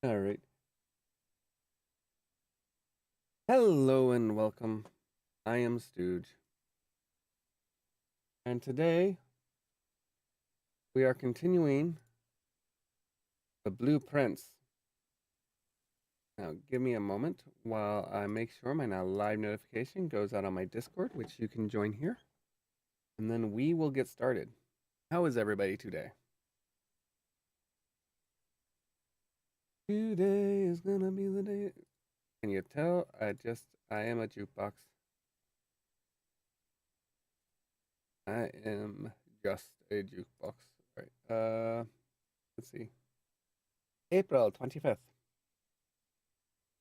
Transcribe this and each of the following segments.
All right. Hello and welcome. I am Stooge. And today we are continuing the blueprints. Now, give me a moment while I make sure my now live notification goes out on my Discord, which you can join here. And then we will get started. How is everybody today? Today is gonna be the day. Can you tell? I am a jukebox. I am just a jukebox. All right. Let's see. April 25th.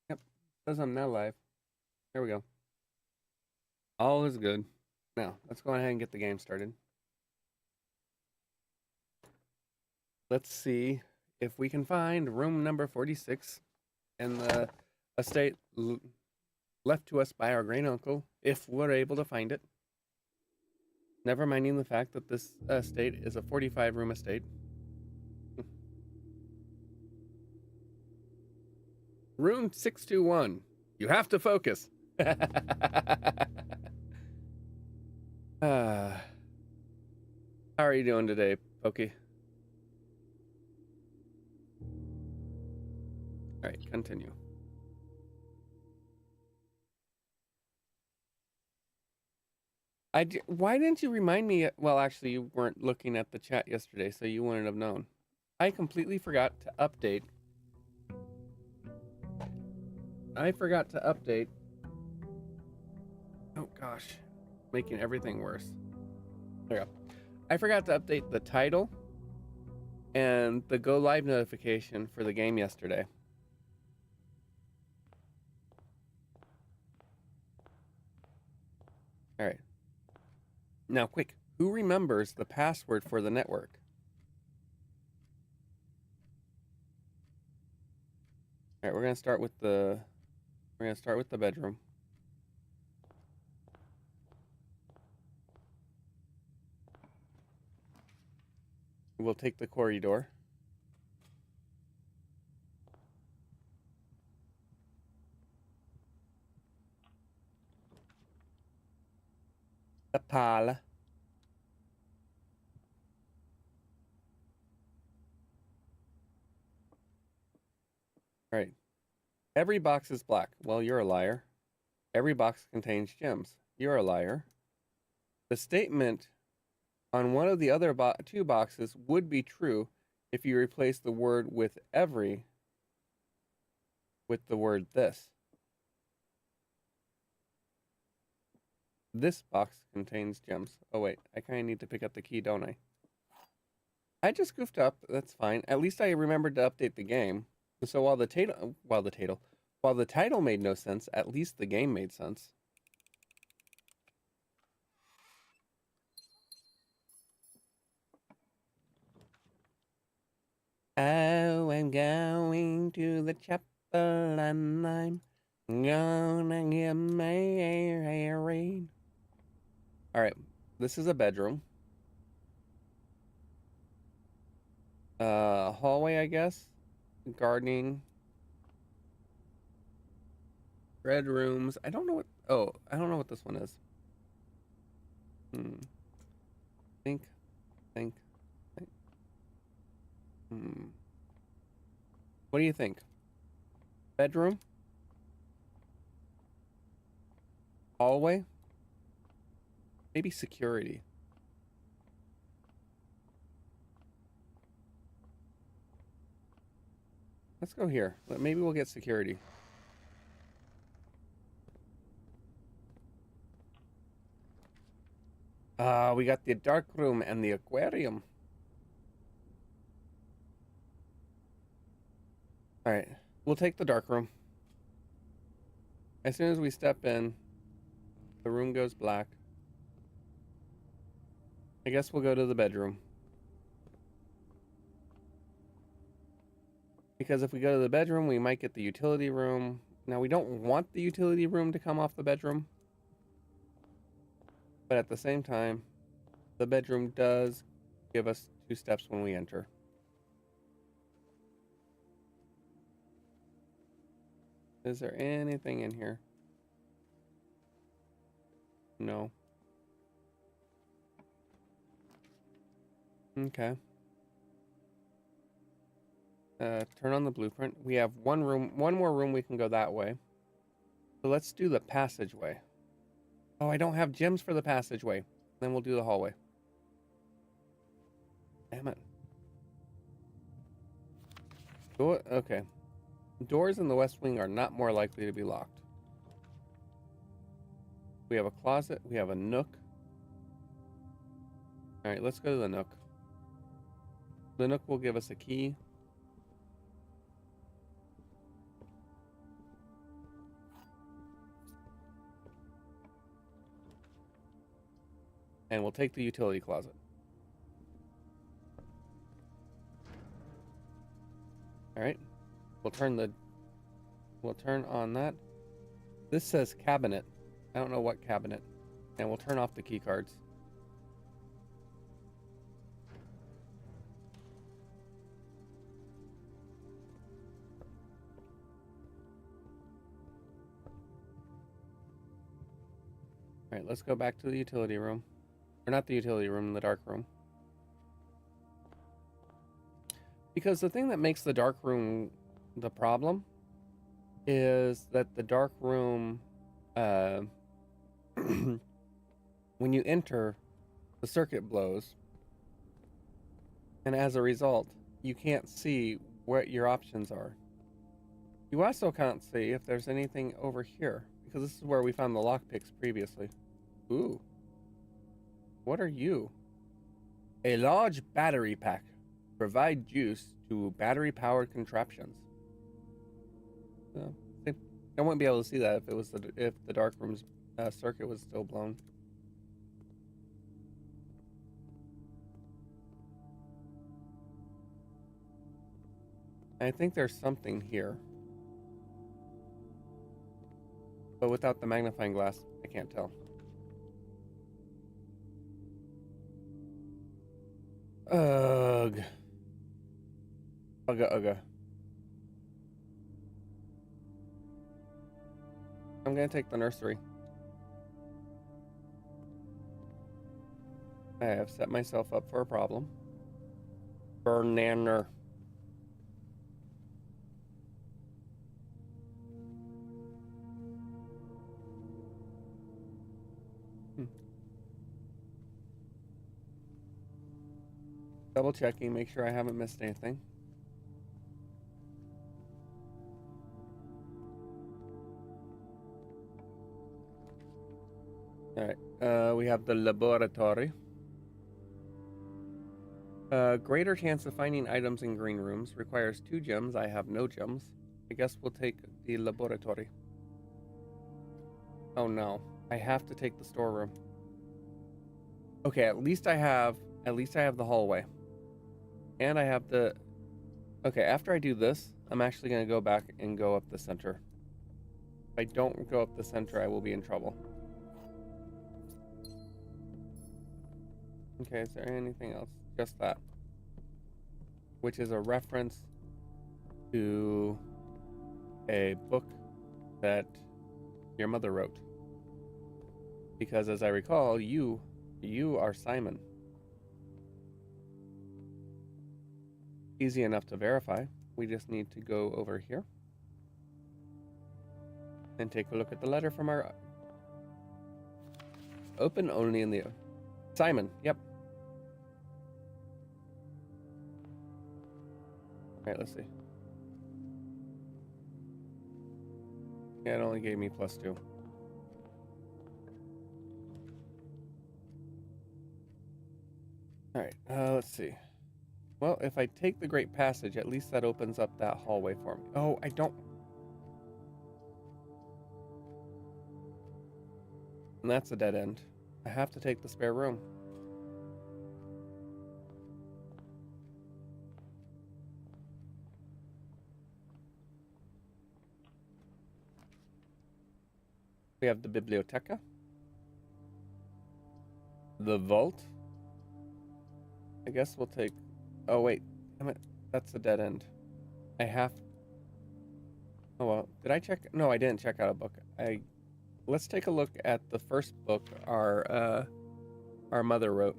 Yep. Says I'm now live. There we go. All is good. Now, let's go ahead and get the game started. Let's see if we can find room number 46 in the estate left to us by our great uncle, if we're able to find it. Never minding the fact that this estate is a 45 room estate. Room 621. You have to focus. How are you doing today, Pokey? All right, continue. Why didn't you remind me? Well, actually, you weren't looking at the chat yesterday, so you wouldn't have known. I completely forgot to update. Oh gosh, making everything worse. There we go. I forgot to update the title and the go live notification for the game yesterday. All right. Now, quick, who remembers the password for the network? All right, we're gonna start with the bedroom. We'll take the corridor. The parlor. All right. Every box is black. Well, you're a liar. Every box contains gems. You're a liar. The statement on one of the other two boxes would be true if you replace the word with every with the word this. This box contains gems. Oh wait, I kind of need to pick up the key, don't I? I just goofed up. That's fine. At least I remembered to update the game. So while the title made no sense, at least the game made sense. Oh, I'm going to the chapel and I'm gonna get married. All right, this is a bedroom. Hallway, I guess. Gardening. Red rooms. I don't know what. Oh, I don't know what this one is. Hmm. Think, think, think. Hmm. What do you think? Bedroom? Hallway? Maybe security. Let's go here. Maybe we'll get security. We got the dark room and the aquarium. All right, we'll take the dark room. As soon as we step in, the room goes black. I guess we'll go to the bedroom. Because if we go to the bedroom, we might get the utility room. Now, we don't want the utility room to come off the bedroom. But at the same time, the bedroom does give us 2 steps when we enter. Is there anything in here? No. Okay. Turn on the blueprint. We have one more room we can go that way. So let's do the passageway. Oh, I don't have gems for the passageway. Then we'll do the hallway. Damn it. Okay. Doors in the west wing are not more likely to be locked. We have a closet. We have a nook. All right, let's go to the nook. The nook will give us a key. And we'll take the utility closet. All right. We'll turn on that. This says cabinet. I don't know what cabinet. And we'll turn off the key cards. All right, let's go back to the utility room. Or not the utility room, the dark room. Because the thing that makes the dark room the problem is that the dark room, when you enter, the circuit blows. And as a result, you can't see what your options are. You also can't see if there's anything over here, because this is where we found the lockpicks previously. Ooh. What are you? A large battery pack. Provide juice to battery-powered contraptions. I wouldn't be able to see that if the dark room's circuit was still blown. I think there's something here. But without the magnifying glass, I can't tell. Ugh. Ugga ugga. I'm gonna take the nursery. I have set myself up for a problem. Bananer. Double checking, make sure I haven't missed anything. Alright, we have the laboratory. Greater chance of finding items in green rooms. Requires 2 gems. I have no gems. I guess we'll take the laboratory. Oh no. I have to take the storeroom. Okay, at least I have the hallway. And I have the... Okay, after I do this, I'm actually going to go back and go up the center. If I don't go up the center, I will be in trouble. Okay, is there anything else? Just that. Which is a reference to a book that your mother wrote. Because as I recall, you are Simon. Easy enough to verify. We just need to go over here and take a look at the letter from our... Open only in the... Simon, yep. Alright, let's see. Yeah, it only gave me +2. Alright, let's see. Well, if I take the Great Passage, at least that opens up that hallway for me. Oh, I don't... And that's a dead end. I have to take the spare room. We have the Biblioteca. The vault. I guess we'll take... Oh, wait. Damn it. That's a dead end. I have... Oh well, did I check? No, I didn't check out a book. Let's take a look at the first book our mother wrote.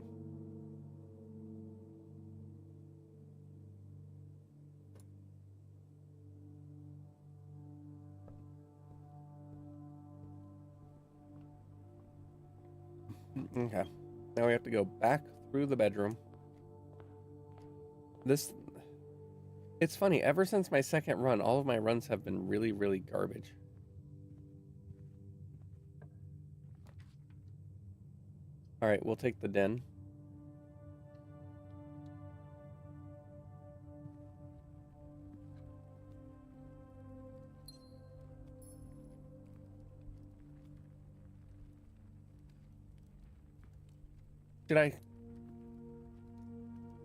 Okay. Now we have to go back through the bedroom. It's funny, ever since my second run, all of my runs have been really, really garbage. Alright, we'll take the den. Should I...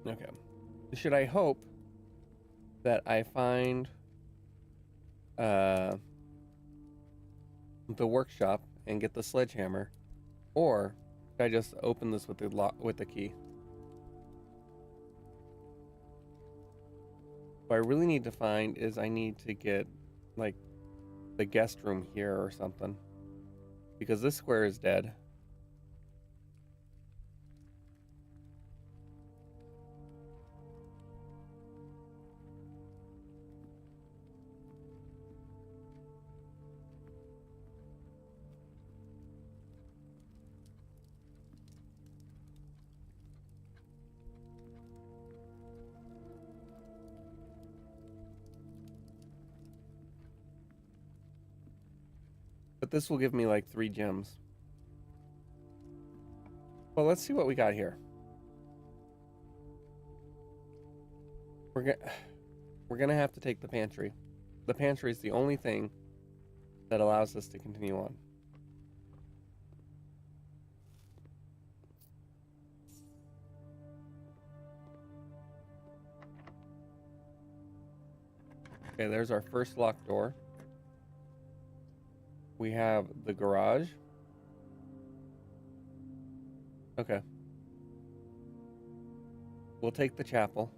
Okay. Should I hope that I find the workshop and get the sledgehammer, or should I just open this with the key? What I really need to find is I need to get like the guest room here or something, because this square is dead. But this will give me like 3 gems. Well, let's see what we got here. We're gonna have to take the pantry. The pantry is the only thing that allows us to continue on. Okay, there's our first locked door. We have the garage. Okay. We'll take the chapel.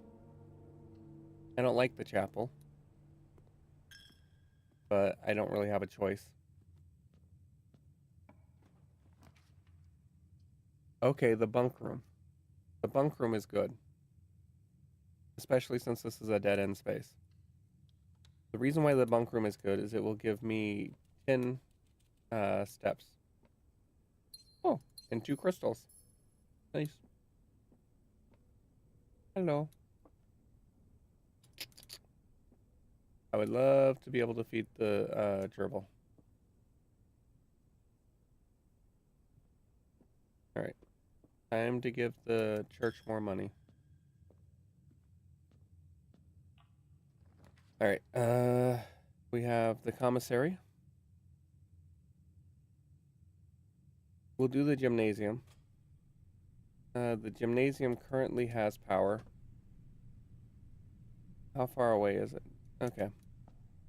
I don't like the chapel, but I don't really have a choice. Okay, the bunk room. The bunk room is good, especially since this is a dead end space. The reason why the bunk room is good is it will give me 10 steps. Oh, and 2 crystals. Nice. Hello. I would love to be able to feed the gerbil. Alright. Time to give the church more money. Alright, we have the commissary. We'll do the gymnasium. The gymnasium currently has power. How far away is it? Okay.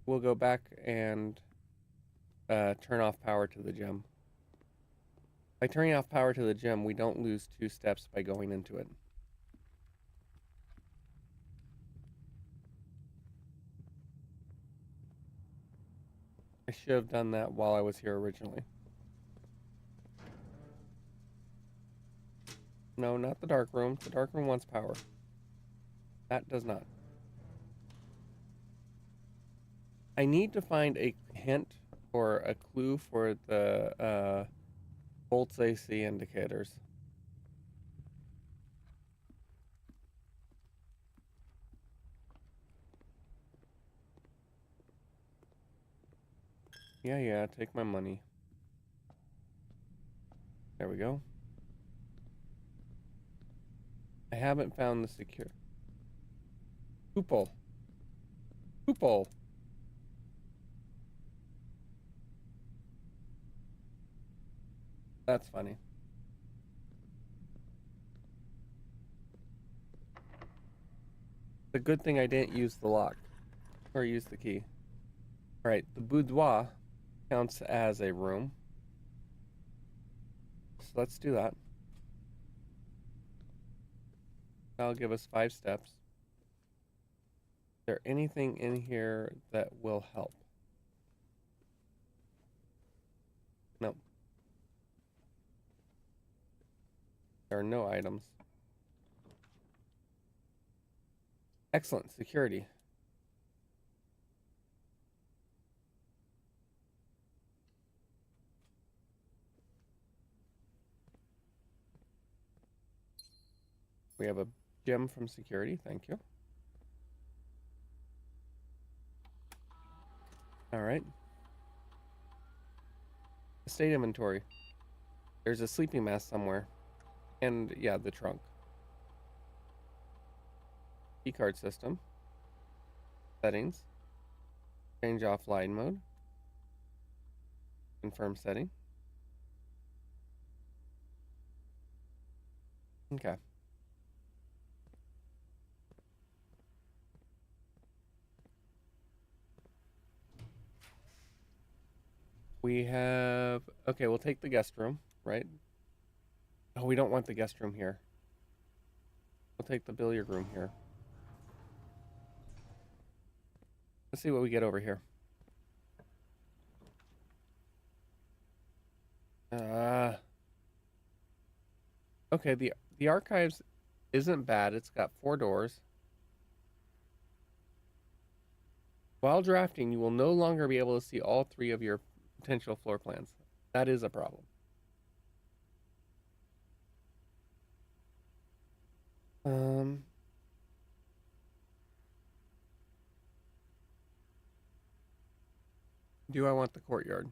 We'll go back and turn off power to the gym. By turning off power to the gym, we don't lose 2 steps by going into it. I should have done that while I was here originally. No, not the dark room. The dark room wants power. That does not. I need to find a hint or a clue for the volts AC indicators. Yeah, take my money. There we go. I haven't found the secure. Hoople. Hoople. That's funny. The good thing I didn't use the lock. Or use the key. Alright, the boudoir counts as a room. So let's do that. That'll give us 5 steps. Is there anything in here that will help? There are no items. Excellent. Security. We have a gem from security. Thank you. All right. Estate inventory. There's a sleeping mask somewhere. And yeah, the trunk. Keycard system. Settings. Change offline mode. Confirm setting. Okay. We have... Okay, we'll take the guest room, right? Oh, we don't want the guest room here. We'll take the billiard room here. Let's see what we get over here. Okay, the archives isn't bad. It's got 4 doors. While drafting, you will no longer be able to see all 3 of your potential floor plans. That is a problem. Do I want the courtyard?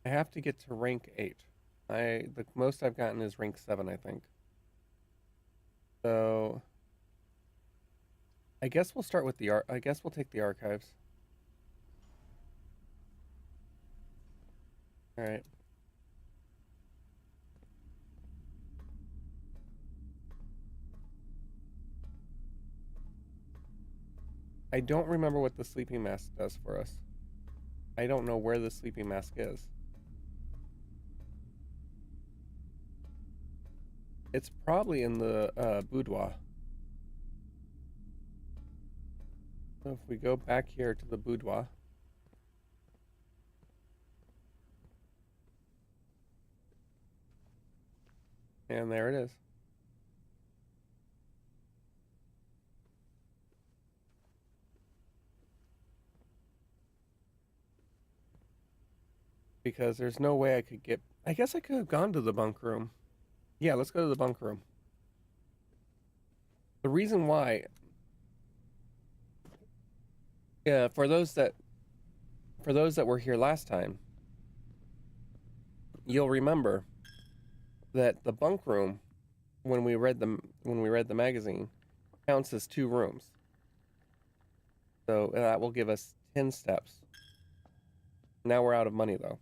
I have to get to rank 8. The most I've gotten is rank 7, I think. So I guess we'll start with I guess we'll take the archives. All right. I don't remember what the sleeping mask does for us. I don't know where the sleeping mask is. It's probably in the boudoir. So if we go back here to the boudoir. And there it is. Because there's no way I could get... I guess I could have gone to the bunk room. Yeah, let's go to the bunk room. The reason why... Yeah, for those that were here last time, you'll remember that the bunk room, when we read the magazine, counts as 2 rooms. So that will give us 10 steps. Now we're out of money though,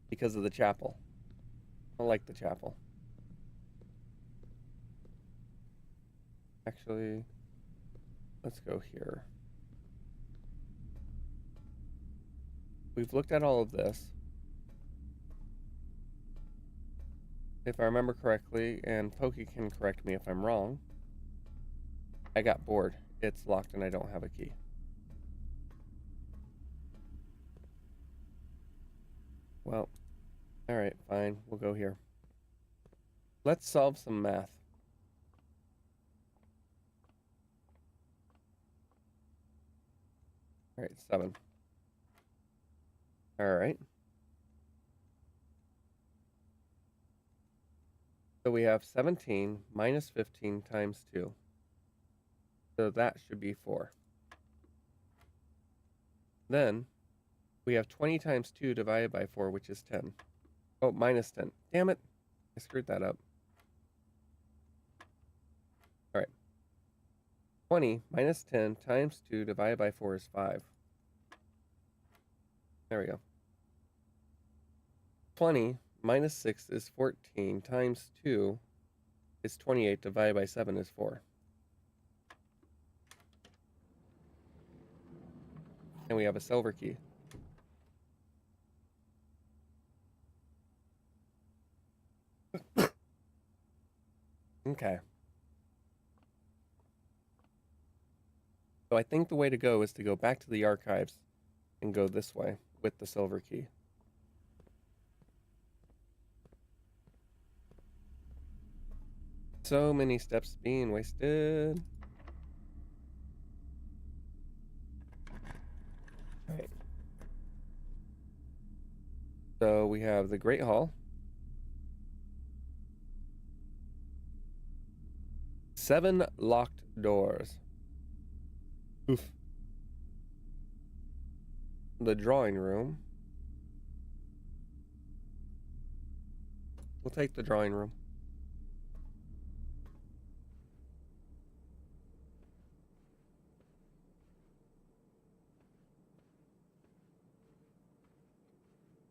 because of the chapel. I like the chapel. Actually, let's go here. We've looked at all of this. If I remember correctly, and Pokey can correct me if I'm wrong, I got bored. It's locked and I don't have a key. Well, alright, fine. We'll go here. Let's solve some math. Alright, 7. Alright. So we have 17 minus 15 times 2. So that should be 4. Then we have 20 times 2 divided by 4, which is 10. Oh, minus 10. Damn it. I screwed that up. All right. 20 minus 10 times 2 divided by 4 is 5. There we go. 20 minus 6 is 14 times 2 is 28 divided by 7 is 4. And we have a silver key. Okay. So I think the way to go is to go back to the archives and go this way with the silver key. So many steps being wasted. All right. So we have the Great Hall. 7 locked doors. Oof. The drawing room. We'll take the drawing room.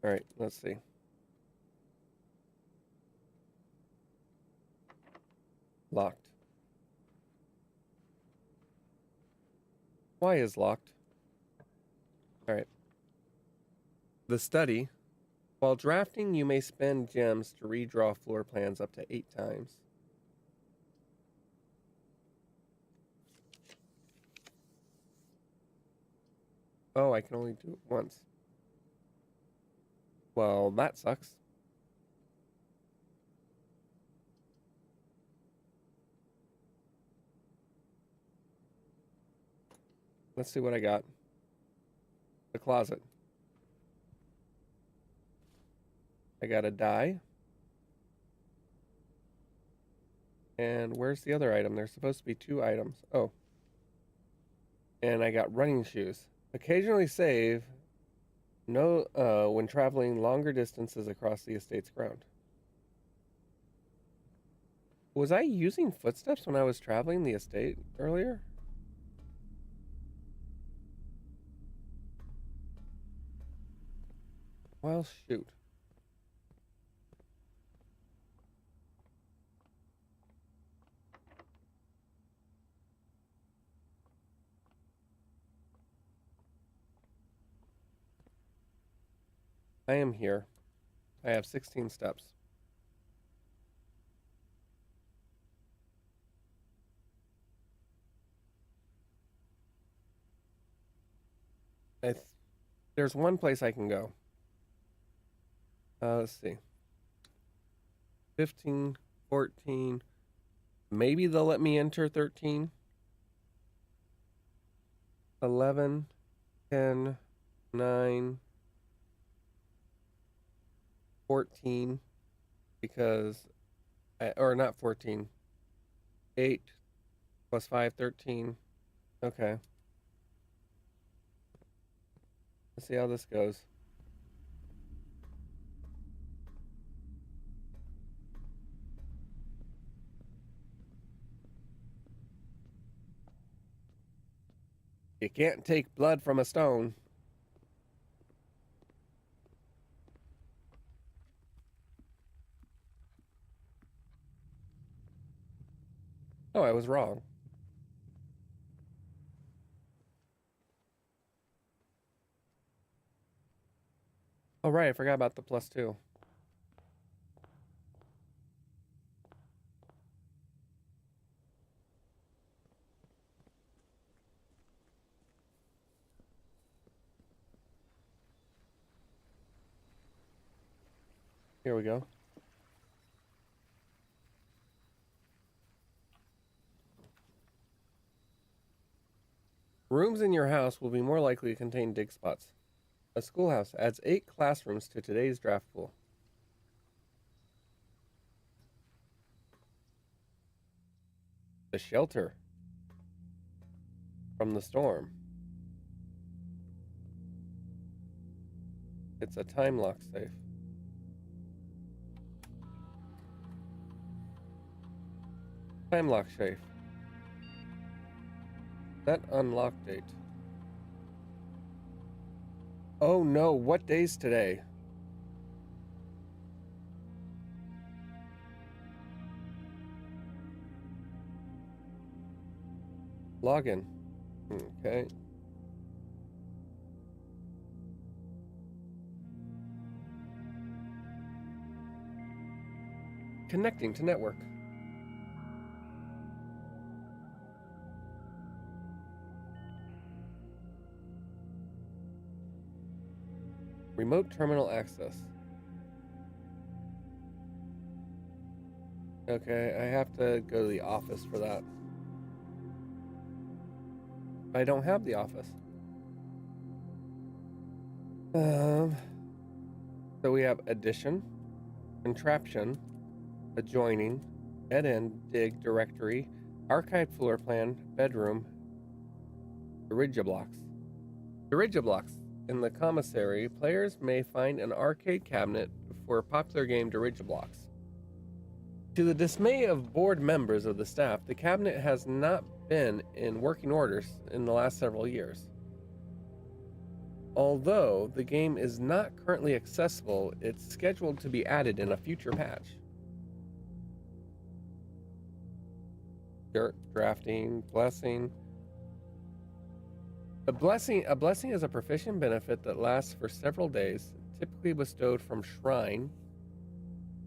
All right, let's see. Locked. Why is locked? All right. The study. While drafting, you may spend gems to redraw floor plans up to 8 times. Oh, I can only do it once. Well, that sucks. Let's see what I got. The closet. I got a die. And where's the other item? There's supposed to be 2 items. Oh. And I got running shoes. Occasionally save when traveling longer distances across the estate's ground. Was I using footsteps when I was traveling the estate earlier? Well, shoot. I am here. I have 16 steps. There's one place I can go. Let's see. 15, 14. Maybe they'll let me enter 13. 11, 10, 9, 14. Because, or not 14. 8 plus 5, 13. Okay. Let's see how this goes. You can't take blood from a stone. Oh, I was wrong. Oh, right. I forgot about the +2. Here we go. Rooms in your house will be more likely to contain dig spots. A schoolhouse adds 8 classrooms to today's draft pool. The shelter from the storm. It's a time lock safe. Time lock safe. Set unlock date. Oh no, what day's today? Login. Okay. Connecting to network. Remote terminal access. Okay, I have to go to the office for that. I don't have the office. So we have addition, contraption, adjoining, dead end, dig, directory, archive floor plan, bedroom, Dirigiblocks. Dirigiblocks. In the commissary, players may find an arcade cabinet for a popular game Dirigiblocks. To the dismay of board members of the staff, the cabinet has not been in working order in the last several years. Although the game is not currently accessible, it's scheduled to be added in a future patch. Dirt, drafting, blessing. A blessing is a proficient benefit that lasts for several days, typically bestowed from shrine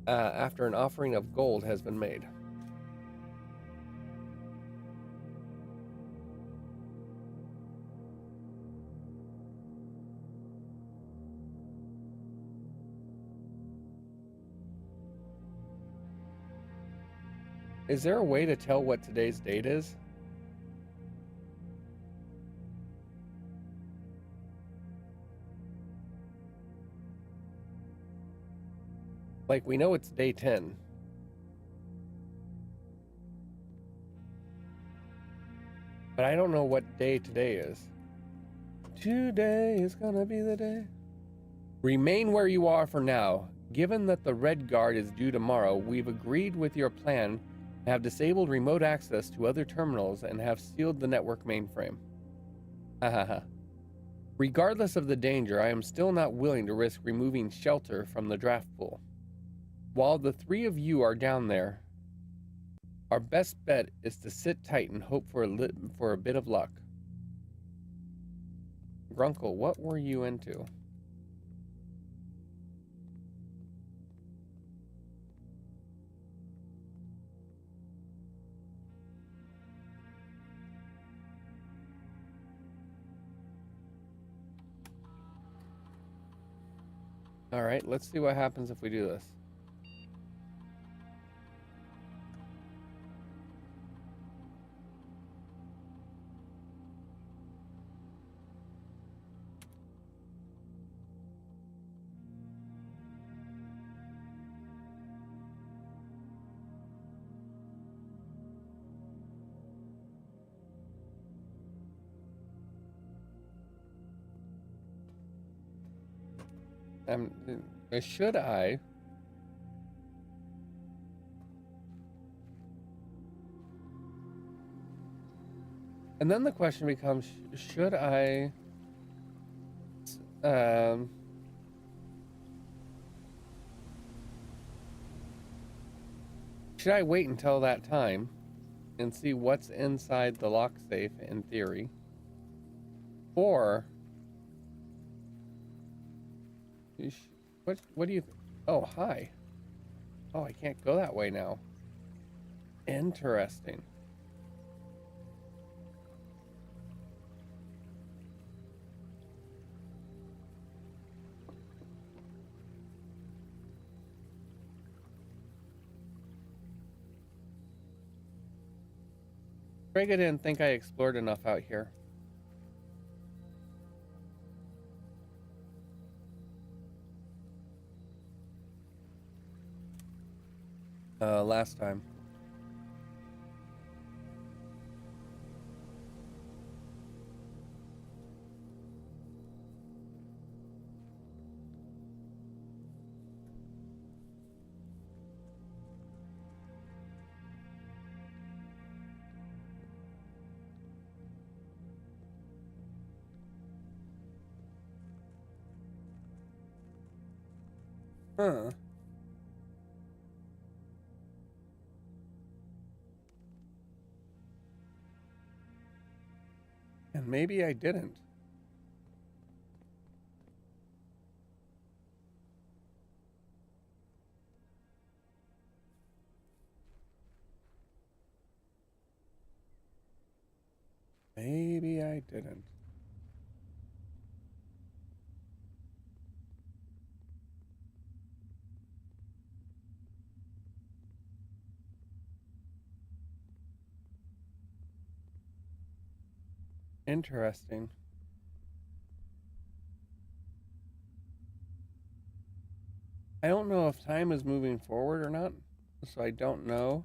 after an offering of gold has been made. Is there a way to tell what today's date is? Like, we know it's day 10. But I don't know what day today is. Today is gonna be the day. Remain where you are for now. Given that the Red Guard is due tomorrow, we've agreed with your plan, have disabled remote access to other terminals, and have sealed the network mainframe. Hahaha. Regardless of the danger, I am still not willing to risk removing shelter from the draft pool. While the three of you are down there, our best bet is to sit tight and hope for a bit of luck. Grunkle, what were you into? All right, let's see what happens if we do this. Should I? And then the question becomes, should I should I wait until that time and see what's inside the lock safe in theory? Or what do you oh, hi. Oh, I can't go that way now. Interesting. Greg, I didn't think I explored enough out here. Last time. Huh. And maybe I didn't. Maybe I didn't. Interesting. I don't know if time is moving forward or not, so I don't know.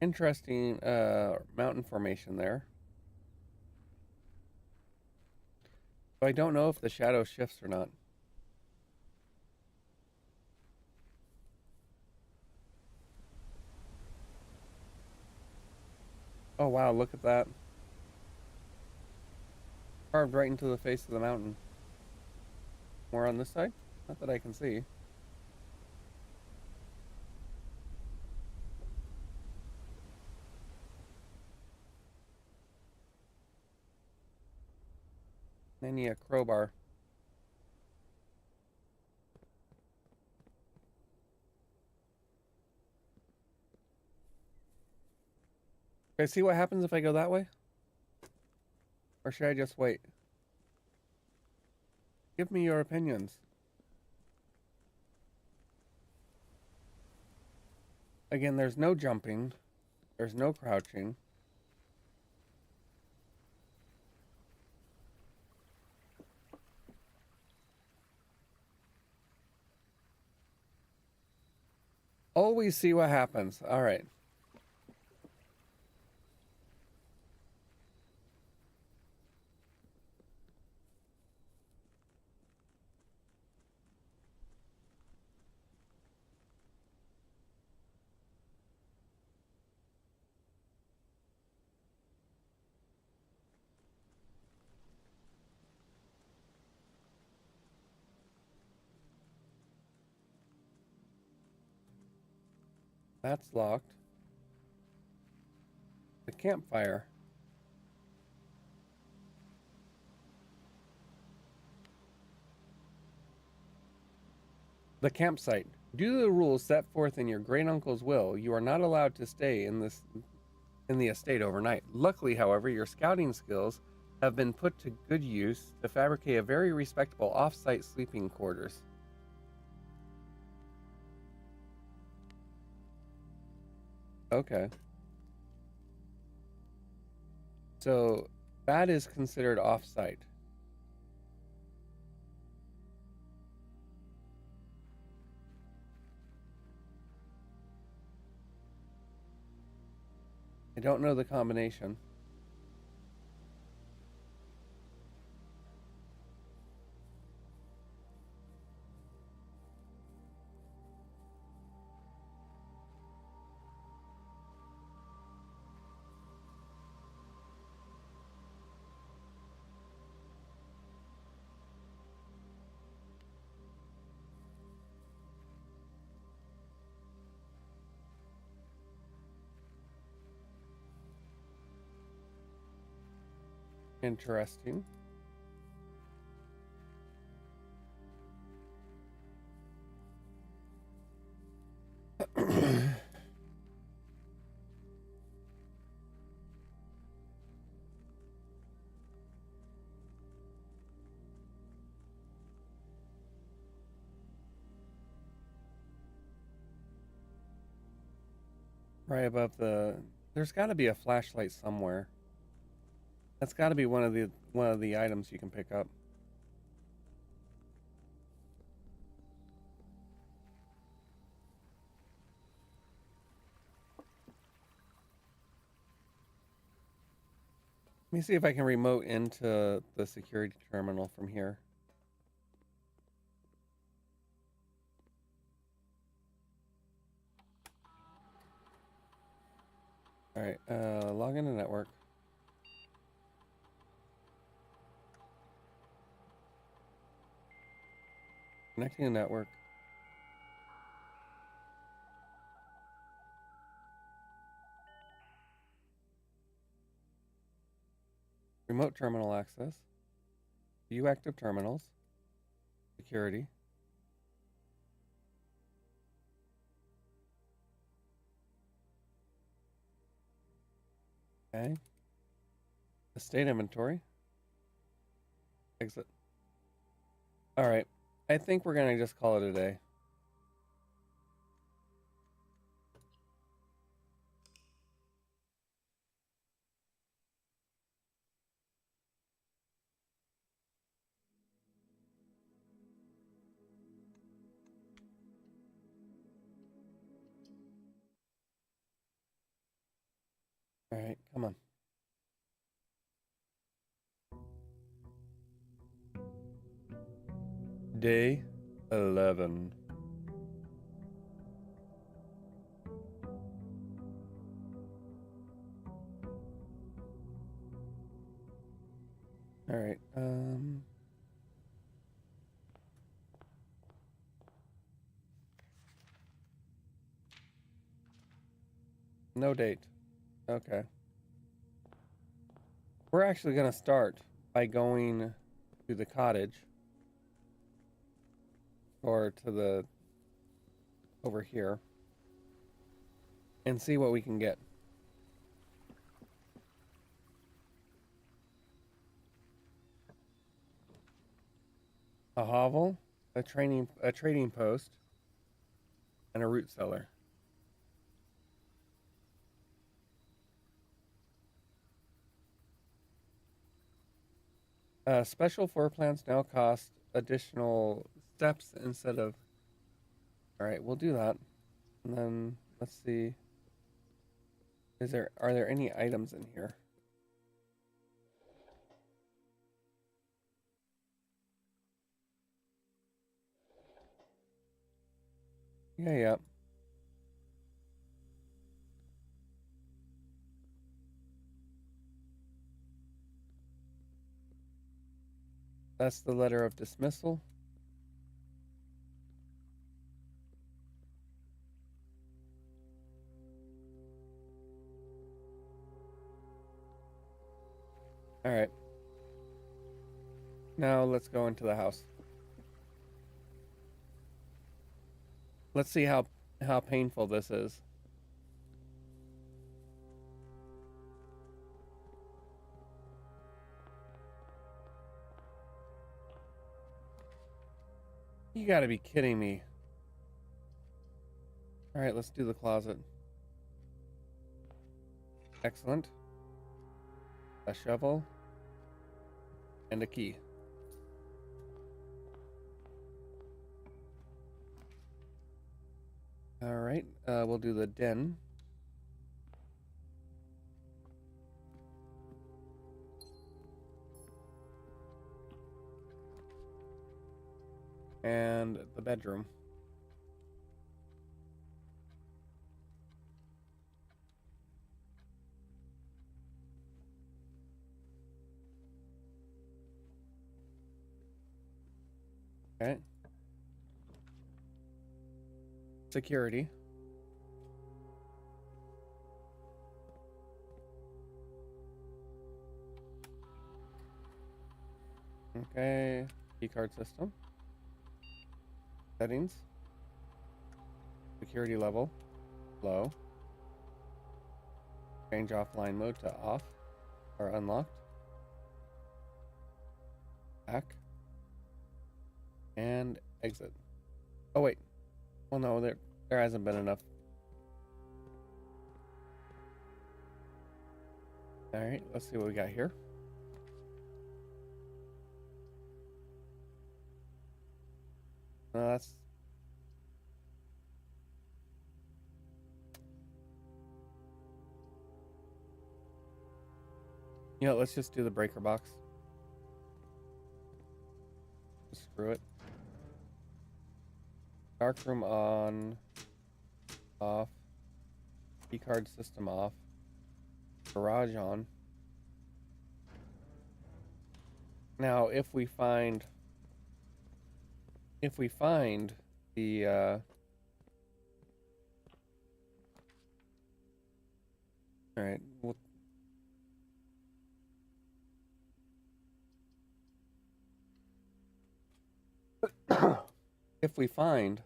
Interesting mountain formation there. So I don't know if the shadow shifts or not. Oh wow, look at that. Carved right into the face of the mountain. More on this side? Not that I can see. Maybe a crowbar. Okay, see what happens if I go that way? Or should I just wait? Give me your opinions. Again, there's no jumping. There's no crouching. Always see what happens. All right. That's locked. The campfire. The campsite. Due to the rules set forth in your great uncle's will, you are not allowed to stay in the estate overnight. Luckily, however, your scouting skills have been put to good use to fabricate a very respectable off-site sleeping quarters. Okay. So that is considered off-site. I don't know the combination. Interesting. Right above the there's got to be a flashlight somewhere. That's got to be one of the items you can pick up. Let me see if I can remote into the security terminal from here. All right, log into network. Connecting to network. Remote terminal access. View active terminals. Security. Okay. Estate inventory. Exit. All right. I think we're going to just call it a day. All right, come on. Day 11. All right. No date. Okay. We're actually going to start by going to the cottage or to the over here and see what we can get. A hovel, a trading post, and a root cellar. Special floor plans now cost additional steps instead of. All right, we'll do that. And then let's see. Are there any items in here? Yeah. That's the letter of dismissal. All right. Now let's go into the house. Let's see how painful this is. You got to be kidding me. All right, let's do the closet. Excellent. A shovel and a key. All right, we'll do the den. And the bedroom. Okay. Security. Okay. Keycard system. Settings. Security level. Low. Change offline mode to off or unlocked. Back. And exit. Oh wait. Well no, there hasn't been enough. Alright, let's see what we got here. That's let's just do the breaker box. Just screw it. Darkroom on. Off. Keycard system off. Garage on. Now, if we find the all right, if we find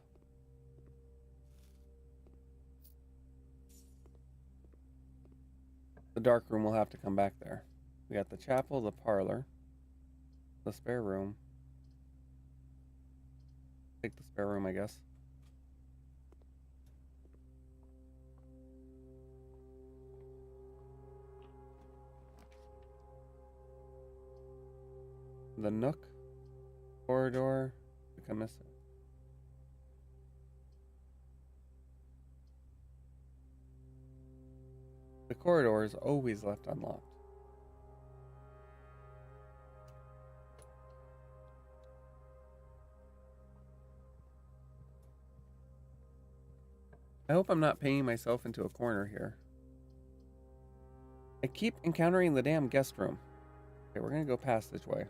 the dark room, we'll have to come back there. We got the chapel, the parlor, the spare room. Take the spare room, I guess. The nook, corridor, the commissary. The corridor is always left unlocked. I hope I'm not painting myself into a corner here. I keep encountering the damn guest room. Okay, we're gonna go past this way.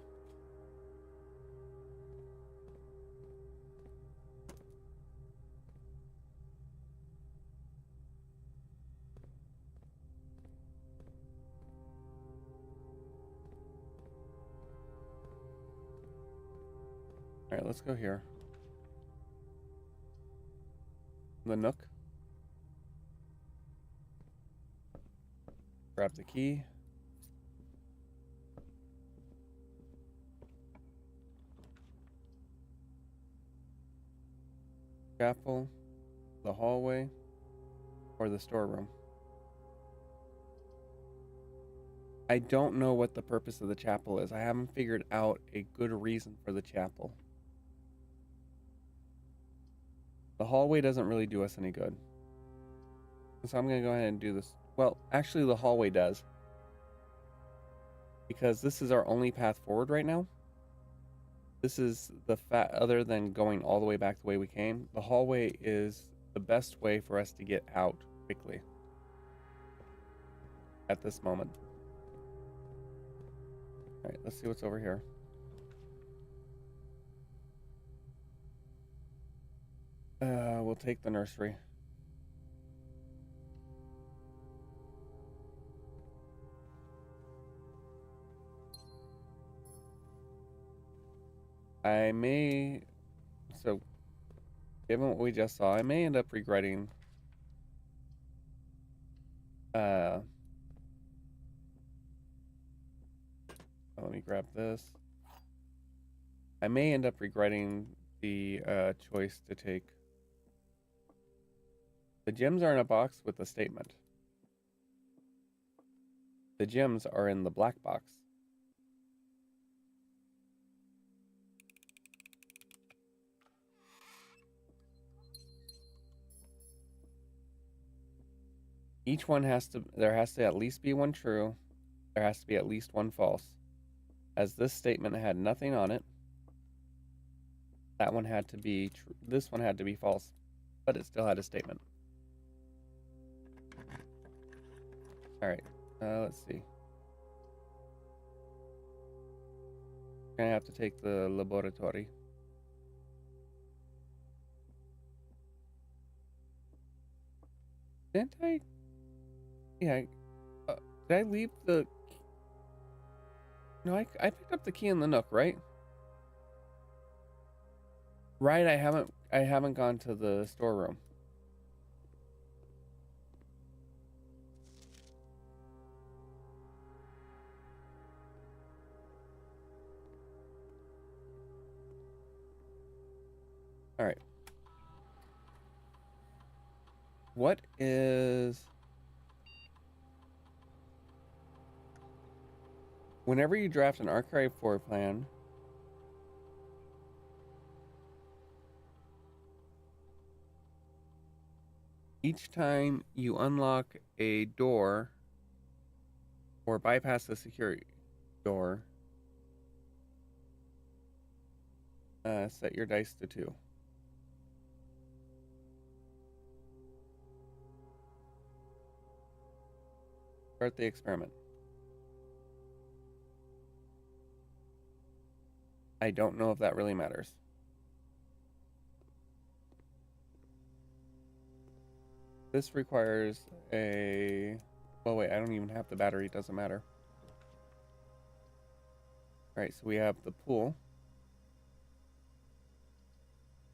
All right, let's go here. The Nook. Grab the key. Chapel, the hallway, or the storeroom. I don't know what the purpose of the chapel is. I haven't figured out a good reason for the chapel. The hallway doesn't really do us any good. So I'm going to go ahead and do this. Well, actually the hallway does. Because this is our only path forward right now. This is the other than going all the way back the way we came. The hallway is the best way for us to get out quickly. At this moment. Alright, let's see what's over here. We'll take the nursery. I may... So, given what we just saw, I may end up regretting... let me grab this. I may end up regretting the choice to take... The gems are in a box with a statement. The gems are in the black box. Each one there has to at least be one true. There has to be at least one false. As this statement had nothing on it, that one had to be true. This one had to be false, but it still had a statement. All right, let's see. Gonna have to take the laboratory. Didn't I? Yeah. Did I leave the? No, I picked up the key in the Nook, right? Right. I haven't gone to the storeroom. All right. What is... Whenever you draft an archive floor plan, each time you unlock a door or bypass the security door, set your dice to 2. Start the experiment. I don't know if that really matters. This requires a... Well, wait, I don't even have the battery. It doesn't matter. All right, so we have the pool,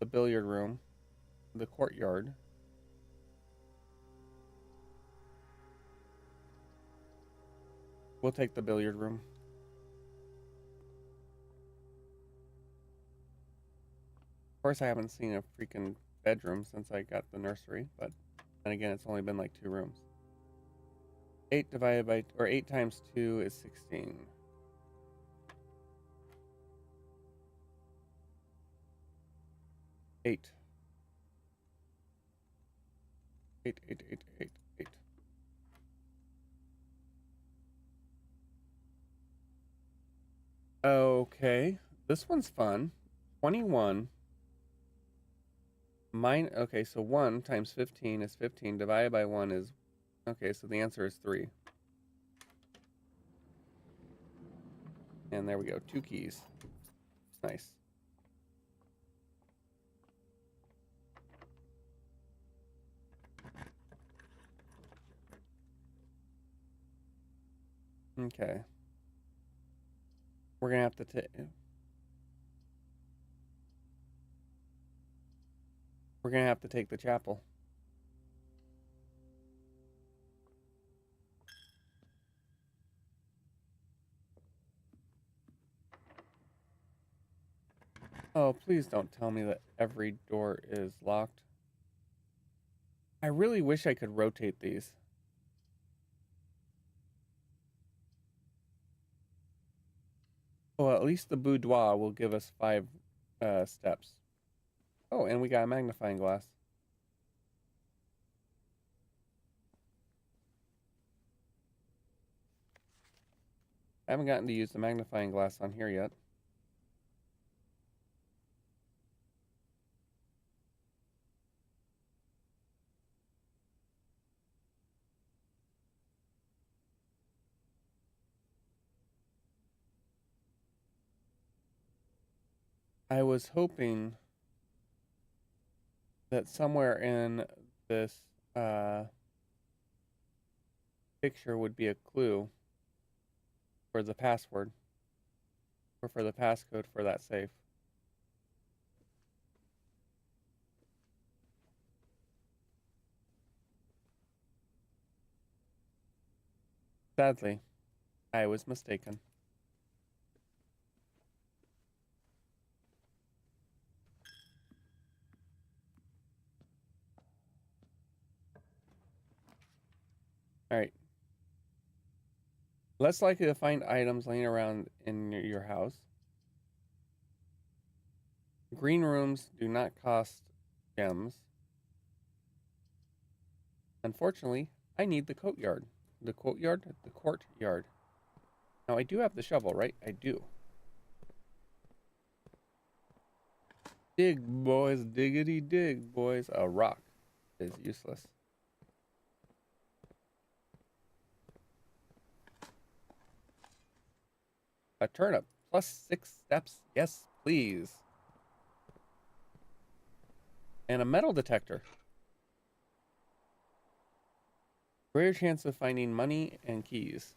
the billiard room, the courtyard. We'll take the billiard room. Of course, I haven't seen a freaking bedroom since I got the nursery, but then again, it's only been like 2 rooms. 8 divided by, or 8 times 2 is 16. Eight. 8. Okay, this one's fun. 21 okay, so 1 times 15 is 15, divided by 1 is, okay, so the answer is 3. And there we go, 2 keys. Nice. Okay. We're gonna have to take. We're gonna have to take the chapel. Oh, please don't tell me that every door is locked. I really wish I could rotate these. Well, at least the boudoir will give us 5 steps. Oh, and we got a magnifying glass. I haven't gotten to use the magnifying glass on here yet. I was hoping that somewhere in this picture would be a clue for the password or for the passcode for that safe. Sadly, I was mistaken. All right. Less likely to find items laying around in your house. Green rooms do not cost gems. Unfortunately, I need the courtyard. The courtyard? The courtyard. Now, I do have the shovel, right? I do. Dig, boys. Diggity dig, boys. A rock is useless. A turnip. Plus 6 steps. Yes, please. And a metal detector. Greater chance of finding money and keys.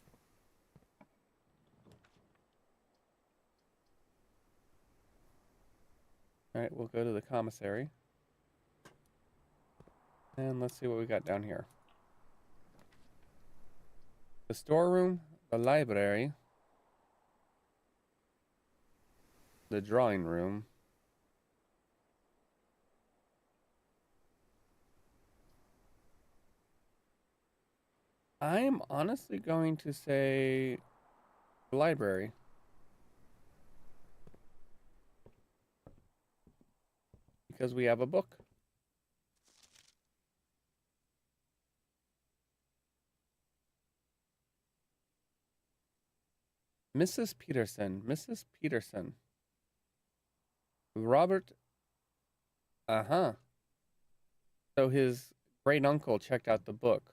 All right, we'll go to the commissary. And let's see what we got down here. The storeroom, the library, the drawing room. I'm honestly going to say the library. Because we have a book. Mrs. Peterson. Mrs. Peterson. Robert. Uh-huh. So his great uncle checked out the book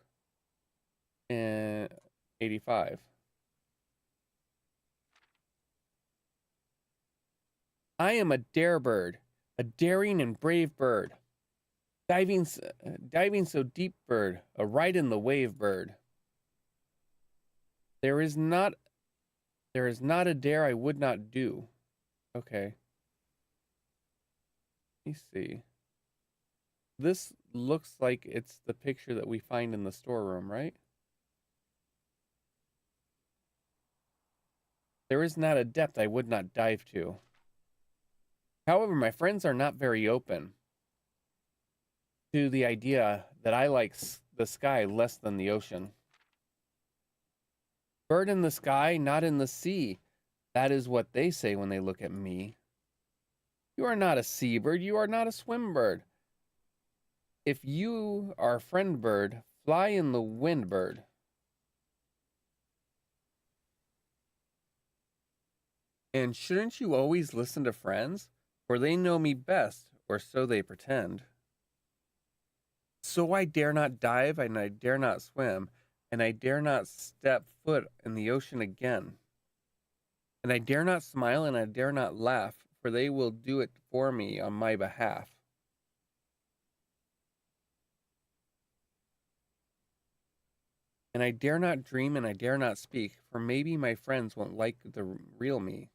in 85. I am a dare bird, a daring and brave bird. Diving so deep bird, a right in the wave bird. There is not a dare I would not do. Okay. Let me see. This looks like it's the picture that we find in the storeroom, right? There is not a depth I would not dive to. However, my friends are not very open to the idea that I like the sky less than the ocean. Bird in the sky, not in the sea. That is what they say when they look at me. You are not a seabird. You are not a swim bird. If you are a friend bird, fly in the wind bird. And shouldn't you always listen to friends? For they know me best, or so they pretend. So I dare not dive, and I dare not swim, and I dare not step foot in the ocean again. And I dare not smile, and I dare not laugh, for they will do it for me on my behalf. And I dare not dream, and I dare not speak, for maybe my friends won't like the real me.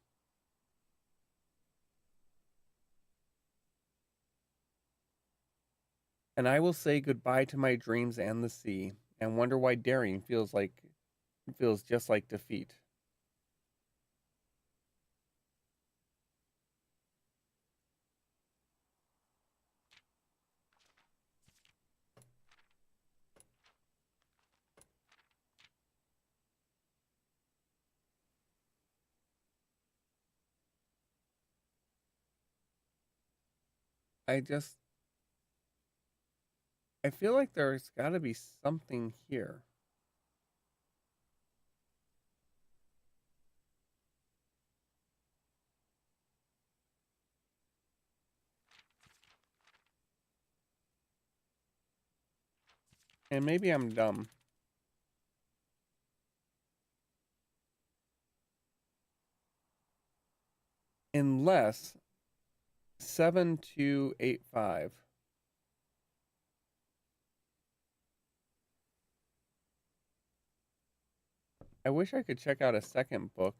And I will say goodbye to my dreams and the sea, and wonder why daring feels just like defeat. I just I feel like there's got to be something here. And maybe I'm dumb. Unless 7285. I wish I could check out a second book.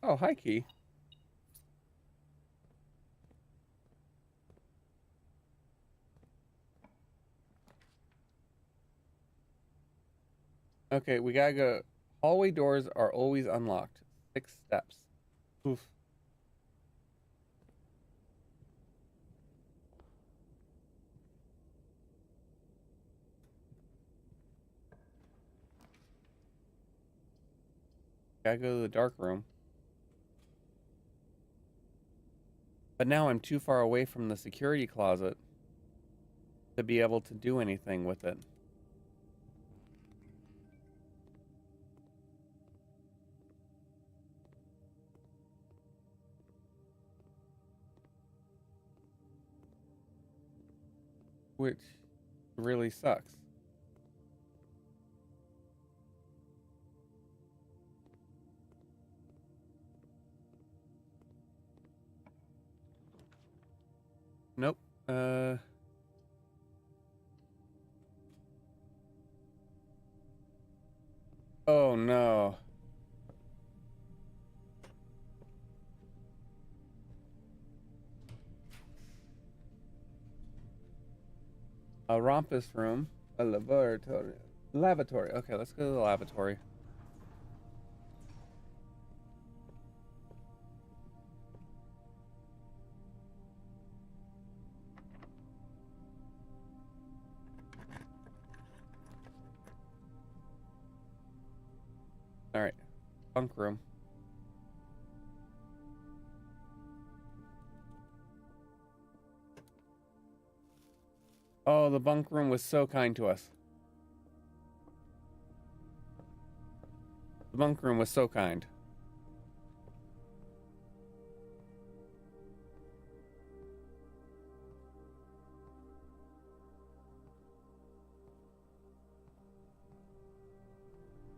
Oh, hi, Key. Okay, we gotta go. Hallway doors are always unlocked. 6 steps. Oof. Gotta go to the dark room. But now I'm too far away from the security closet to be able to do anything with it. Which really sucks. Nope. Oh no. A rompus room. A lavatory. Lavatory. Okay, let's go to the lavatory. Alright. Bunk room. Oh, the bunk room was so kind to us. The bunk room was so kind.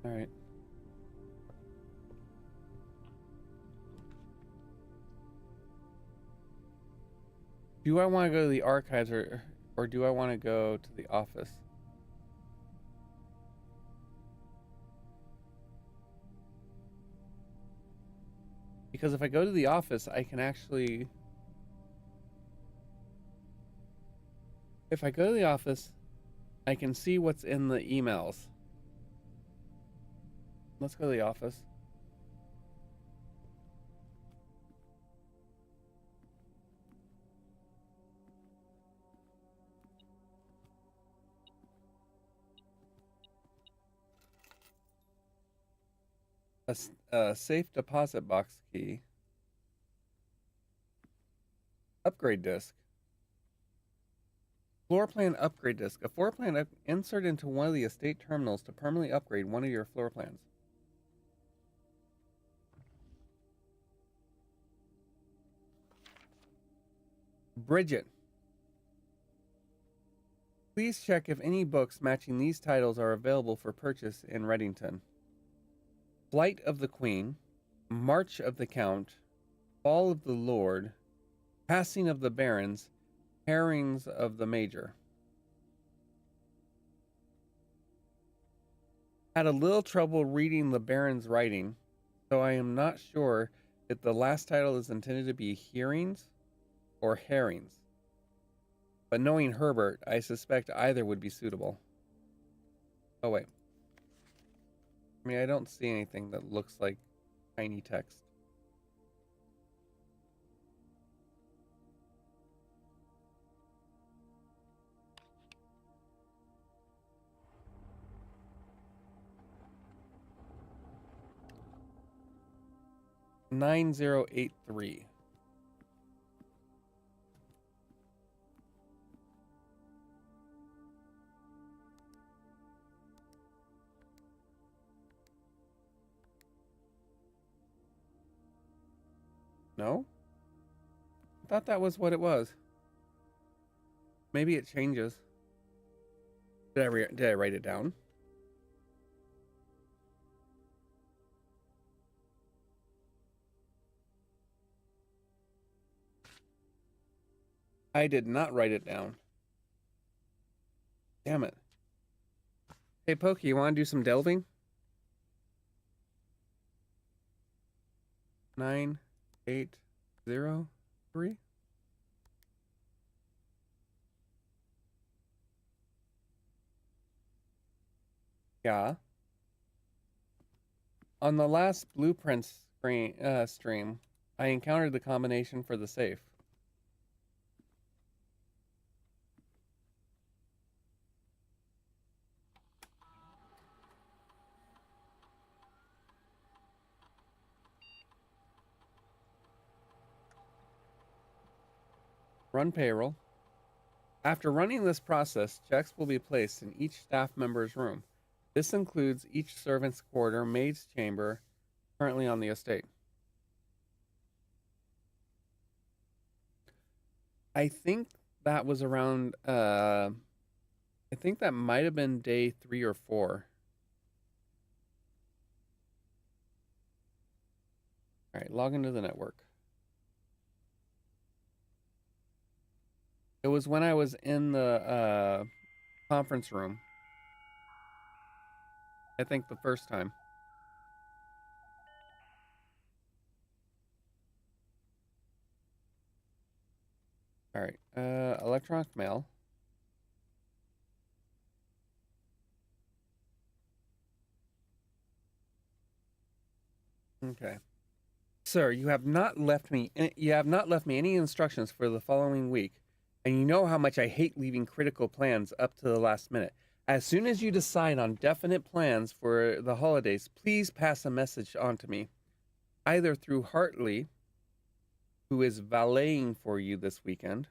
Alright. Do I want to go to the archives or do I want to go to the office? Because if I go to the office, I can actually... If I go to the office, I can see what's in the emails. Let's go to the office. A safe deposit box key. Upgrade disc. Floor plan upgrade disc. A floor plan insert into one of the estate terminals to permanently upgrade one of your floor plans. Bridget. Please check if any books matching these titles are available for purchase in Reddington. Flight of the Queen, March of the Count, Fall of the Lord, Passing of the Barons, Herrings of the Major. Had a little trouble reading the Baron's writing, so I am not sure if the last title is intended to be hearings or herrings. But knowing Herbert, I suspect either would be suitable. Oh, wait. I mean, I don't see anything that looks like tiny text. $9083. No? I thought that was what it was. Maybe it changes. Did I write it down? I did not write it down. Damn it. Hey, Pokey, you want to do some delving? 9803. Yeah. On the last blueprints stream, I encountered the combination for the safe. Run payroll. After running this process, checks will be placed in each staff member's room. This includes each servant's quarter, maid's chamber, currently on the estate. I think that was around, I think that might have been day 3 or 4. All right, log into the network. It was when I was in the conference room. I think the first time. All right, electronic mail. Okay. Sir, you have not left me any instructions for the following week, and you know how much I hate leaving critical plans up to the last minute. As soon as you decide on definite plans for the holidays, please pass a message on to me, either through Hartley, who is valeting for you this weekend,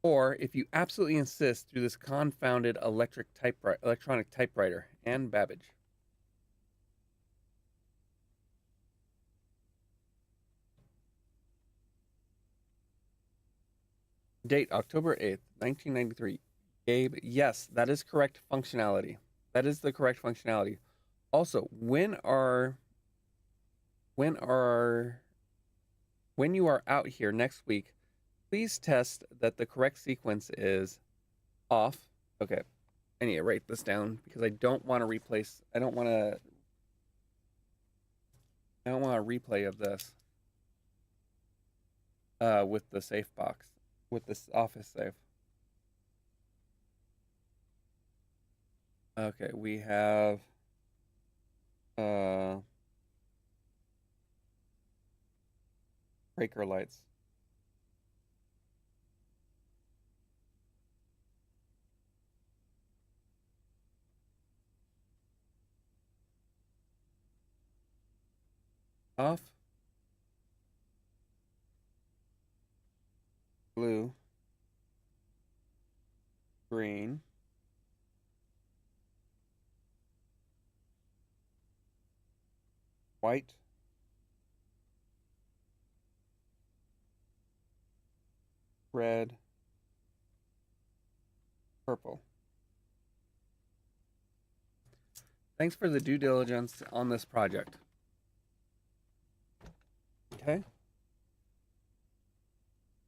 or if you absolutely insist, through this confounded electronic typewriter, and Babbage. Date October 8th, 1993. Gabe, yes, that is correct functionality. That is the correct functionality. Also, when you are out here next week, please test that the correct sequence is off. Okay. I need to write this down because I don't want to a replay of this with the safe box, with this office safe. Okay, we have breaker lights. Off. Blue. Green. White. Red. Purple. Thanks for the due diligence on this project. Okay.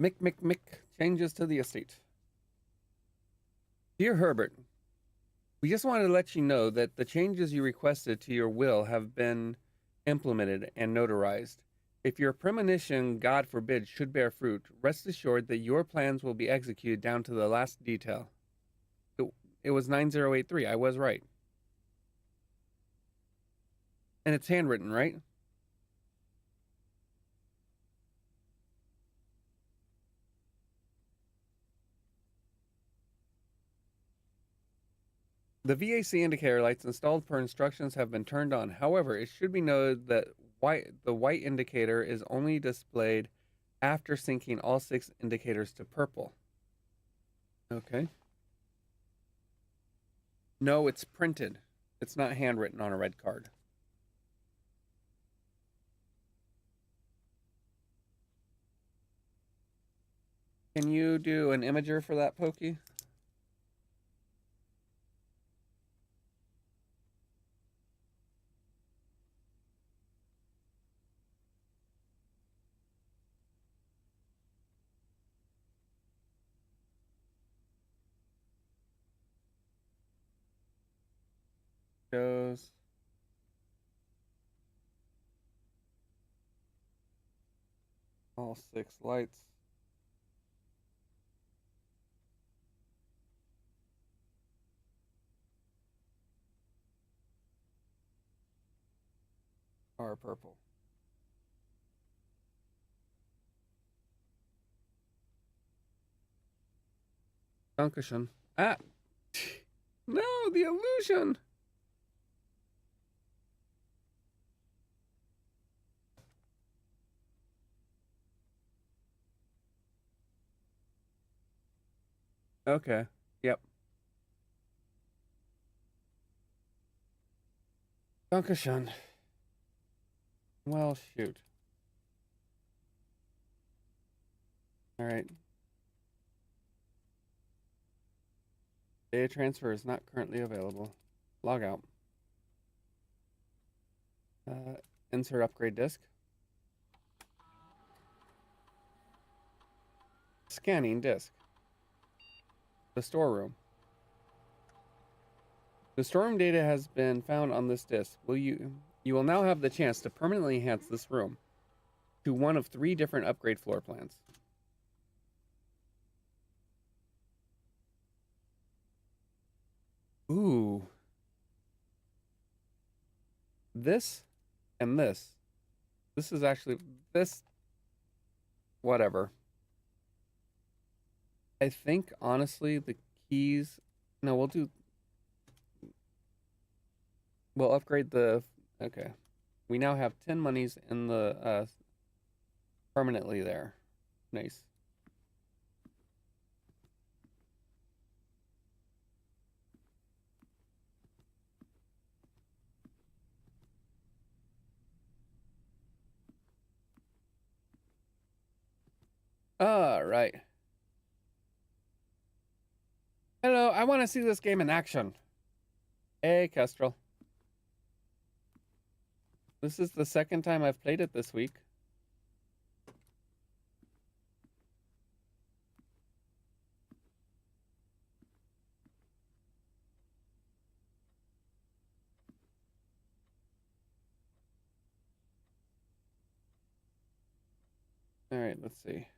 Mick. Changes to the estate. Dear Herbert, we just wanted to let you know that the changes you requested to your will have been implemented and notarized. If your premonition, God forbid, should bear fruit, rest assured that your plans will be executed down to the last detail. It was 9083. I was right. And it's handwritten, right? The VAC indicator lights installed per instructions have been turned on. However, it should be noted that the white indicator is only displayed after syncing all 6 indicators to purple. Okay. No, it's printed. It's not handwritten on a red card. Can you do an imager for that, Pokey? Shows all 6 lights. Are purple. Dankeschön. Ah! No, the illusion! Okay. Yep. Dankeschön. Well, shoot. All right. Data transfer is not currently available. Log out. Insert upgrade disk. Scanning disk. The storeroom. The storeroom data has been found on this disk. You will now have the chance to permanently enhance this room to one of 3 different upgrade floor plans. Ooh. This and this. This is actually this. Whatever. I think honestly the keys. No, we'll upgrade the. Okay. We now have 10 monies in the permanently there. Nice. All right. Hello, I want to see this game in action. Hey, Kestrel. This is the second time I've played it this week. All right, let's see.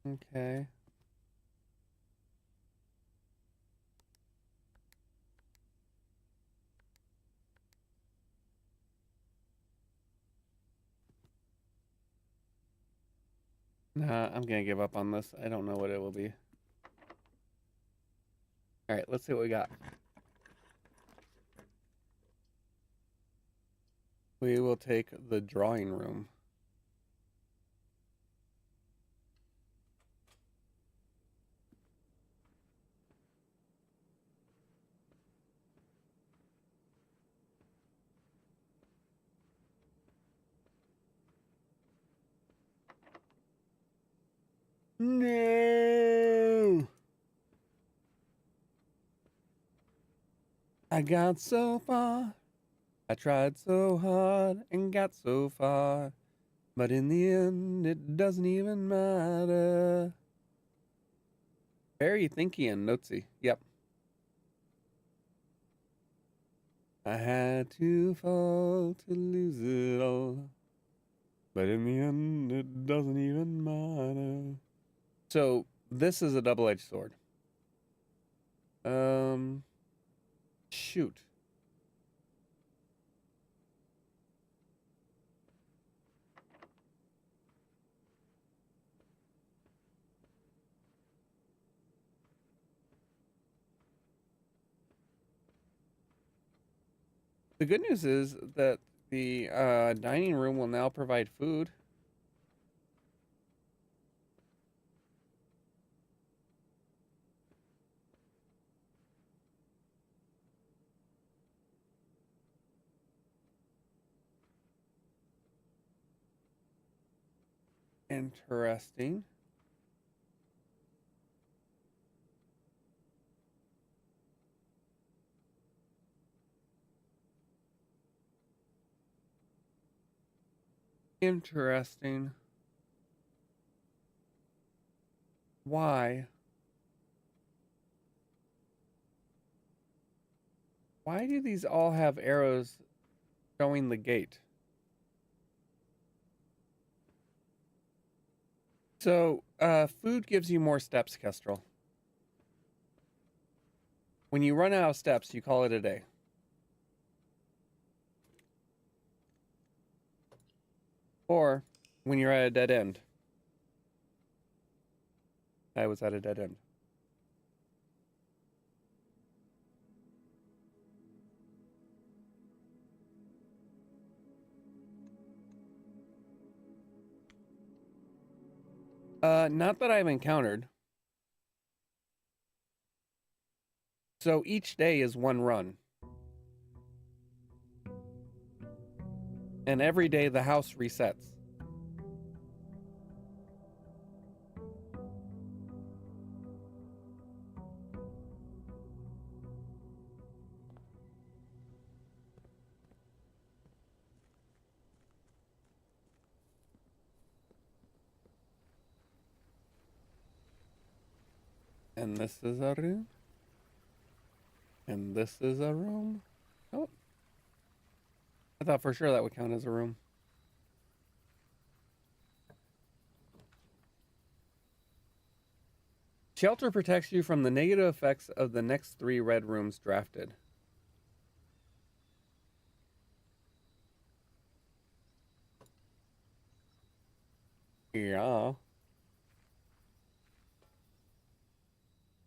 Okay. Nah, I'm gonna give up on this. I don't know what it will be. All right, let's see what we got. We will take the drawing room. No! I got so far. I tried so hard and got so far. But in the end, it doesn't even matter. Very thinky and notesy. Yep. I had to fall to lose it all. But in the end, it doesn't even matter. So, this is a double-edged sword. Shoot. The good news is that the dining room will now provide food. Interesting. Interesting. Why? Why do these all have arrows showing the gate? So, food gives you more steps, Kestrel. When you run out of steps, you call it a day. Or when you're at a dead end. I was at a dead end. Not that I've encountered. So each day is one run. And every day the house resets. And this is a room. And this is a room. Oh. I thought for sure that would count as a room. Shelter protects you from the negative effects of the next 3 red rooms drafted. Yeah.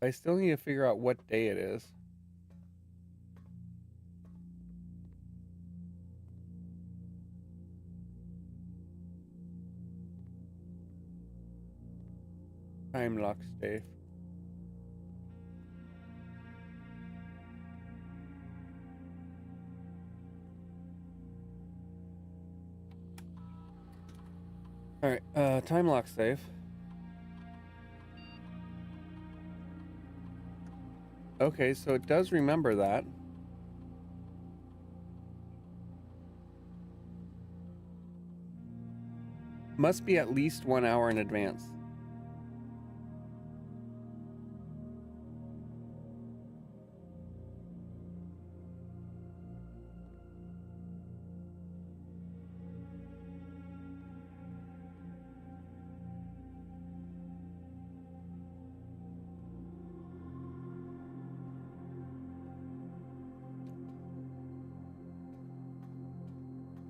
I still need to figure out what day it is. Time lock safe. Alright, time lock safe. Okay, so it does remember that. Must be at least 1 hour in advance.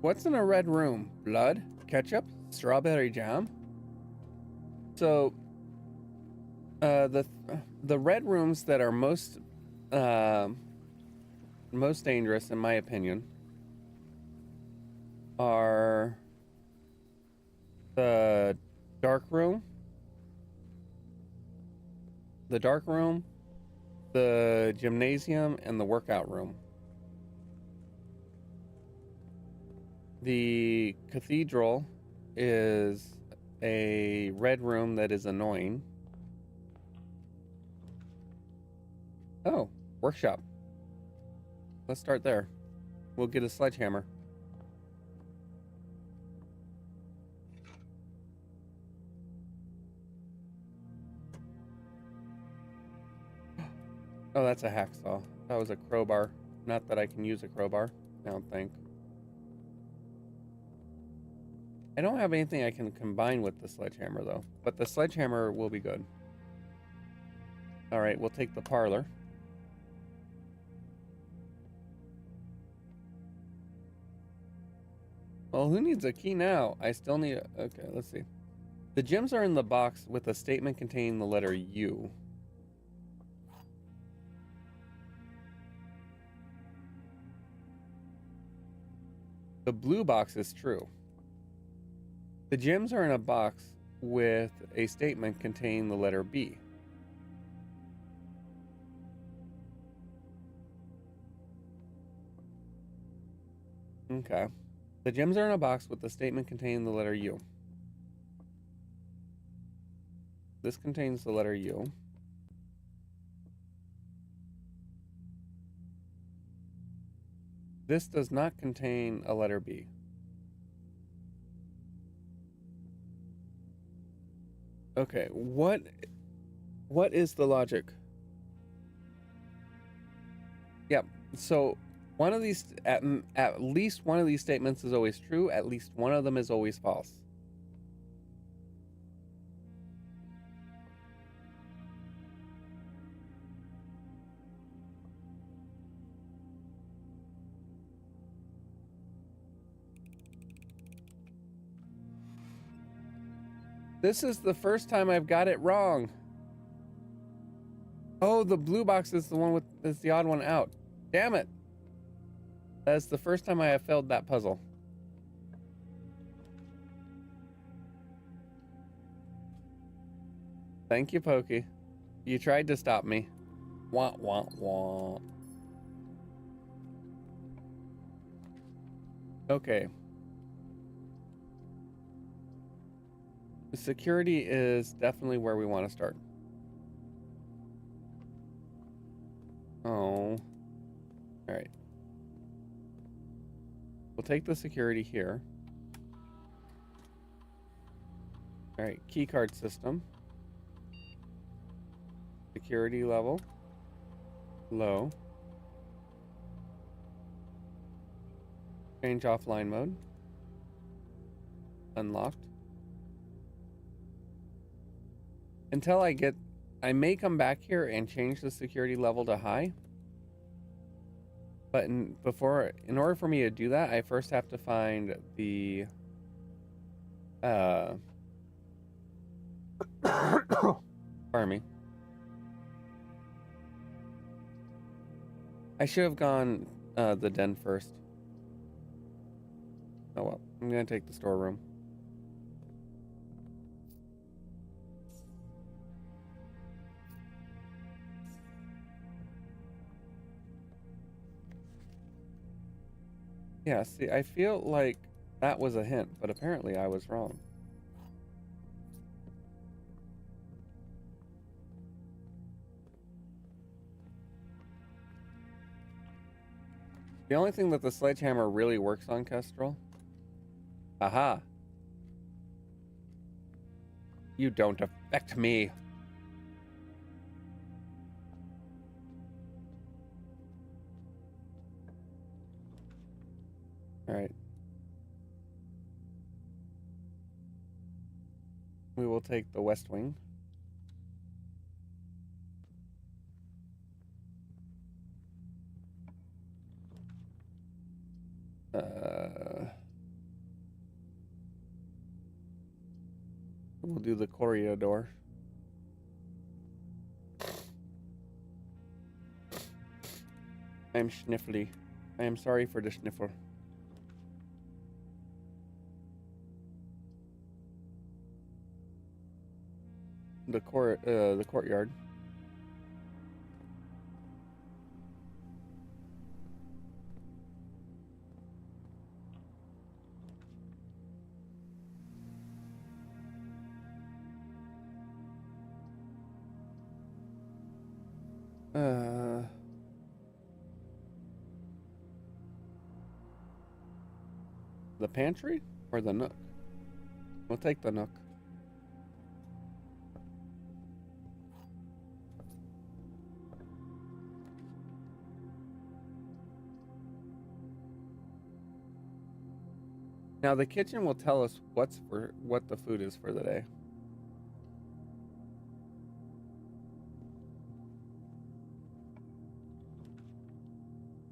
What's in a red room? Blood? Ketchup? Strawberry jam? So, the red rooms that are most dangerous, in my opinion, are the dark room, the gymnasium, and the workout room. The cathedral is a red room that is annoying. Oh, workshop. Let's start there. We'll get a sledgehammer. Oh, that's a hacksaw. That was a crowbar. Not that I can use a crowbar, I don't think. I don't have anything I can combine with the sledgehammer, though. But the sledgehammer will be good. Alright, we'll take the parlor. Well, who needs a key now? I still need a... Okay, let's see. The gems are in the box with a statement containing the letter U. The blue box is true. The gems are in a box with a statement containing the letter B. Okay. The gems are in a box with a statement containing the letter U. This contains the letter U. This does not contain a letter B. Okay, what is the logic? Yep. So one of these, at least one of these statements is always true. At least one of them is always false. This is the first time I've got it wrong. Oh, the blue box is the one with is the odd one out. Damn it. That's the first time I have failed that puzzle. Thank you, Pokey. You tried to stop me. Wah, wah, wah. Okay. Security is definitely where we want to start. Oh. Alright. We'll take the security here. Alright, keycard system. Security level. Low. Change offline mode. Unlocked. Until I may come back here and change the security level to high. But in order for me to do that, I first have to find the pardon me. I should have gone the den first. Oh well, I'm gonna take the storeroom. Yeah, see, I feel like that was a hint, but apparently I was wrong. The only thing that the sledgehammer really works on, Kestrel. Aha. You don't affect me. Alright. We will take the west wing. We'll do the corridor. I'm sniffly. I am sorry for the sniffle. The courtyard. The pantry or the nook? We'll take the nook. Now the kitchen will tell us what the food is for the day.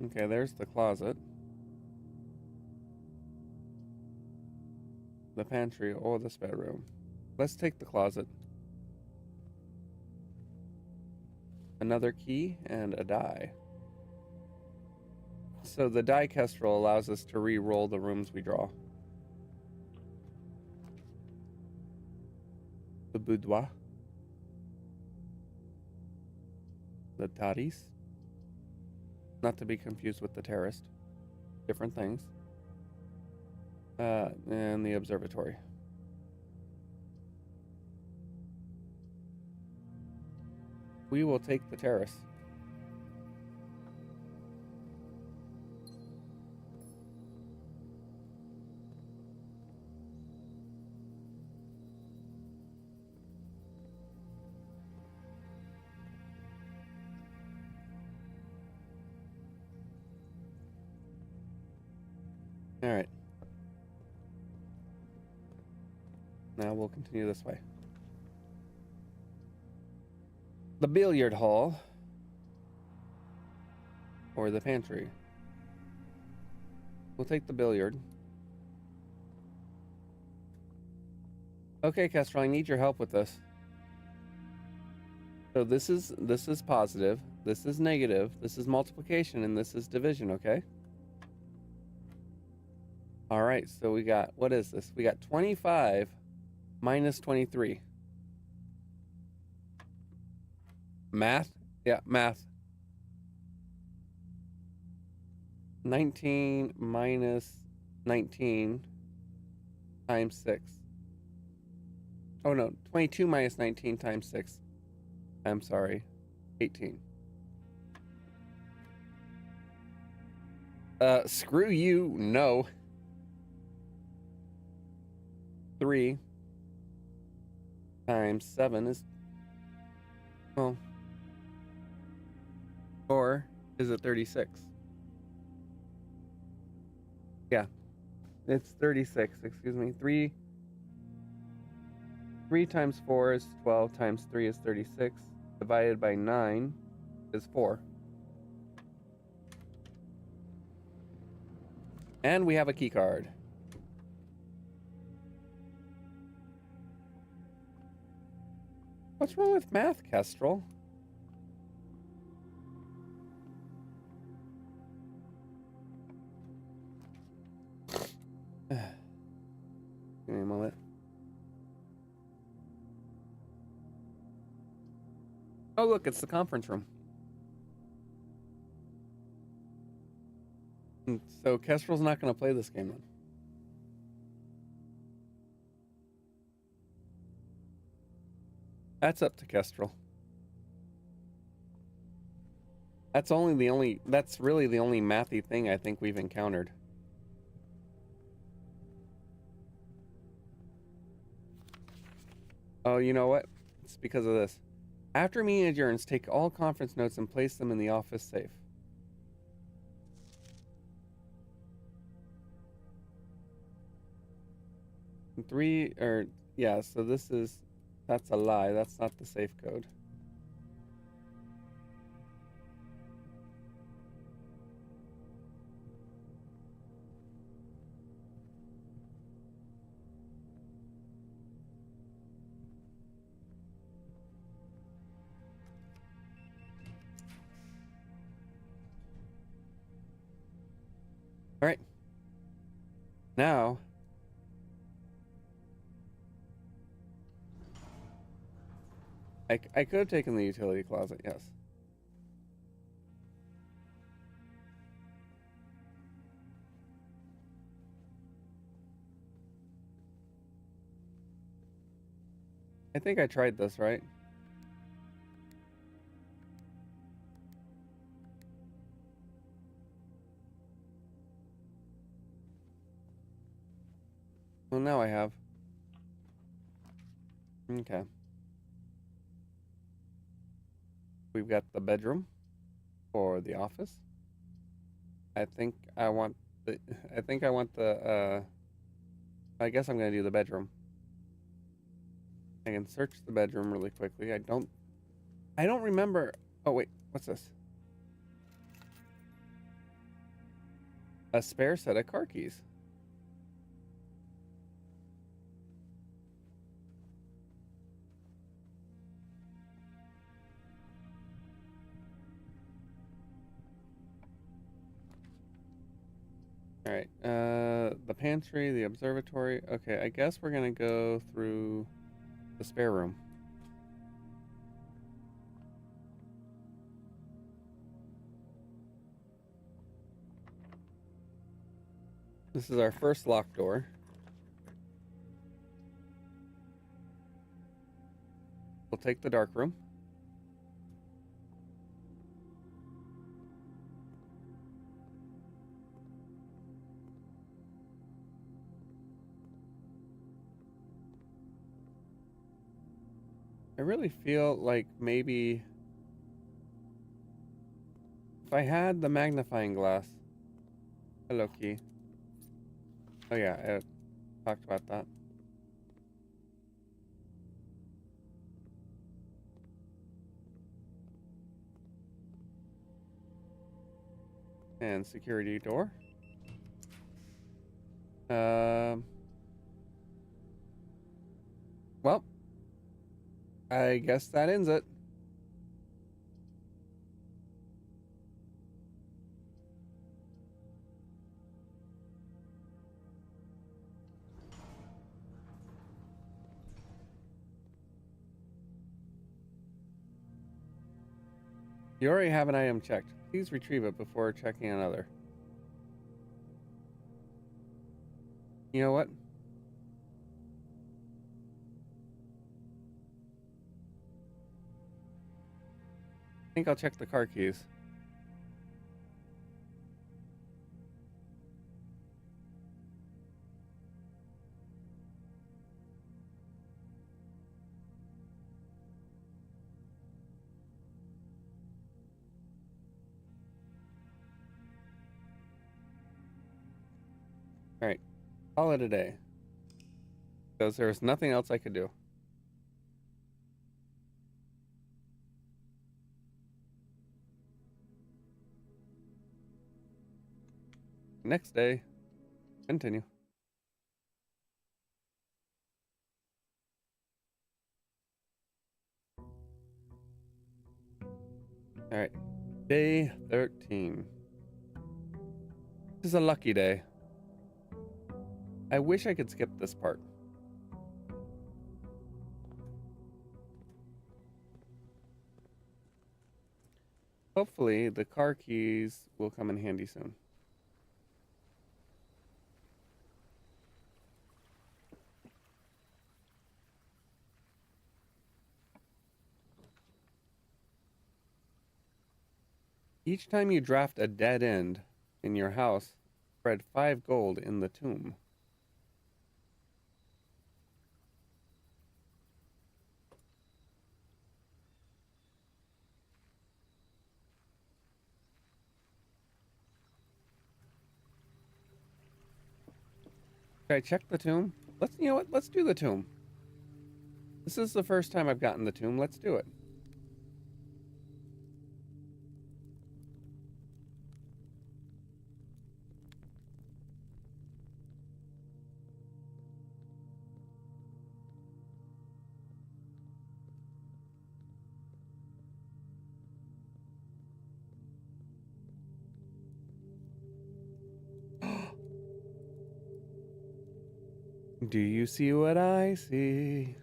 Okay, there's the closet. The pantry, or the spare room. Let's take the closet. Another key and a die. So the die kestrel allows us to re-roll the rooms we draw. The boudoir. The taris. Not to be confused with the terraced. Different things. And the observatory. We will take the terrace. All right. Now we'll continue this way. The billiard hall. Or the pantry. We'll take the billiard. Okay, Kestrel, I need your help with this. So this is positive, this is negative, this is multiplication, and this is division, okay? All right, so we got, what is this? We got 25 minus 23. Math? Yeah, math. 19 minus 19 times 6. Oh no, 22 minus 19 times 6. I'm sorry, 18. Screw you, no. 3 times 7 is, well, or is it 36? Yeah, it's 36, excuse me. 3 times 4 is 12, times 3 is 36, divided by 9 is 4. And we have a key card. What's wrong with math, Kestrel? Give me a moment. Oh, look, it's the conference room. So Kestrel's not going to play this game then. That's up to Kestrel. That's really the only mathy thing I think we've encountered. Oh, you know what? It's because of this. After meeting adjourns, take all conference notes and place them in the office safe. So that's a lie. That's not the safe code. All right. Now, I could have taken the utility closet, yes. I think I tried this, right? Well, now I have. Okay. We've got the bedroom for the office. I think I want the I guess I'm gonna do the bedroom. I can search the bedroom really quickly. I don't remember. Oh wait, what's this? A spare set of car keys. All right. The pantry, the observatory. Okay, I guess we're gonna go through the spare room. This is our first locked door. We'll take the dark room. I really feel like maybe if I had the magnifying glass. Hello, key. Oh yeah, I talked about that. And security door. Well, I guess that ends it. You already have an item checked. Please retrieve it before checking another. You know what? I think I'll check the car keys. All right, call it a day. Because there's nothing else I could do. Next day, continue. All right, day 13. This is a lucky day. I wish I could skip this part. Hopefully, the car keys will come in handy soon. Each time you draft a dead end in your house, spread 5 gold in the tomb. Should I check the tomb? You know what? Let's do the tomb. This is the first time I've gotten the tomb. Let's do it. Do you see what I see?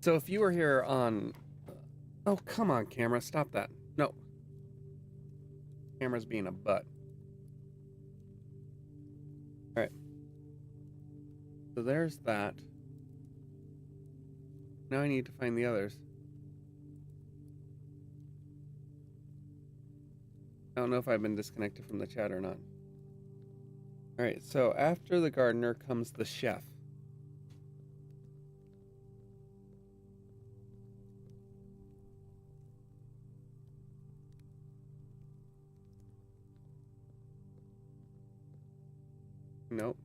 So if you were here on... Oh, come on, camera. Stop that. No. Camera's being a butt. All right. So there's that. Now I need to find the others. I don't know if I've been disconnected from the chat or not. All right, so after the gardener comes the chef. Nope.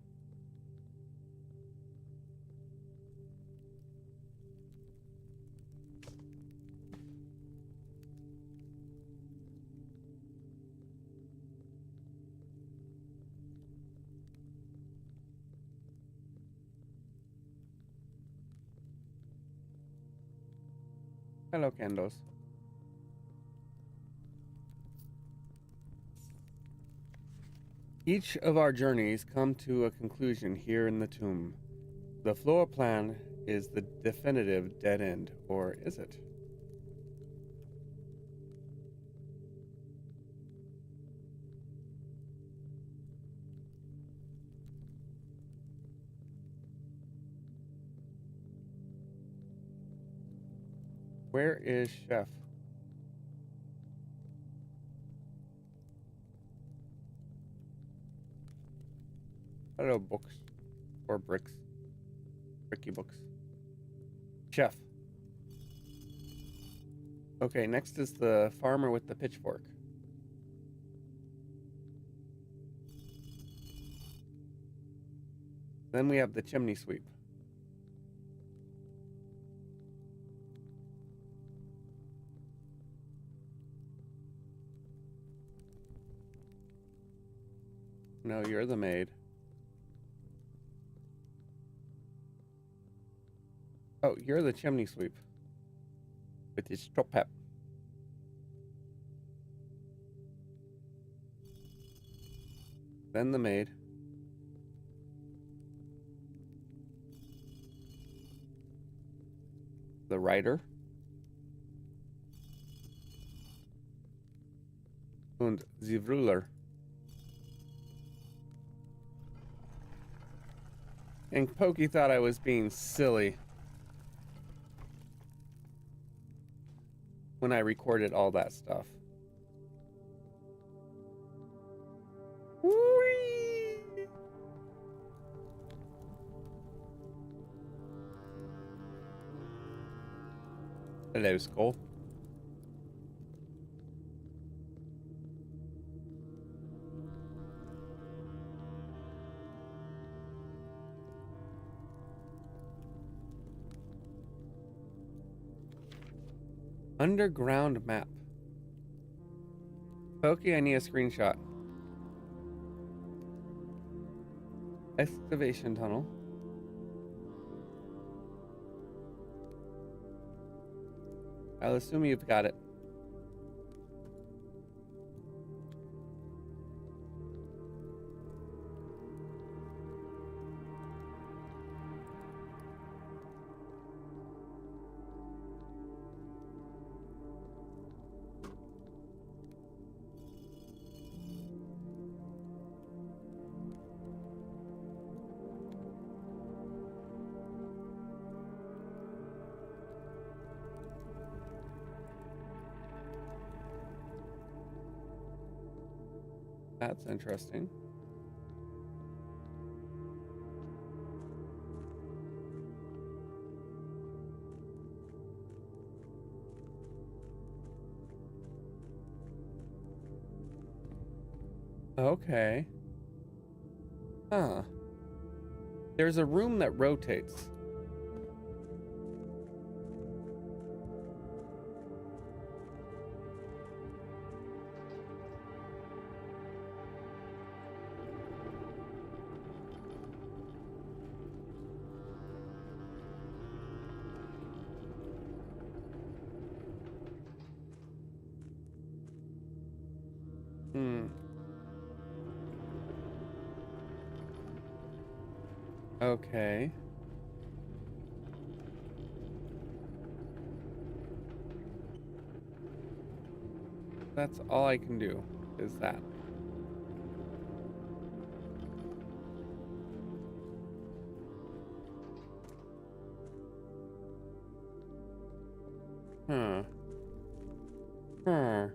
Hello, Candos. Each of our journeys come to a conclusion here in the tomb. The floor plan is the definitive dead end, or is it? Where is Chef? Hello, books. Or bricks. Bricky books. Chef. Okay, next is the farmer with the pitchfork. Then we have the chimney sweep. No, you're the maid. Oh, you're the chimney sweep. With his top hat. Then the maid. The writer. Und the ruler. And Pokey thought I was being silly when I recorded all that stuff. Whee! Hello, Skull. Underground map. Pokey, I need a screenshot. Excavation tunnel. I'll assume you've got it. That's interesting. Okay. Huh. There's a room that rotates. Hmm. Okay. That's all I can do is that. Huh. Huh.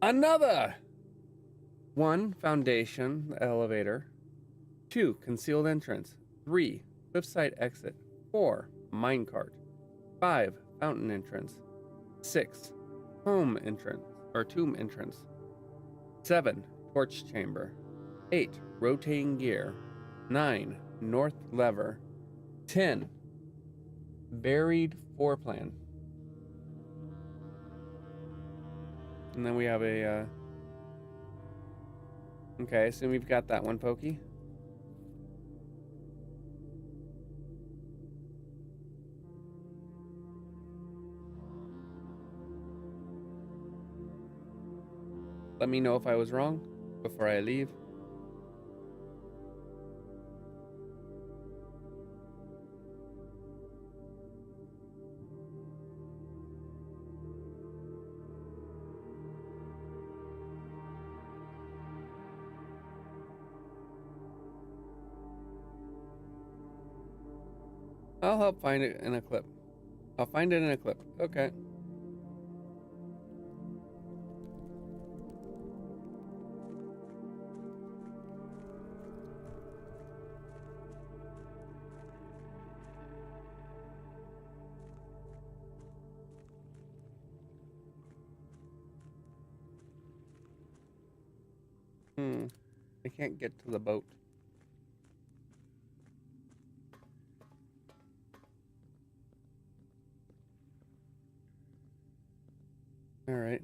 Another! 1. Foundation, elevator. 2. Concealed entrance. 3. Cliffside exit. 4. Minecart. 5. Fountain entrance. 6. Home entrance, or tomb entrance. 7. Torch chamber. 8. Rotating gear. 9. North lever. 10. Buried floor plan. And then we have a, okay, so we've got that one, Pokey. Let me know if I was wrong before I leave. I'll help find it in a clip. I'll find it in a clip. Okay. I can't get to the boat. All right.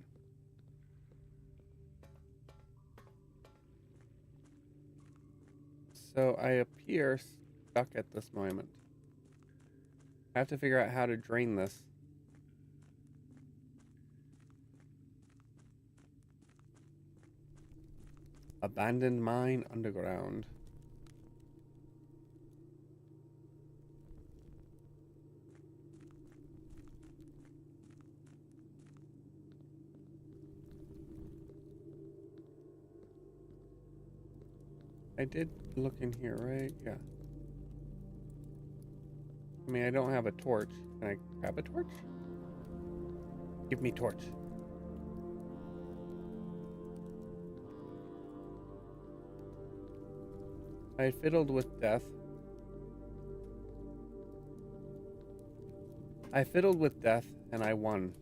So I appear stuck at this moment. I have to figure out how to drain this. Abandoned mine underground. I did look in here, right? Yeah. I mean, I don't have a torch. Can I grab a torch? Give me torch. I fiddled with death. I fiddled with death and I won.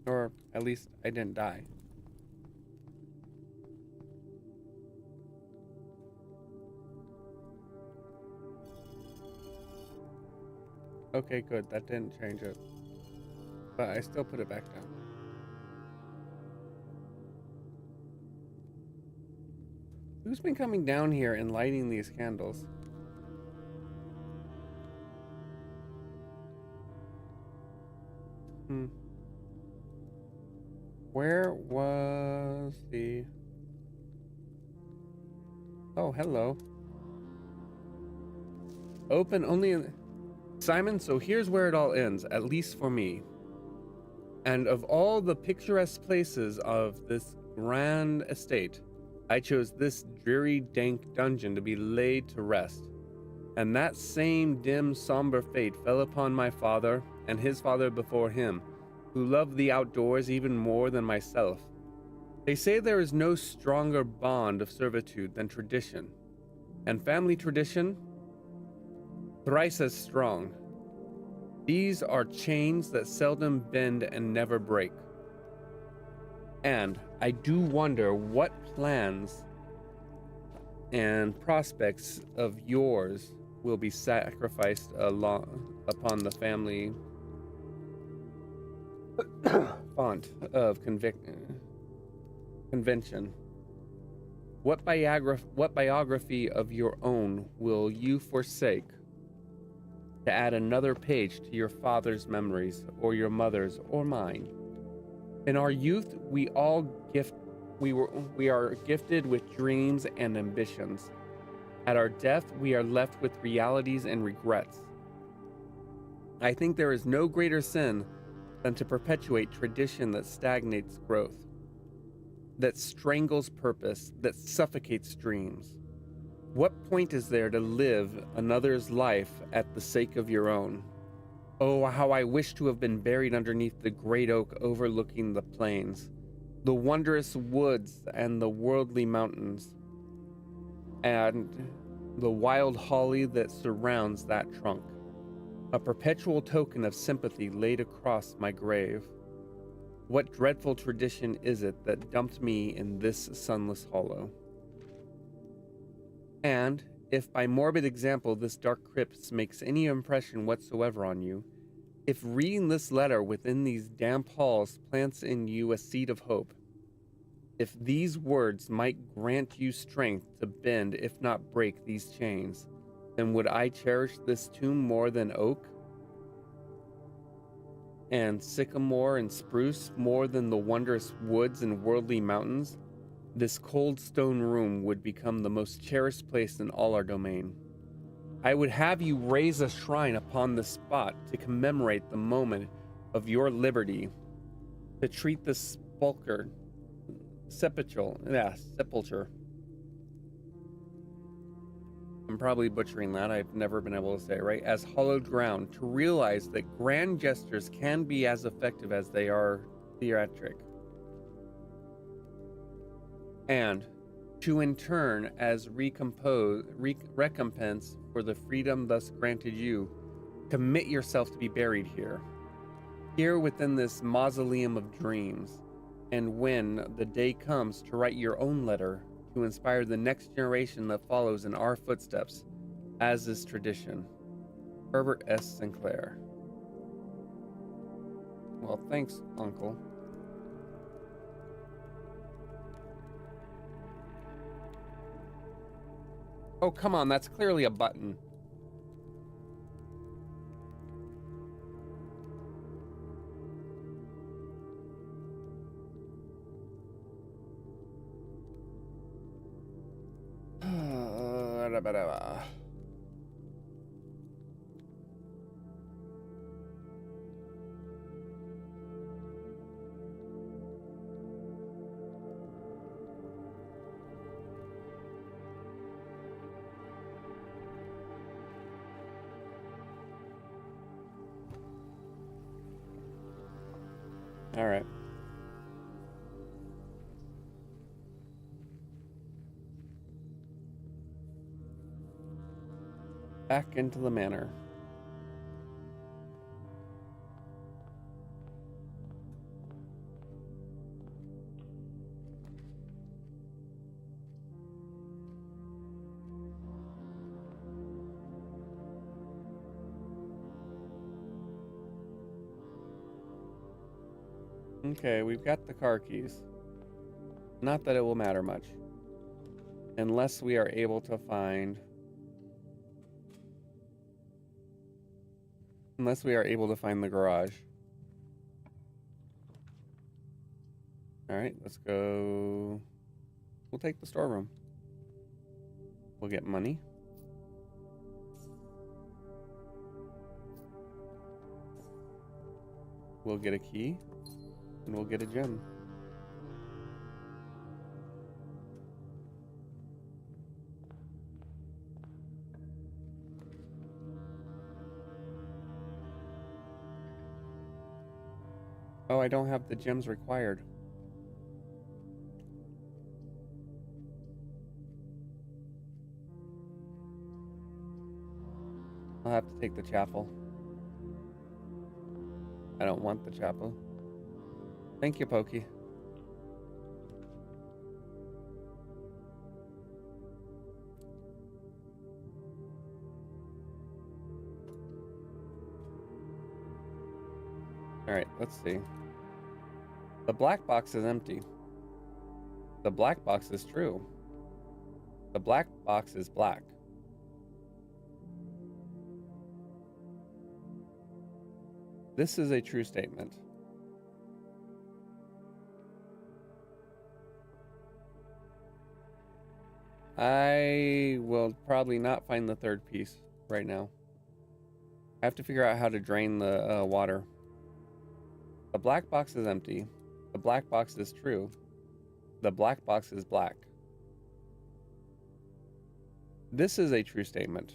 Or at least I didn't die. Okay, good. That didn't change it. But I still put it back down. Who's been coming down here and lighting these candles? Where was the... Oh, hello. Open only in... Simon, so here's where it all ends, at least for me. And of all the picturesque places of this grand estate, I chose this dreary, dank dungeon to be laid to rest. And that same dim, somber fate fell upon my father and his father before him, who loved the outdoors even more than myself. They say there is no stronger bond of servitude than tradition, and family tradition, thrice as strong. These are chains that seldom bend and never break. And I do wonder what plans and prospects of yours will be sacrificed upon the family font of convention. What biography of your own will you forsake to add another page to your father's memories, or your mother's, or mine? In our youth, we are gifted with dreams and ambitions. At our death, we are left with realities and regrets. I think there is no greater sin than to perpetuate tradition that stagnates growth, that strangles purpose, that suffocates dreams. What point is there to live another's life at the sake of your own? Oh, how I wish to have been buried underneath the great oak overlooking the plains, the wondrous woods and the worldly mountains, and the wild holly that surrounds that trunk, a perpetual token of sympathy laid across my grave. What dreadful tradition is it that dumped me in this sunless hollow? And, if by morbid example this dark crypt makes any impression whatsoever on you, if reading this letter within these damp halls plants in you a seed of hope, if these words might grant you strength to bend, if not break, these chains, then would I cherish this tomb more than oak and sycamore and spruce, more than the wondrous woods and worldly mountains. This cold stone room would become the most cherished place in all our domain. I would have you raise a shrine upon the spot to commemorate the moment of your liberty, to treat the sepulture. I'm probably butchering that. I've never been able to say it right. As hallowed ground, to realize that grand gestures can be as effective as they are theatric. And to in turn, as recompense for the freedom thus granted you, commit yourself to be buried here, here within this mausoleum of dreams, and when the day comes to write your own letter, to inspire the next generation that follows in our footsteps, as is tradition. Herbert S. Sinclair. Well, thanks, Uncle. Oh, come on, that's clearly a button. All right. Back into the manor. Okay, we've got the car keys. Not that it will matter much. Unless we are able to find... Unless we are able to find the garage. Alright, let's go... We'll take the storeroom. We'll get money. We'll get a key. And we'll get a gem. Oh, I don't have the gems required. I'll have to take the chapel. I don't want the chapel. Thank you, Pokey. Alright, let's see. The black box is empty. The black box is true. The black box is black. This is a true statement. I will probably not find the third piece right now. I have to figure out how to drain the water. The black box is empty. The black box is true. The black box is black. This is a true statement.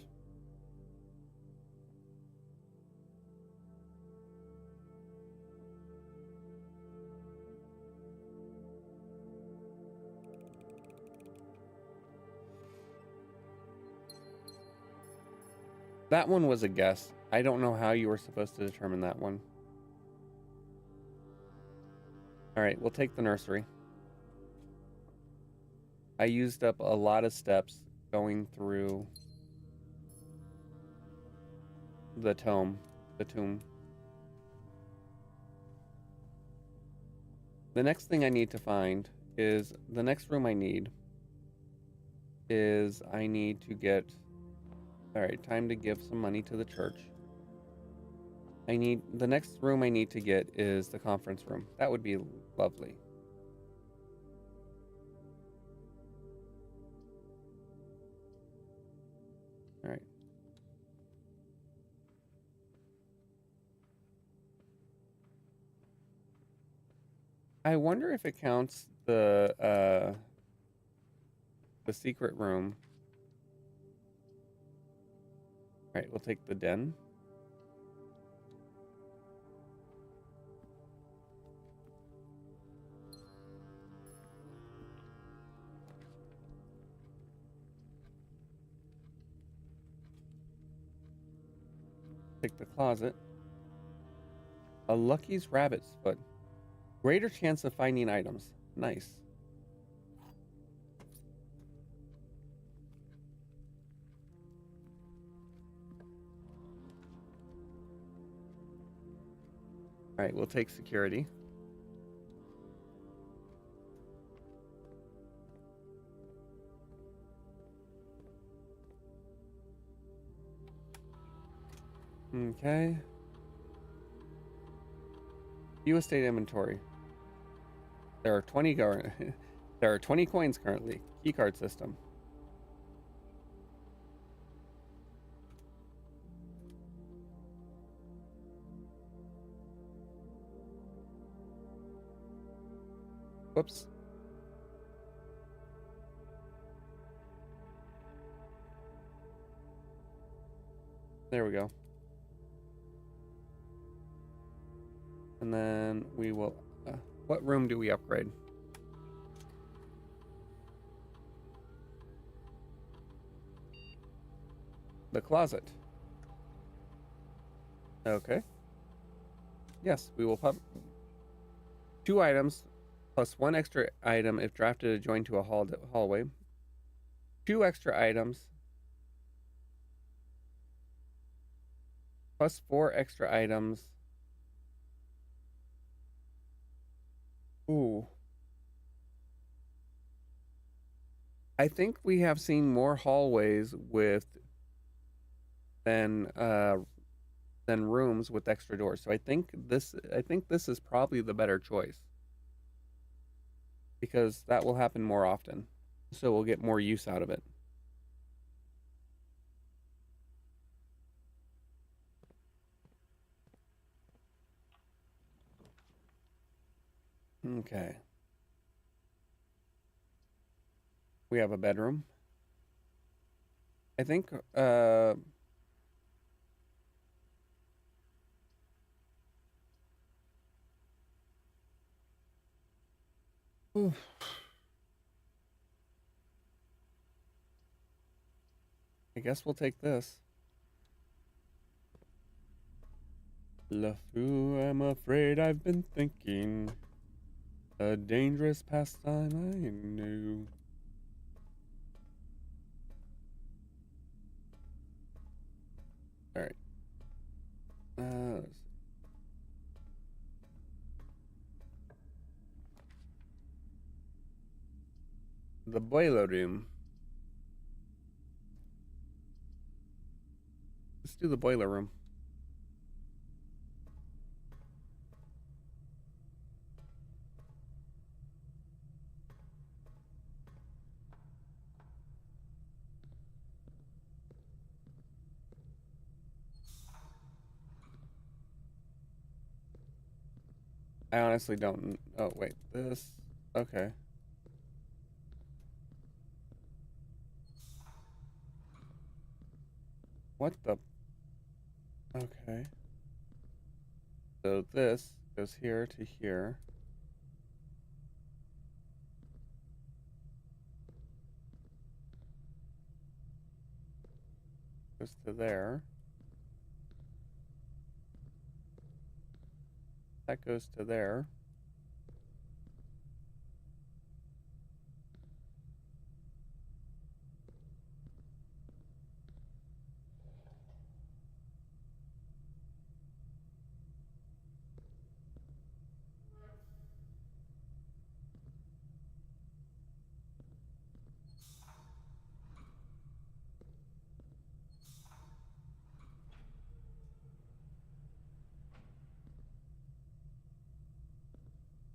That one was a guess. I don't know how you were supposed to determine that one. All right, we'll take the nursery. I used up a lot of steps going through the tomb. The next thing I need to find is the next room I need to get. All right, time to give some money to the church. The next room I need to get is the conference room. That would be lovely. All right. I wonder if it counts the secret room. All right, we'll take the den. Take the closet. A Lucky's rabbit's foot. Greater chance of finding items. Nice. All right, we'll take security. Okay. View estate inventory. There are 20 there are 20 coins currently. Keycard system. Whoops. There we go. And then we will... what room do we upgrade? The closet. Okay. Yes, we will pop 2 items plus 1 extra item if drafted adjoined to a hallway. 2 extra items plus 4 extra items. Ooh. I think we have seen more hallways than rooms with extra doors. So I think this is probably the better choice. Because that will happen more often. So we'll get more use out of it. Okay. We have a bedroom. I think oof. I guess we'll take this. LeFou, I'm afraid I've been thinking. A dangerous pastime I knew. All right. Let's see. The boiler room. do the boiler room. I honestly don't. Oh, wait. This. Okay. What the? Okay. So this goes here to here. Goes to there. That goes to there.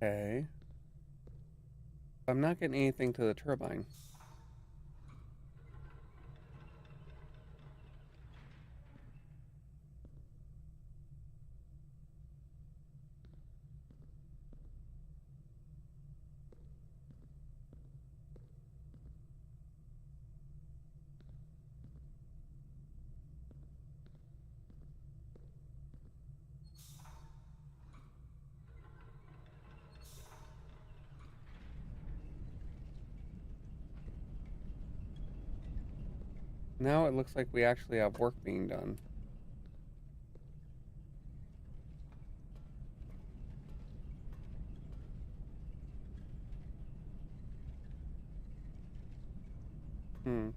Okay. I'm not getting anything to the turbine. Now it looks like we actually have work being done. Hmm.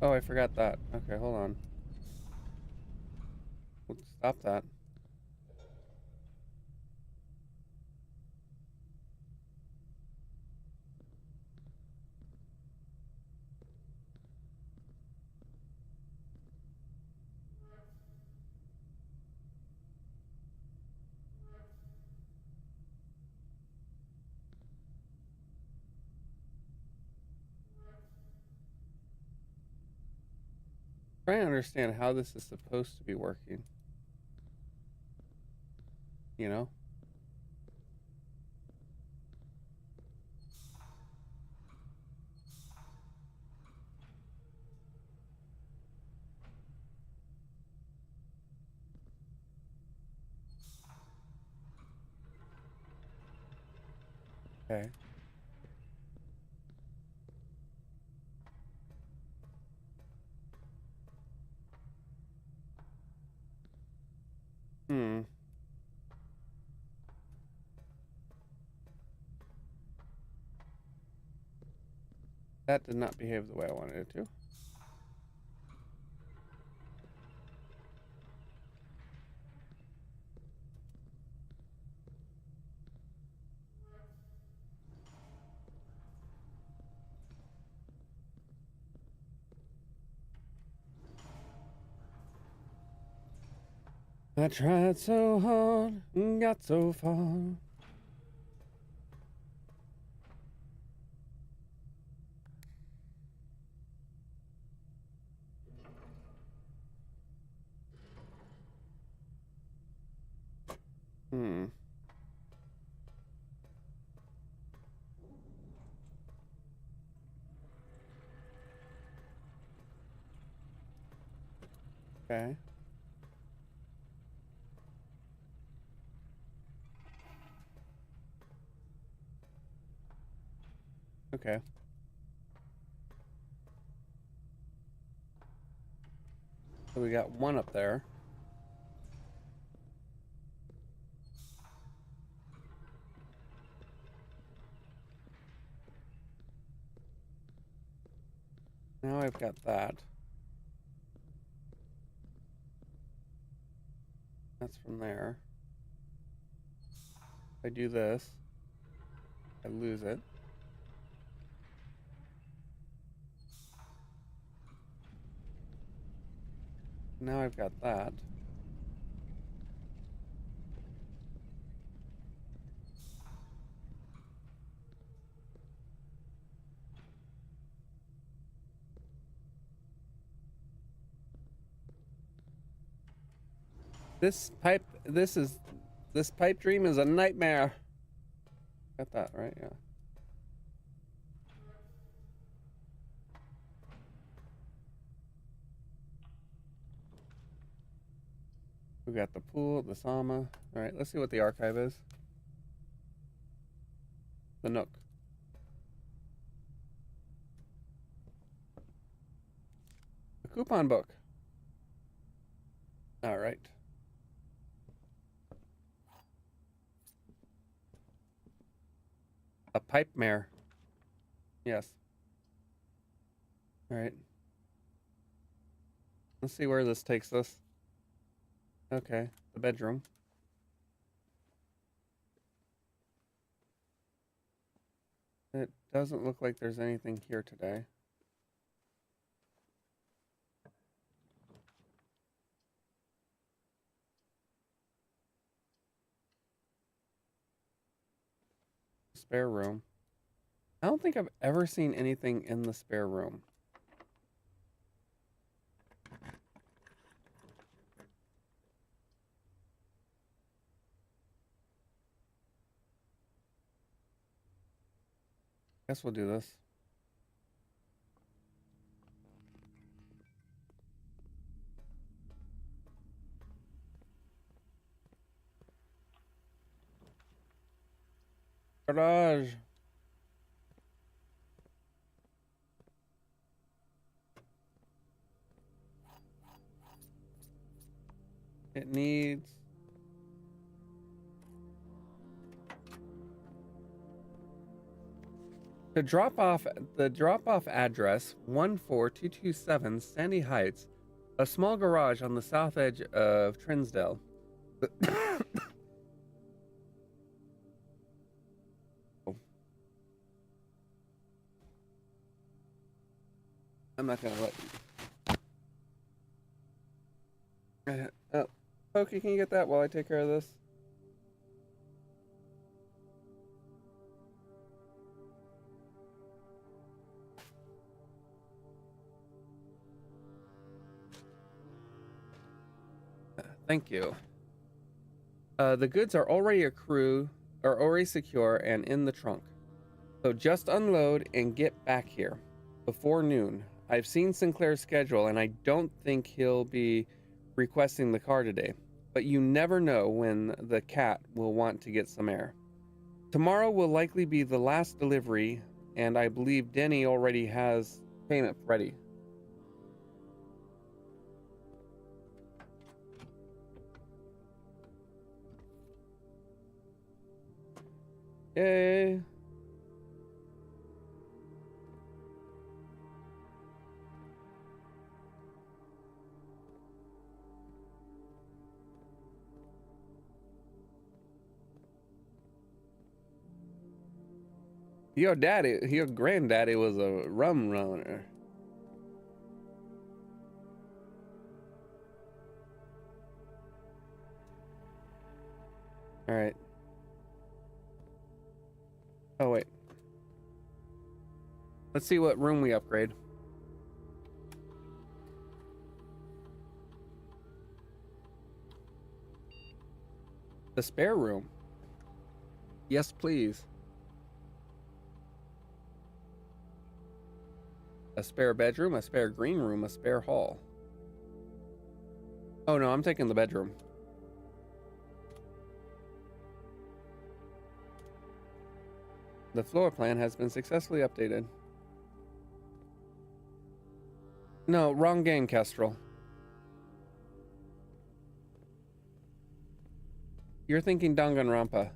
Oh, I forgot that. Okay, hold on. Let's stop that. Trying to understand how this is supposed to be working. You know? Okay. Hmm. That did not behave the way I wanted it to. I tried so hard and got so far. Hmm. Okay. Okay. So we got one up there. Now I've got that. That's from there. If I do this, I lose it. Now I've got that. This pipe dream is a nightmare. Got that, right? Yeah. We got the pool, the Sama. All right, let's see what the archive is. The Nook. The coupon book. All right. A pipe mare. Yes. All right. Let's see where this takes us. Okay, the bedroom. It doesn't look like there's anything here today. Spare room. I don't think I've ever seen anything in the spare room. Guess we'll do this. Garage. It needs the drop off address 14227 Sandy Heights, a small garage on the south edge of Trinsdale. I'm not gonna let you. Oh, Pokey, can you get that while I take care of this? Thank you. The goods are already secure and in the trunk. So just unload and get back here before noon. I've seen Sinclair's schedule and I don't think he'll be requesting the car today, but you never know when the cat will want to get some air. Tomorrow will likely be the last delivery, and I believe Denny already has payment ready. Yay. Your granddaddy was a rum runner. All right. Oh, wait. Let's see what room we upgrade. The spare room. Yes, please. A spare bedroom, a spare green room, a spare hall. Oh no, I'm taking the bedroom. The floor plan has been successfully updated. No, wrong game, Kestrel. You're thinking Danganronpa.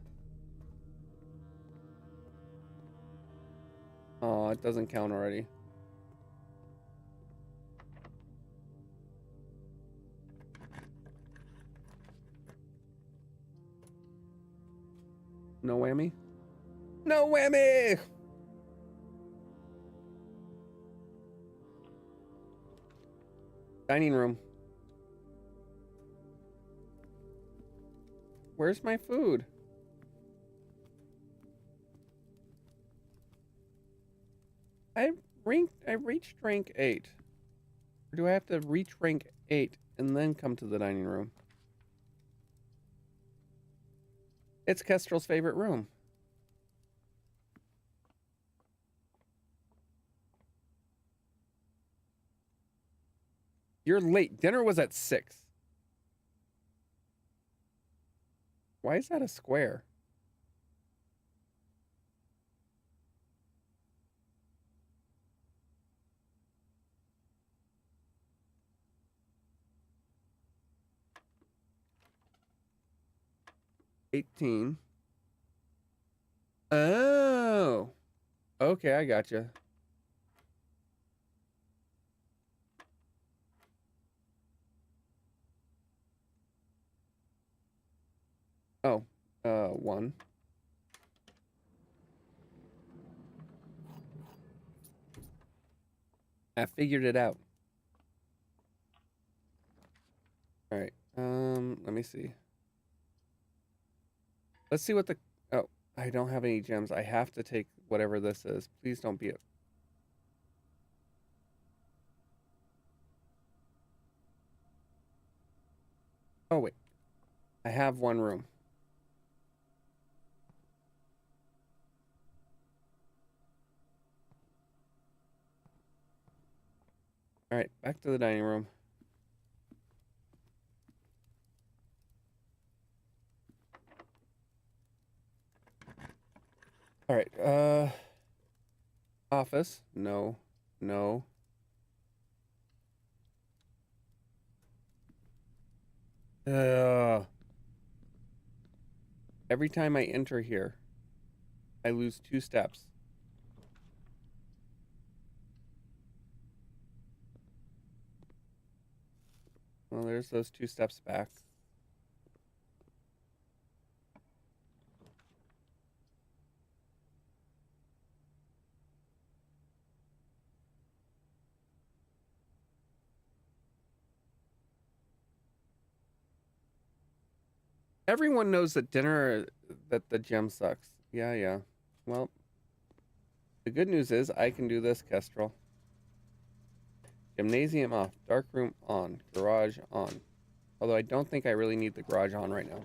Oh, it doesn't count already. No whammy? No whammy! Dining room. Where's my food? I reached rank 8. Or do I have to reach rank 8 and then come to the dining room? It's Kestrel's favorite room. You're late. Dinner was at 6. Why is that a square? $18. Oh. Okay, I gotcha. Oh, 1. I figured it out. All right. Let me see. Let's see what the... Oh, I don't have any gems. I have to take whatever this is. Please don't be it. Oh, wait. I have one room. All right, back to the dining room. All right, office. No. No. Every time I enter here, I lose 2 steps. Well, there's those 2 steps back. Everyone knows that that the gem sucks. Yeah, yeah. Well, the good news is I can do this, Kestrel. Gymnasium off, dark room on, garage on. Although I don't think I really need the garage on right now.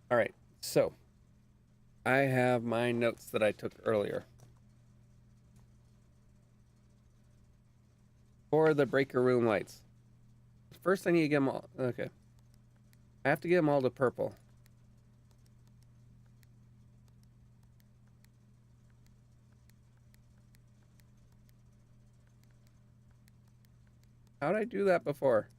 All right, so I have my notes that I took earlier. For the breaker room lights. First I need to get them all, okay. I have to get them all to purple. How'd I do that before?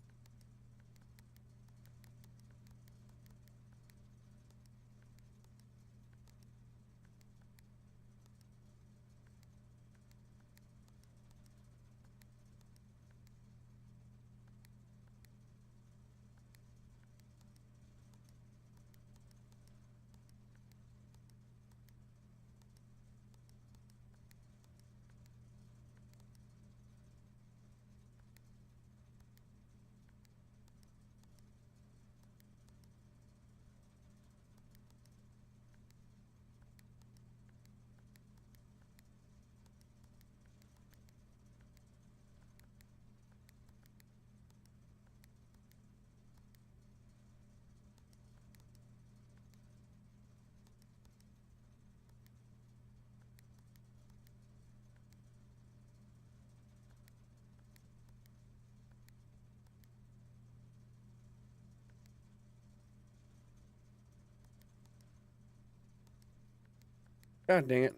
God dang it.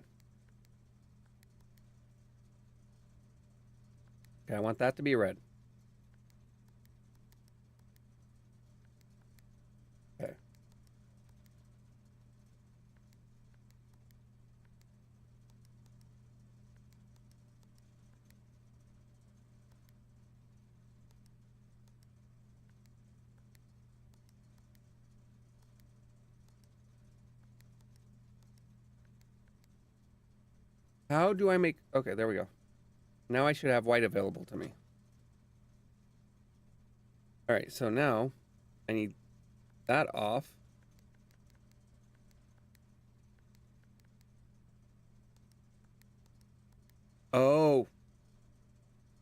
Okay, I want that to be red. Okay. How do I make... Okay, there we go. Now I should have white available to me. All right, so now I need that off. Oh,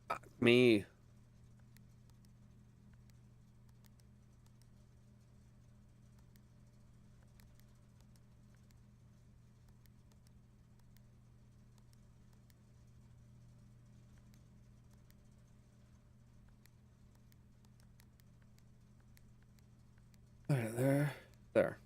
fuck me. All right, there. There.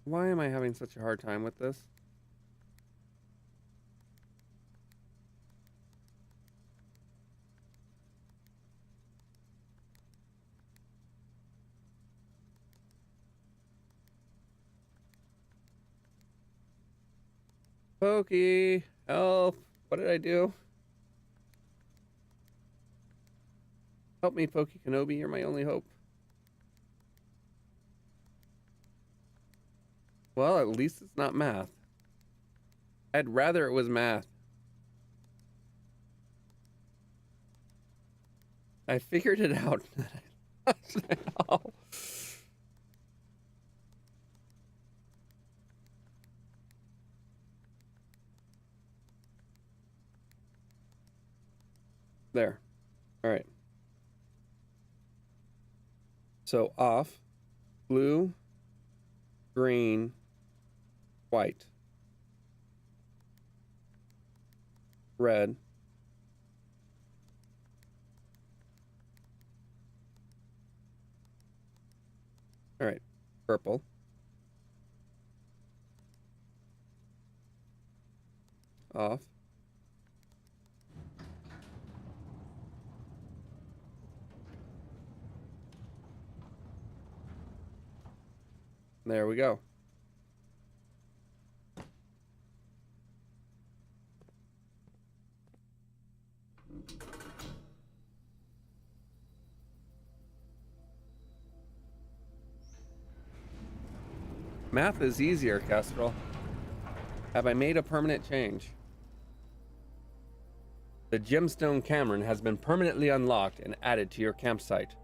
Why am I having such a hard time with this? Pokey, help. What did I do? Help me, Pokey Kenobi. You're my only hope. Well, at least it's not math. I'd rather it was math. I figured it out. Oh. There. All right. So off, blue, green, white, red, all right, purple, off, there we go. Math is easier, Kestrel. Have I made a permanent change? The Gemstone Cameron has been permanently unlocked and added to your campsite.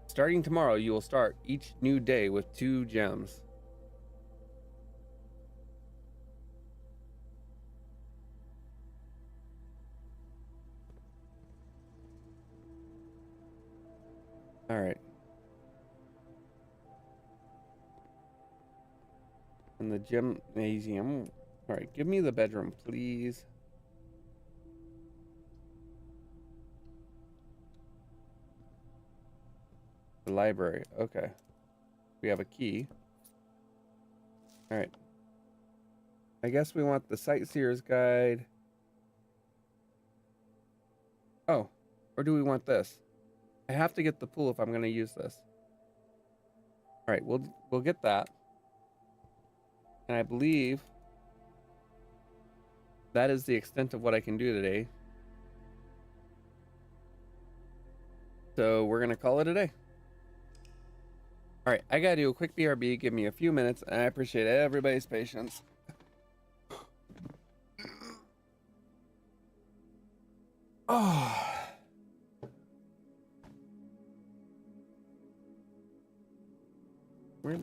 Starting tomorrow, you will start each new day with 2 gems. All right. And the gymnasium. All right, give me the bedroom, please. The library. Okay. We have a key. All right. I guess we want the sightseer's guide. Oh, or do we want this? I have to get the pool if I'm going to use this. All right, we'll get that. And I believe that is the extent of what I can do today. So we're going to call it a day. All right, I got to do a quick BRB. Give me a few minutes. And I appreciate everybody's patience. Oh. Where?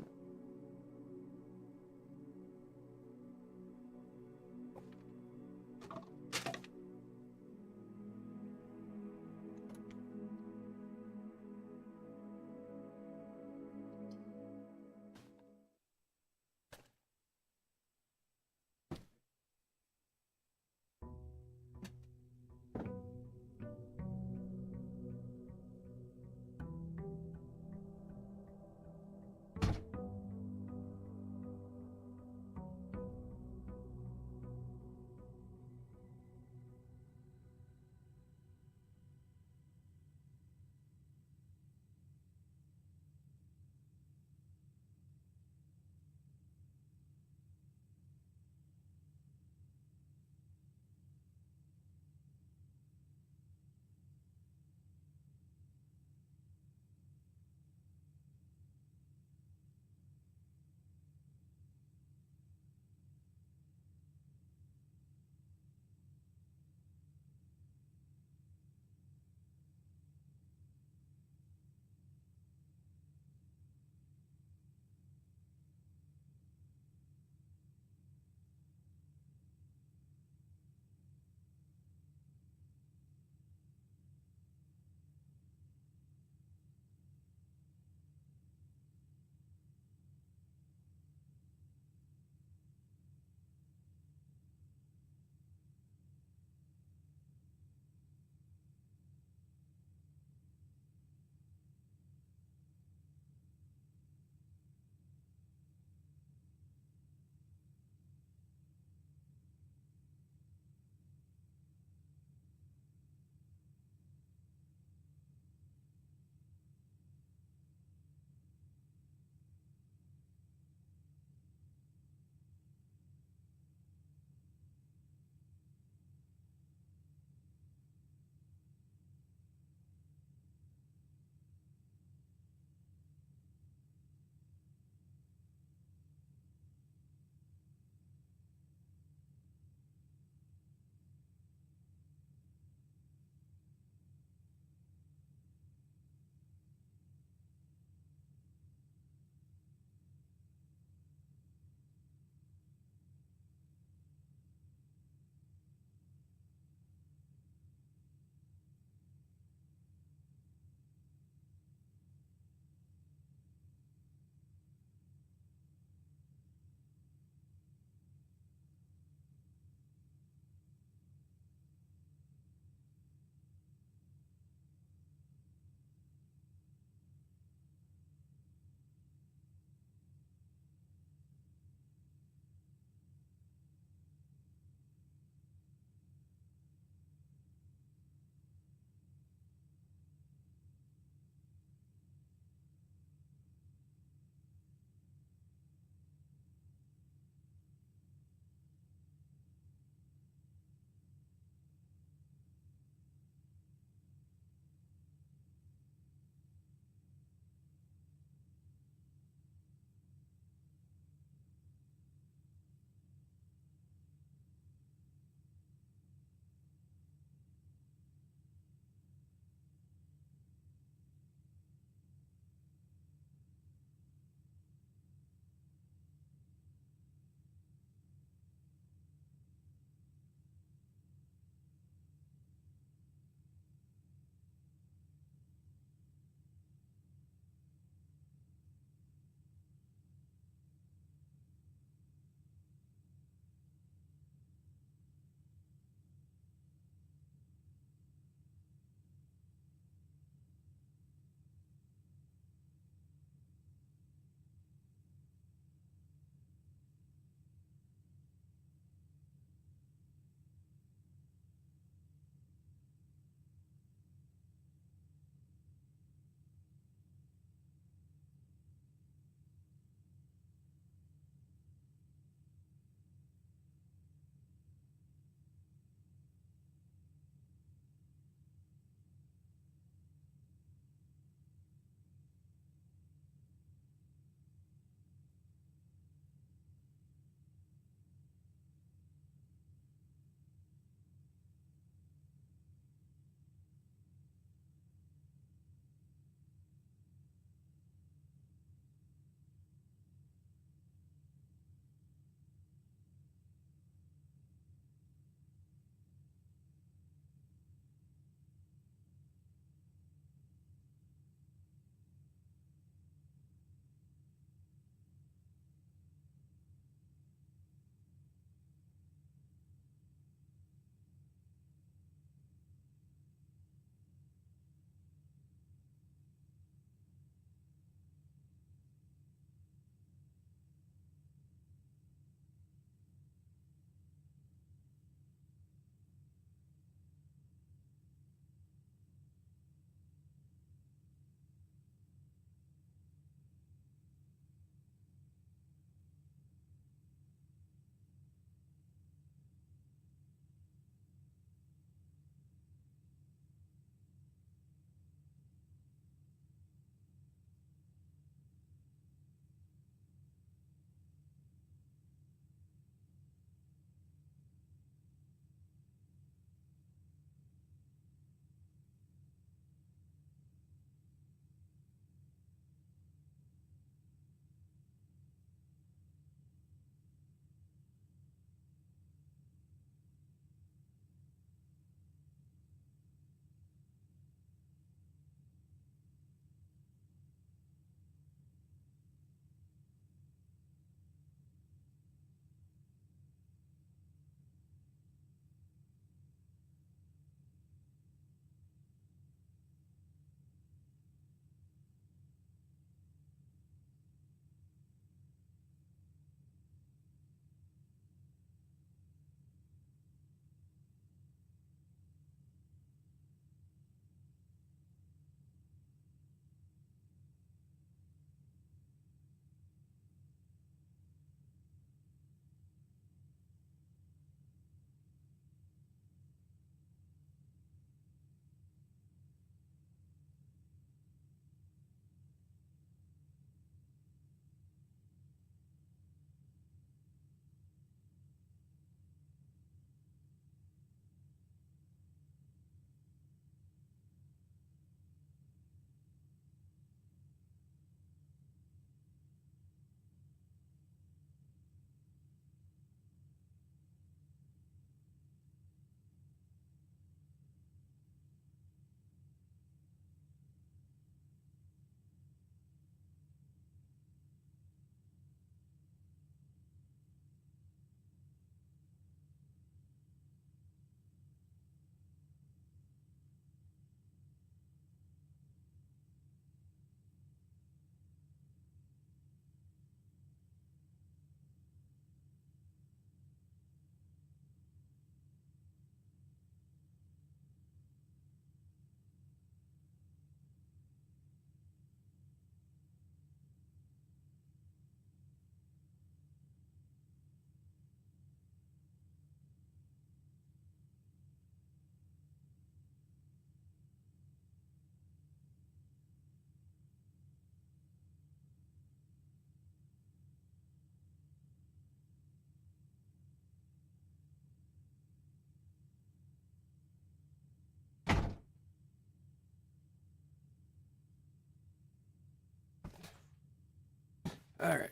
All right.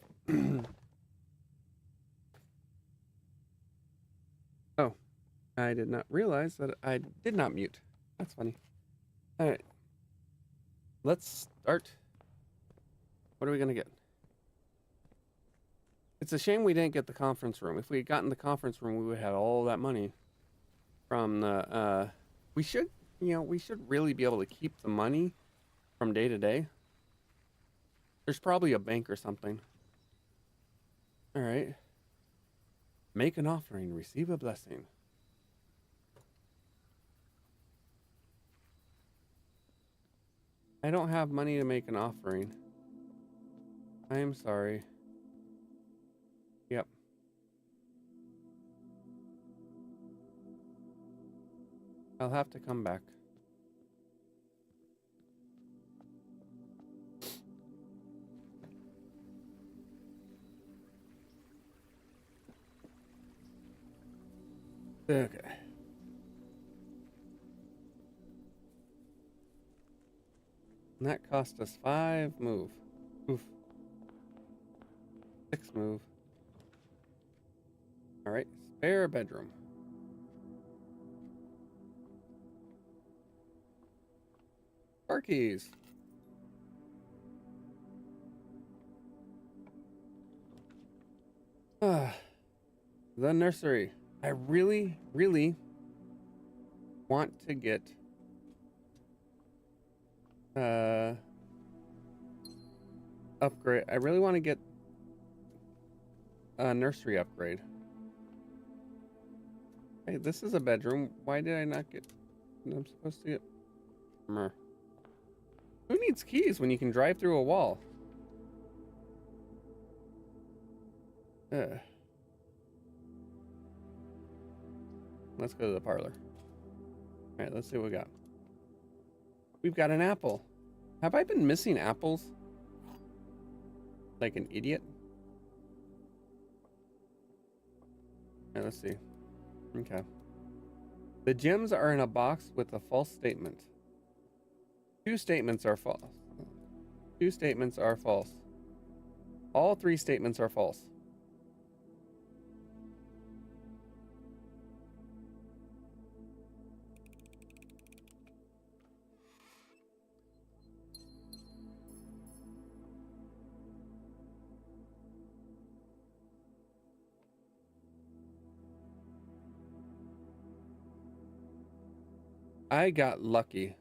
Oh, I did not realize that I did not mute. That's funny. All right. Let's start. What are we going to get? It's a shame we didn't get the conference room. If we had gotten the conference room, we would have all that money from the, we should, we should really be able to keep the money from day to day. There's probably a bank or something. All right. Make an offering, receive a blessing. I don't have money to make an offering. I am sorry. Yep. I'll have to come back. Okay. And that cost us 5 move. Oof. 6 move. Alright, spare bedroom. Car keys. The nursery. I really, really want to get upgrade. I really want to get a nursery upgrade. Hey, this is a bedroom. Why did I not get? I'm supposed to get. Who needs keys when you can drive through a wall? Let's go to the parlor. All right, let's see what we got. We've got an apple. Have I been missing apples? Like an idiot? All right, let's see. Okay. The gems are in a box with a false statement. 2 statements are false. 2 statements are false. All 3 statements are false. I got lucky.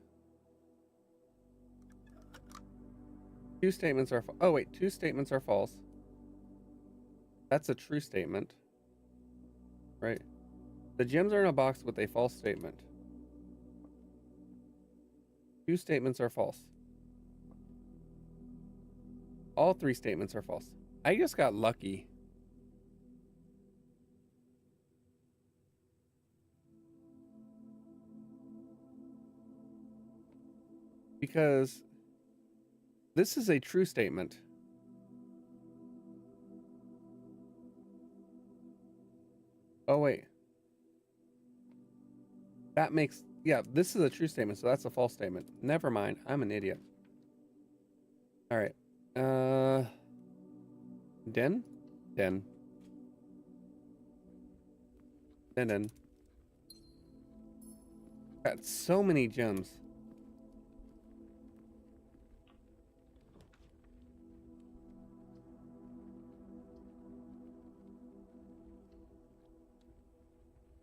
2 statements are oh wait, 2 statements are false. That's a true statement. Right? The gems are in a box with a false statement. 2 statements are false. All 3 statements are false. I just got lucky. Because this is a true statement. Oh, wait. That makes... Yeah, this is a true statement, so that's a false statement. Never mind. I'm an idiot. All right. Den? Den. Den. Got so many gems.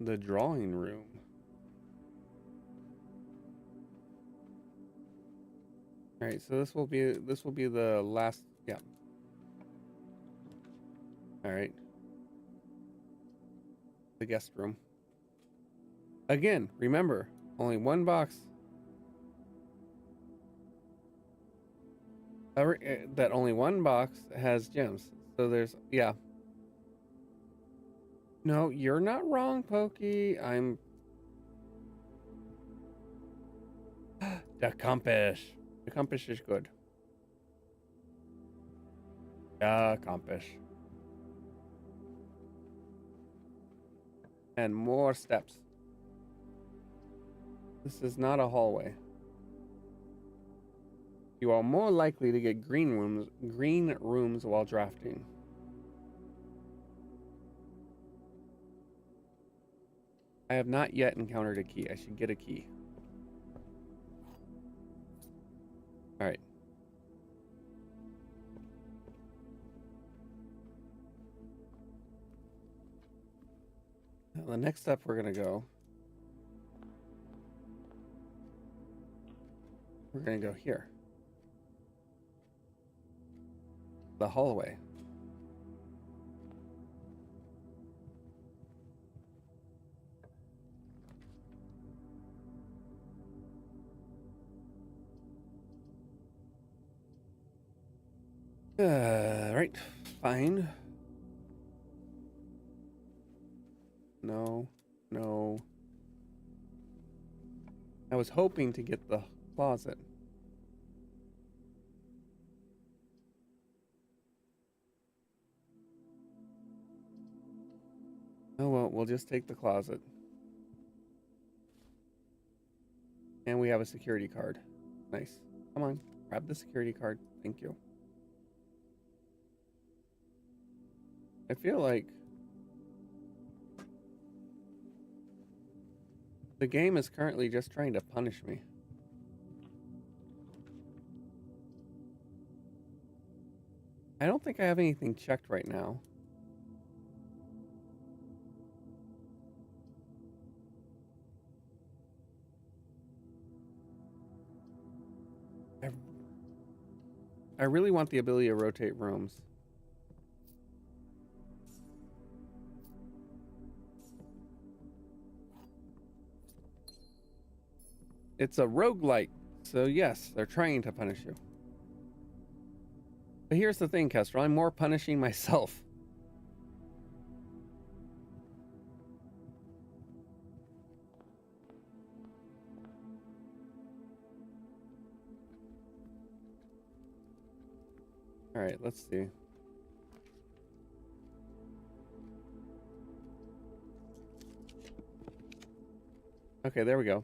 The drawing room. All right, so this will be the last. Yeah. All right. The guest room. Again, remember, only 1 box. That only 1 box has gems. So there's yeah. No, you're not wrong, Pokey. I'm the compass. The compass is good. Compass. And more steps. This is not a hallway. You are more likely to get green rooms while drafting. I have not yet encountered a key. I should get a key. All right. Now, the next step we're going to go. We're going to go here. The hallway. Right. Fine. No. No. I was hoping to get the closet. Oh well, we'll just take the closet. And we have a security card. Nice. Come on, grab the security card. Thank you. I feel like the game is currently just trying to punish me. I don't think I have anything checked right now. I really want the ability to rotate rooms. It's a roguelike, so yes, they're trying to punish you. But here's the thing, Kestrel, I'm more punishing myself. All right, let's see. Okay, there we go.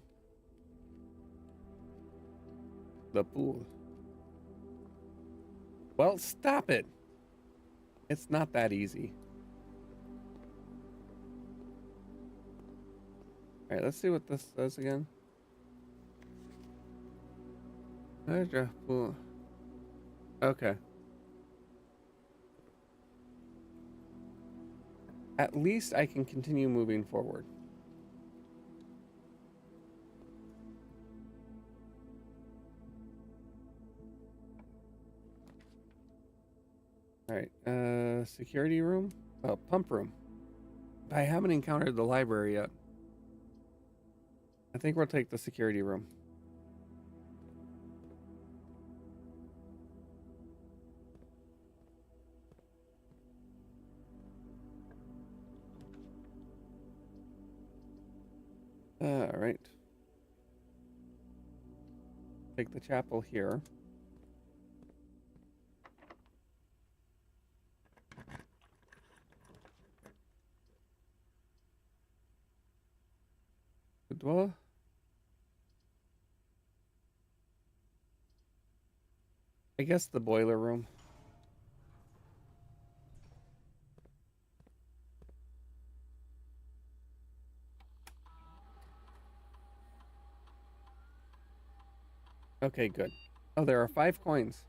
The pool. Well, stop it. It's not that easy. All right, let's see what this says again. Okay. At least I can continue moving forward. All right, security room? Oh, pump room. I haven't encountered the library yet. I think we'll take the security room. All right. Take the chapel here. Boudoir. I guess the boiler room. Okay, good. Oh, there are 5 coins.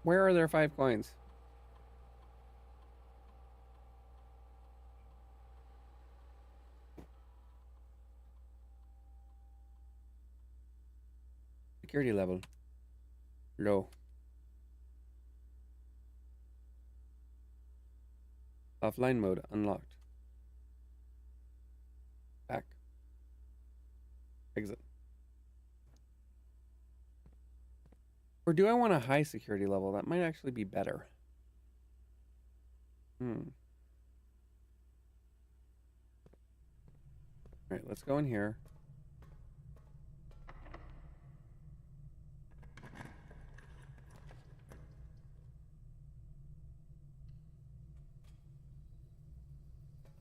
Where are there 5 coins? Security level. Low. Offline mode unlocked. Back. Exit. Or do I want a high security level? That might actually be better. All right, let's go in here.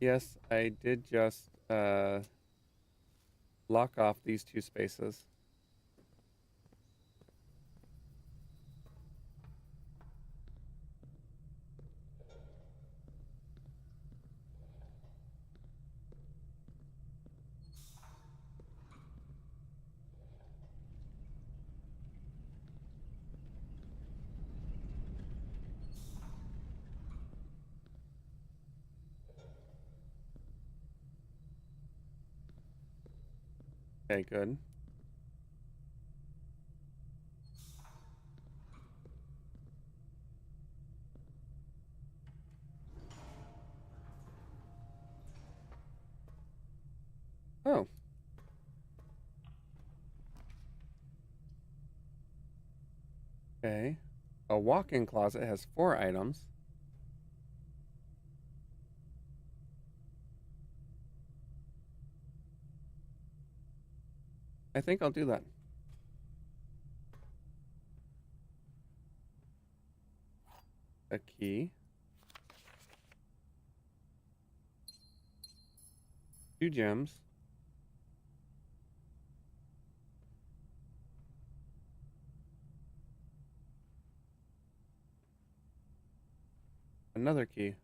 Yes, I did just lock off these 2 spaces. Okay, good. Oh. Okay. A walk-in closet has 4 items. I think I'll do that. A key. 2 gems. Another key.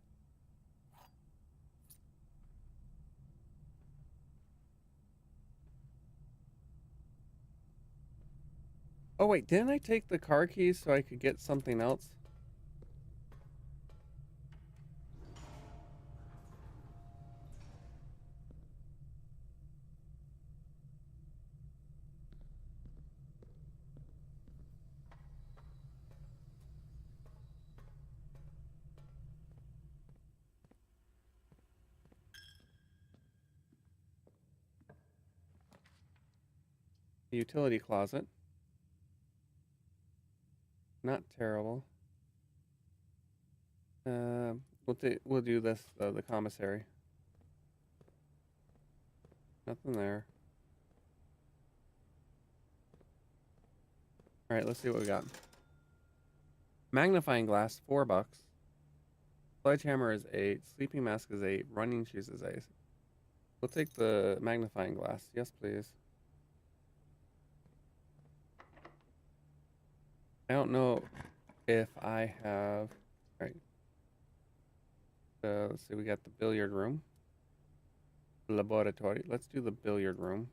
Oh wait, didn't I take the car keys so I could get something else? The utility closet. Not terrible. We'll do this the commissary. Nothing there. All right, let's see what we got. Magnifying glass, $4. Sledgehammer is 8. Sleeping mask is 8. Running shoes is 8. We'll take the magnifying glass. Yes, please. I don't know if I have. All right. Let's see. We got the billiard room. Laboratory. Let's do the billiard room.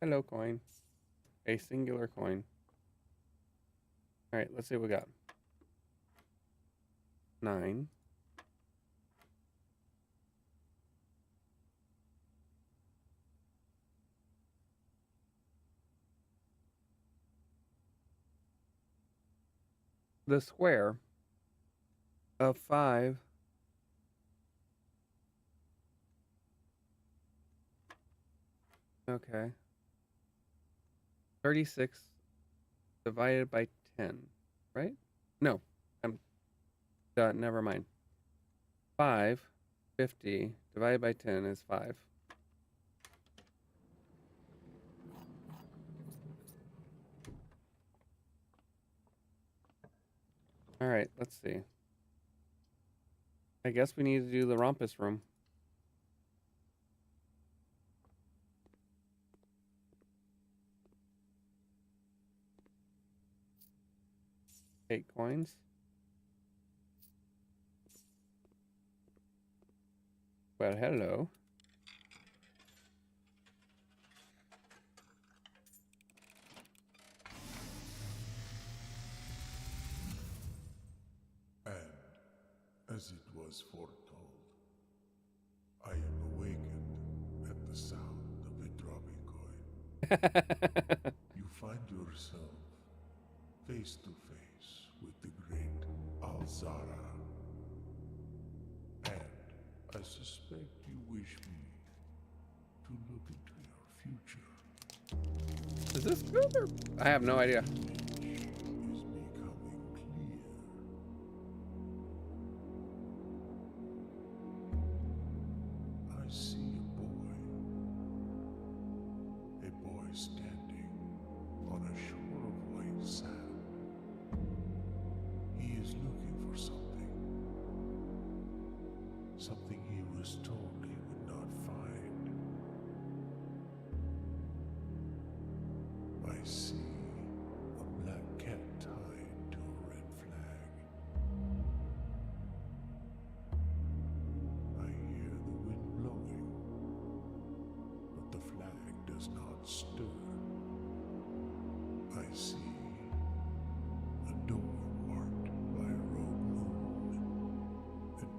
Hello, coin. A singular coin. All right, let's see what we got. 9. The square of 5. Okay. 36 divided by 10, right? No, I'm never mind. 550 divided by 10 is 5. All right, let's see. I guess we need to do the Rompus room. Eight coins. Well, hello. And, as it was foretold, I am awakened at the sound of a dropping coin. You find yourself face to face with the great Alzara. And I suspect you wish me to look into your future. Is this good or? I have no idea. Is becoming clear. I see a boy standing on a shore of white sand. He is looking for something he was told he would not find. I see a black cat tied to a red flag. I hear the wind blowing, but the flag does not stir. I see a door marked by a rogue moon. It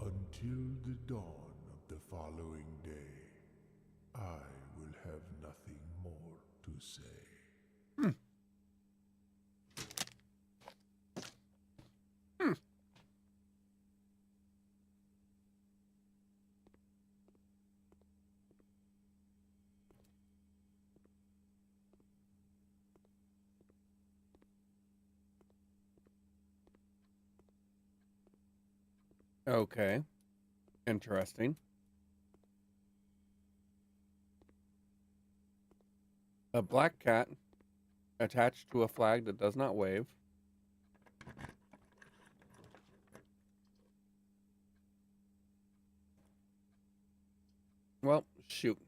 Until the dawn of the following day, I will have nothing more to say. Okay. Interesting. A black cat attached to a flag that does not wave. Well, shoot.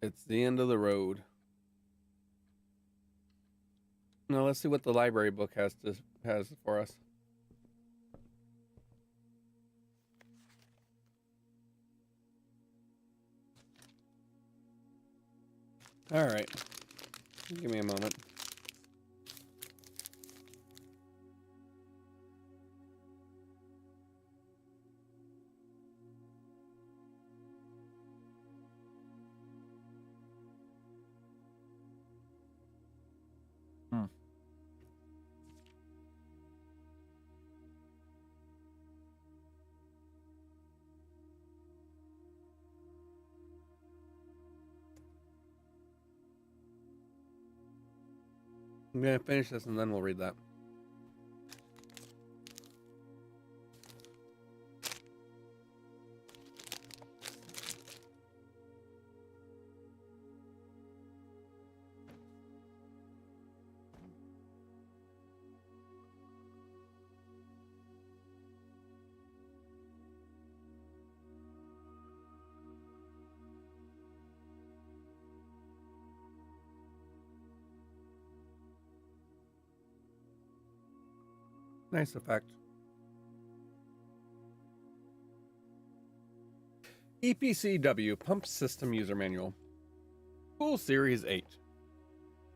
It's the end of the road. Now let's see what the library book has for us. All right. Give me a moment. I'm going to finish this and then we'll read that. Nice effect. EPCW Pump System User Manual. Pool Series 8.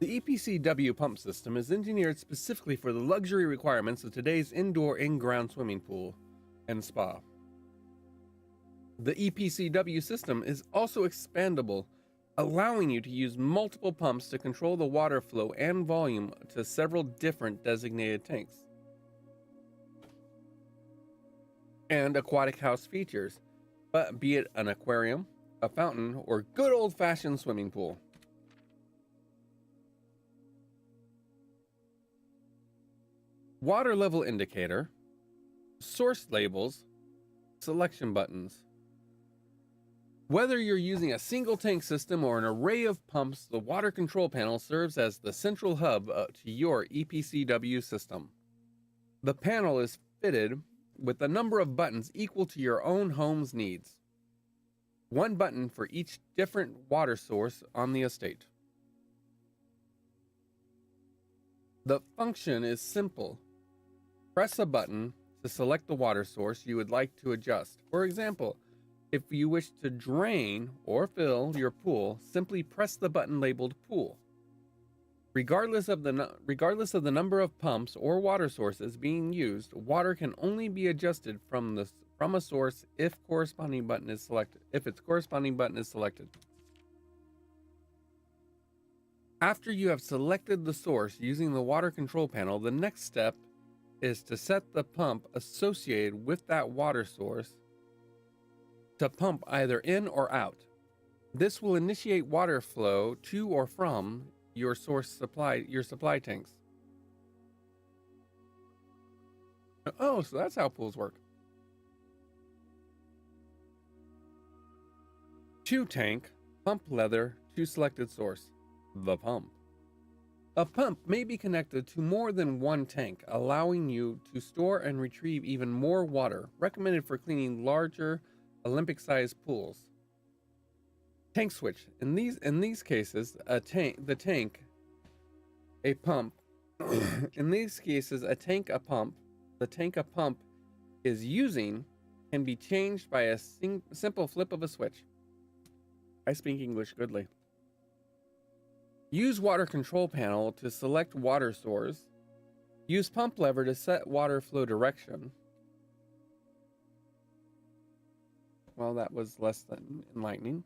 The EPCW pump system is engineered specifically for the luxury requirements of today's indoor in-ground swimming pool and spa. The EPCW system is also expandable, allowing you to use multiple pumps to control the water flow and volume to several different designated tanks. And aquatic house features, but be it an aquarium, a fountain, or good old-fashioned swimming pool. Water level indicator, source labels, selection buttons. Whether you're using a single tank system or an array of pumps, the water control panel serves as the central hub to your EPCW system. The panel is fitted with a number of buttons equal to your own home's needs. One button for each different water source on the estate. The function is simple. Press a button to select the water source you would like to adjust. For example, if you wish to drain or fill your pool, simply press the button labeled Pool. Regardless of the number of pumps or water sources being used, water can only be adjusted from a source if its corresponding button is selected. After you have selected the source using the water control panel, the next step is to set the pump associated with that water source to pump either in or out. This will initiate water flow to or from your supply tanks. Oh, so that's how pools work. 2 tank, pump leather to selected source, the pump. A pump may be connected to more than one tank, allowing you to store and retrieve even more water, recommended for cleaning larger Olympic-sized pools. Tank switch. In these cases, a pump. In these cases, the tank a pump is using can be changed by a simple flip of a switch. I speak English goodly. Use water control panel to select water source. Use pump lever to set water flow direction. Well, that was less than enlightening.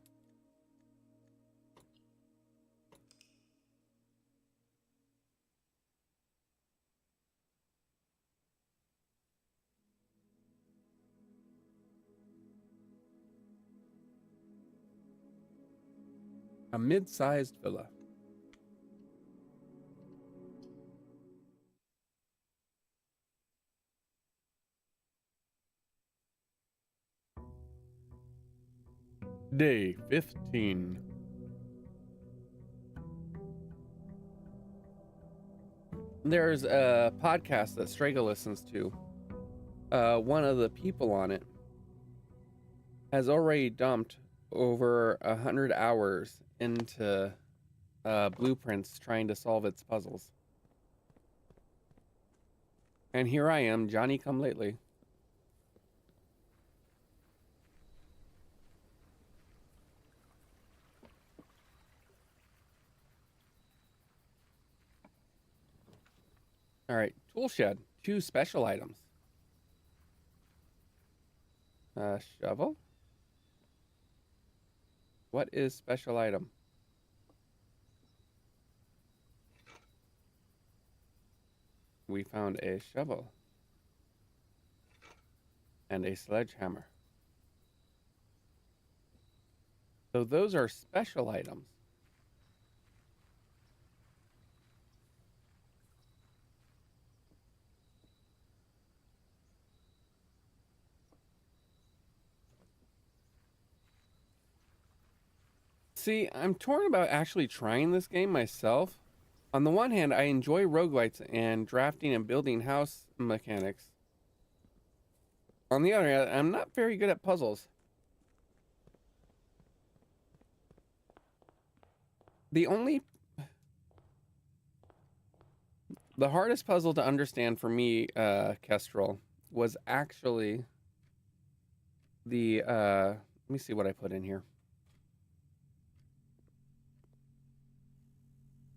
A mid-sized villa. Day 15. There's a podcast that Strega listens to. One of the people on it has already dumped over 100 hours into blueprints trying to solve its puzzles. And here I am, Johnny come lately. All right, tool shed, 2 special items. Shovel. What is special item? We found a shovel and a sledgehammer. So those are special items. See, I'm torn about actually trying this game myself. On the one hand, I enjoy roguelites and drafting and building house mechanics. On the other hand, I'm not very good at puzzles. The hardest puzzle to understand for me, Kestrel, was actually the, let me see what I put in here.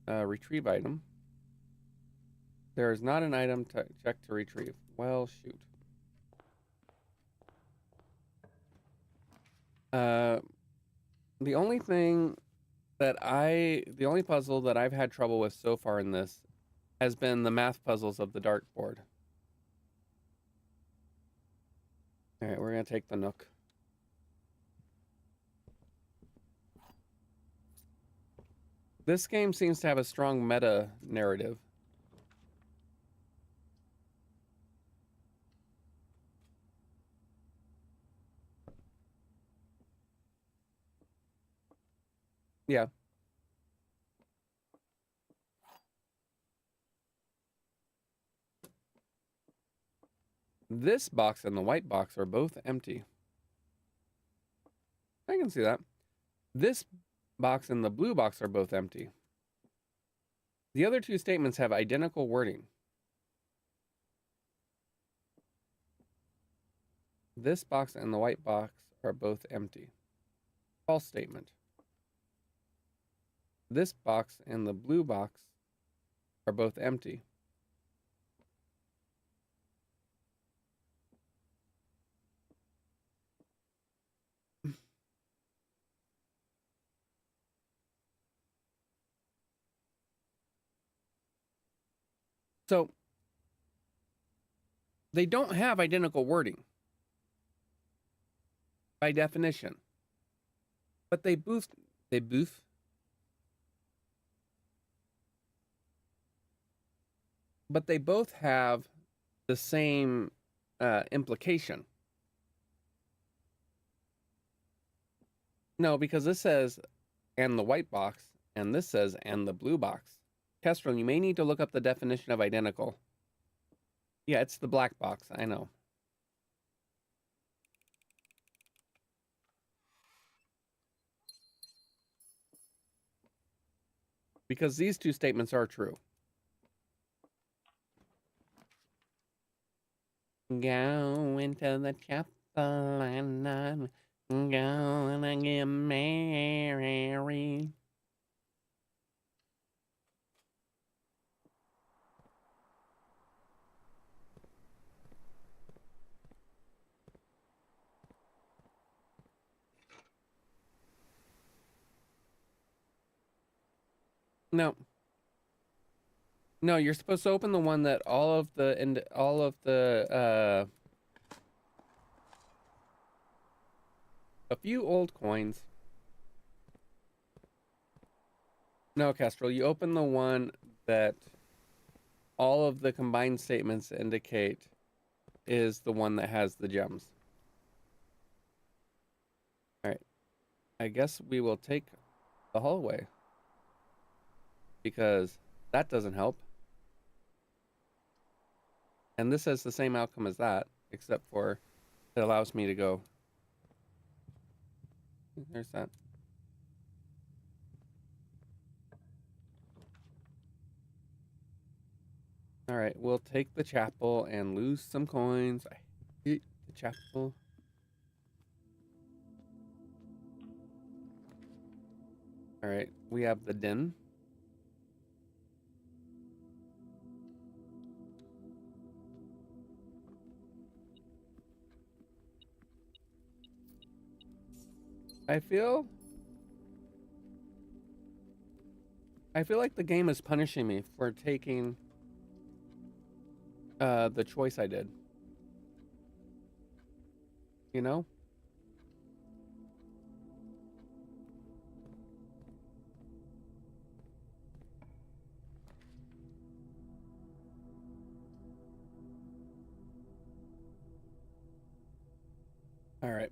Retrieve item. There is not an item to check to retrieve. Well, shoot. The only puzzle that I've had trouble with so far in this has been the math puzzles of the dartboard. All right, we're gonna take the Nook. This game seems to have a strong meta narrative. Yeah. This box and the white box are both empty. I can see that. This box and the blue box are both empty. The other 2 statements have identical wording. This box and the white box are both empty. False statement. This box and the blue box are both empty. So they don't have identical wording by definition, but they both have the same implication. No, because this says and the white box, and this says and the blue box. Kestrel, you may need to look up the definition of identical. Yeah, it's the black box, I know. Because these 2 statements are true. Go into the chapel and I'm gonna get married. No. No, you're supposed to open the one that all of the a few old coins. No, Kestrel, you open the one that all of the combined statements indicate is the one that has the gems. All right. I guess we will take the hallway because that doesn't help. And this has the same outcome as that, except for it allows me to go. There's that. All right, we'll take the chapel and lose some coins. I hate the chapel. All right, we have the den. I feel like the game is punishing me for taking the choice I did. You know? All right.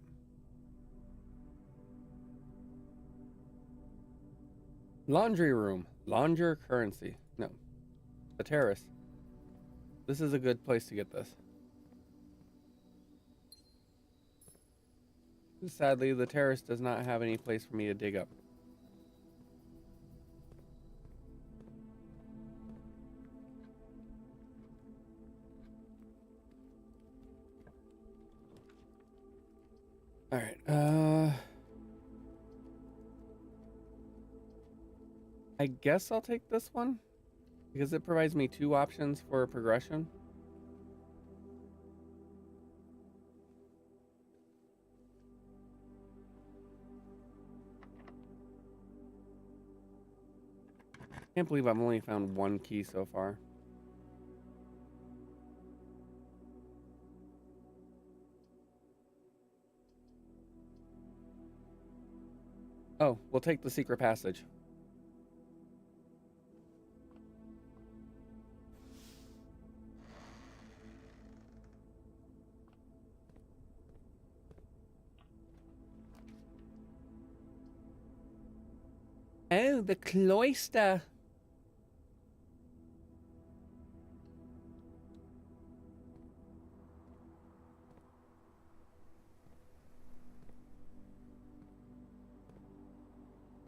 Laundry room. Launder currency. No. The terrace. This is a good place to get this. Sadly, the terrace does not have any place for me to dig up. All right. I guess I'll take this one because it provides me 2 options for progression. Can't believe I've only found 1 key so far. Oh, we'll take the secret passage. Oh, the cloister.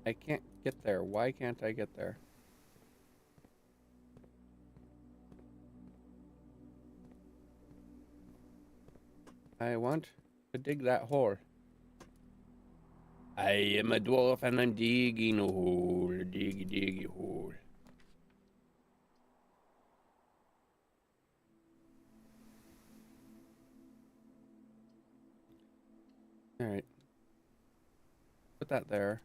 I can't get there. Why can't I get there? I want to dig that hole. I am a dwarf and I'm digging a hole. Diggy, diggy hole. Alright. Put that there.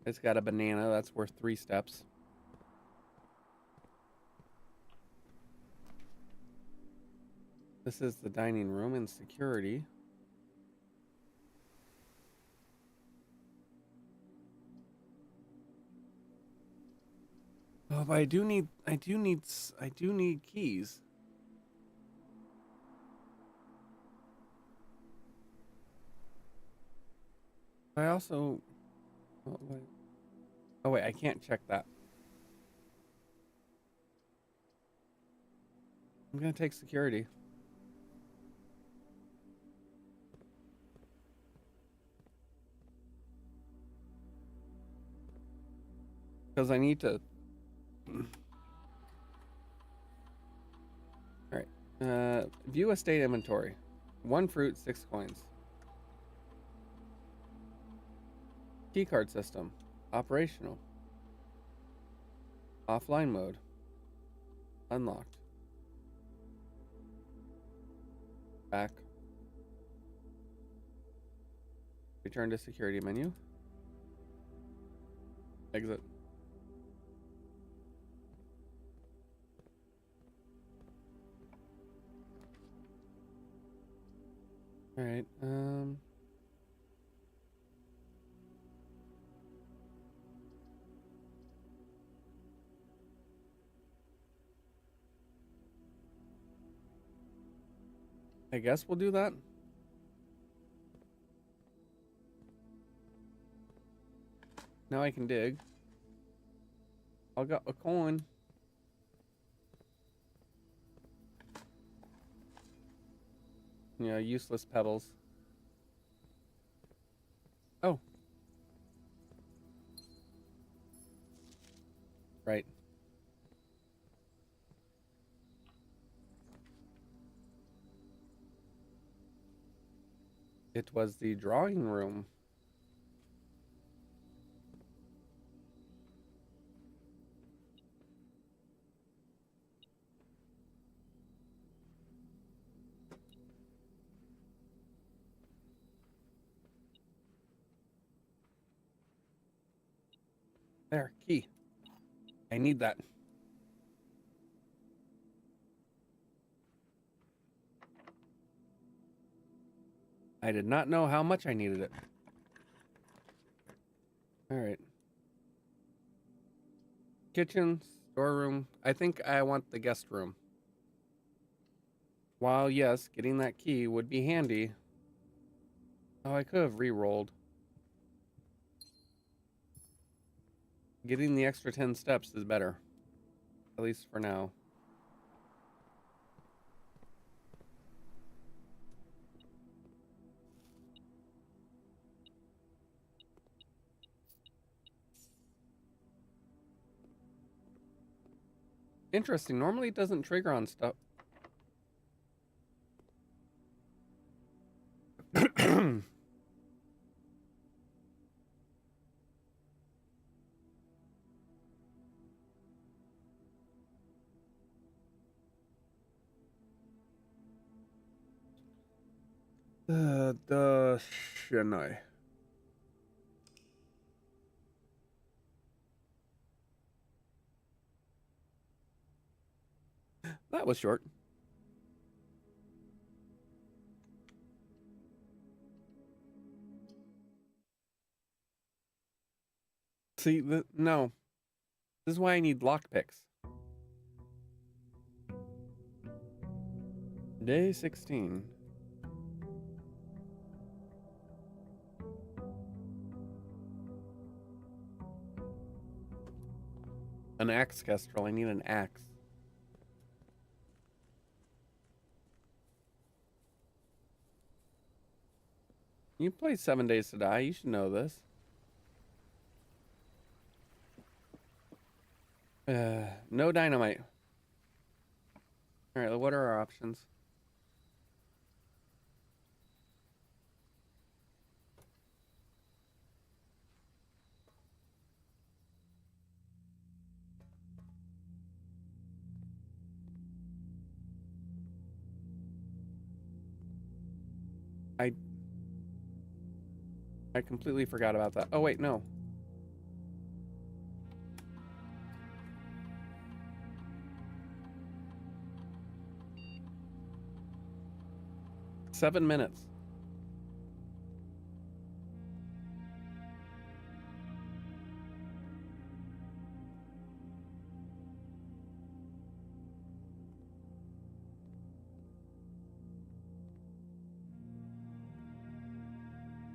It's got a banana. That's worth 3 steps. This is the dining room and security. Oh, but I do need keys. I also, oh wait, I can't check that. I'm gonna take security. Because I need to. Alright. View estate inventory. 1 fruit, 6 coins. Keycard system. Operational. Offline mode. Unlocked. Back. Return to security menu. Exit. All right. I guess we'll do that. Now I can dig. I got a coin. Yeah, useless pebbles. Oh. Right. It was the drawing room. There, key. I need that. I did not know how much I needed it. All right. Kitchen, storeroom. I think I want the guest room. While, yes, getting that key would be handy. Oh, I could have re-rolled. Getting the extra 10 steps is better. At least for now. Interesting. Normally it doesn't trigger on stuff. The Shinai. That was short. See, no. This is why I need lockpicks. Day 16. An axe, Kestrel. I need an axe. You play 7 Days to Die. You should know this. No dynamite. All right, what are our options? I completely forgot about that. Oh, wait, no. Seven minutes.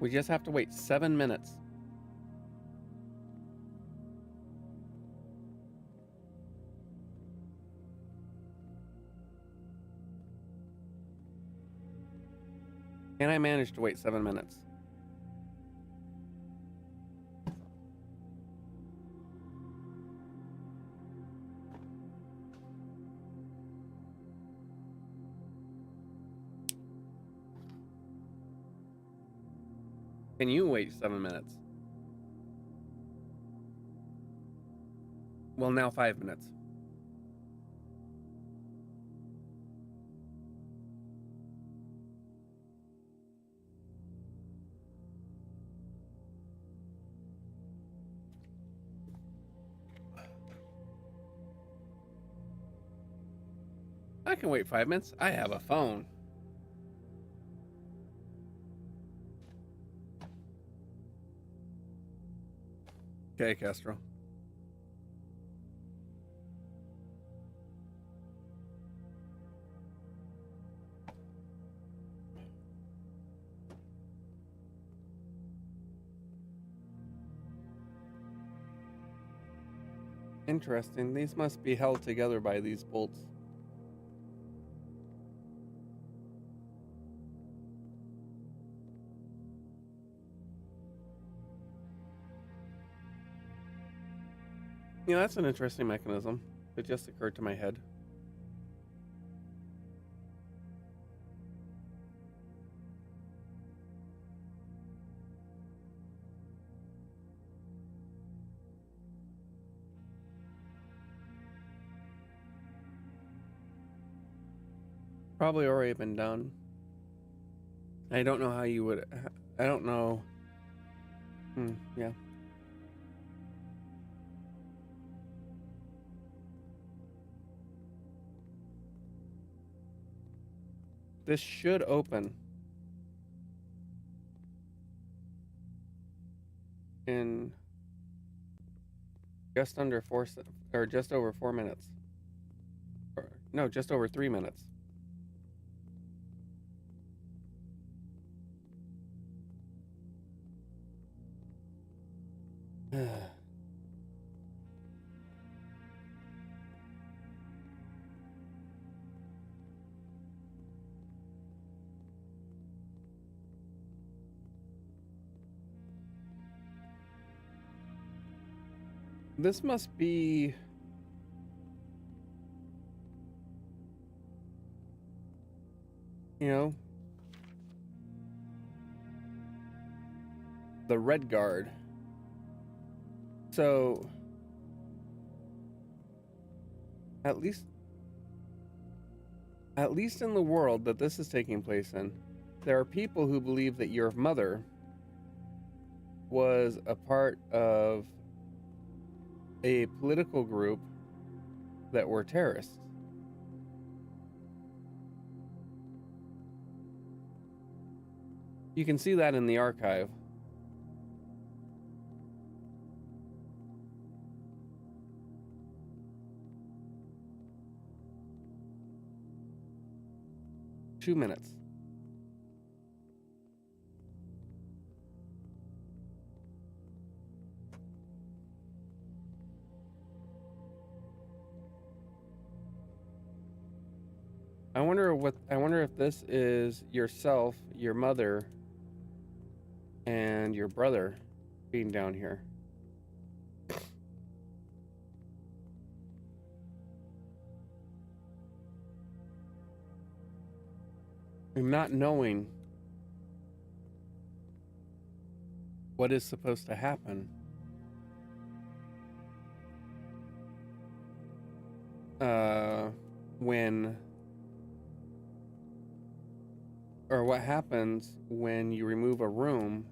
We just have to wait 7 minutes. And I managed to wait 7 minutes. Can you wait 7 minutes? Well, now 5 minutes. I can wait 5 minutes. I have a phone. Okay, Castro. Interesting. These must be held together by these bolts. Yeah, that's an interesting mechanism. It just occurred to my head. Probably already been done. I don't know how you would. I don't know. Yeah. This should open in just under or just over 4 minutes. Or, no, just over 3 minutes. This must be. You know, the Red Guard. So, at least in the world that this is taking place in, there are people who believe that your mother was a part of a political group that were terrorists. You can see that in the archive. Two minutes. I wonder if this is yourself, your mother, and your brother being down here. And not knowing what is supposed to happen. When or what happens when you remove a room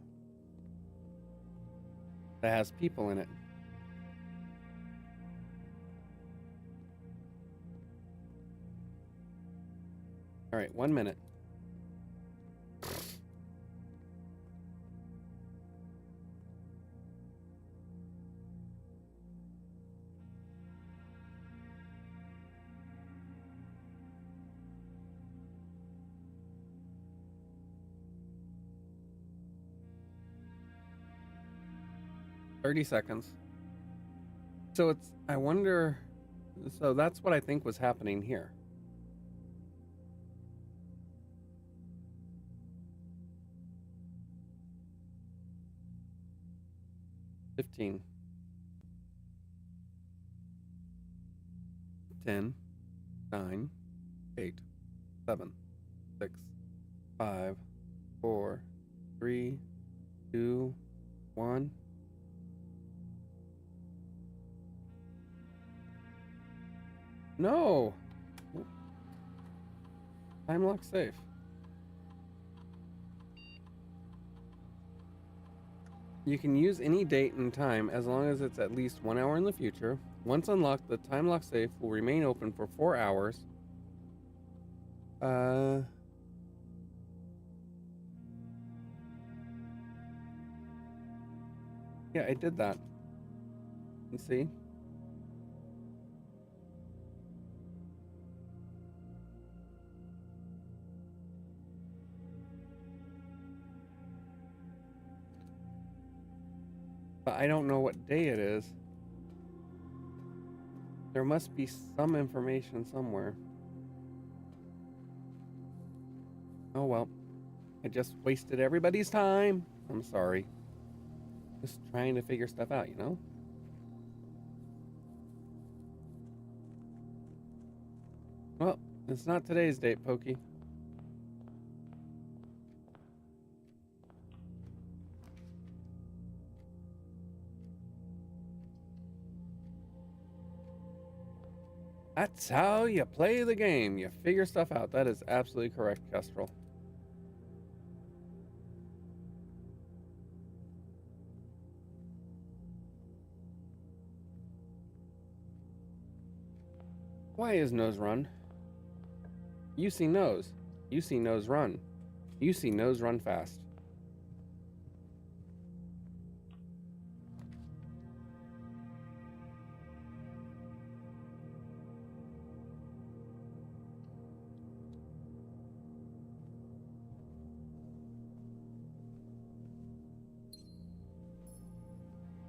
that has people in it. All right, 1 minute. $30 seconds. So I wonder, so that's what I think was happening here. $15. 10, 9, 8, 7, 6, 5, 4, 3, 2, 1. No! Time lock safe. You can use any date and time as long as it's at least 1 hour in the future. Once unlocked, the time lock safe will remain open for 4 hours. Yeah, I did that. and see. But I don't know what day it is. There must be some information somewhere. Oh well. I just wasted everybody's time. I'm sorry. Just trying to figure stuff out, you know? Well, it's not today's date, Pokey. That's how you play the game. You figure stuff out. That is absolutely correct, Kestrel. Why is Nose run? You see Nose. You see Nose run. You see Nose run fast.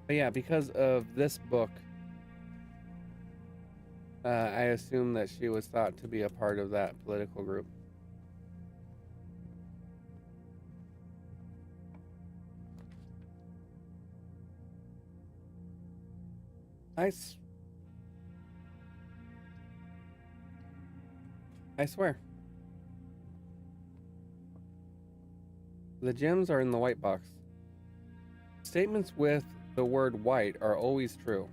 But yeah, because of this book, I assume that she was thought to be a part of that political group. I swear. The gems are in the white box. Statements with the word white are always true.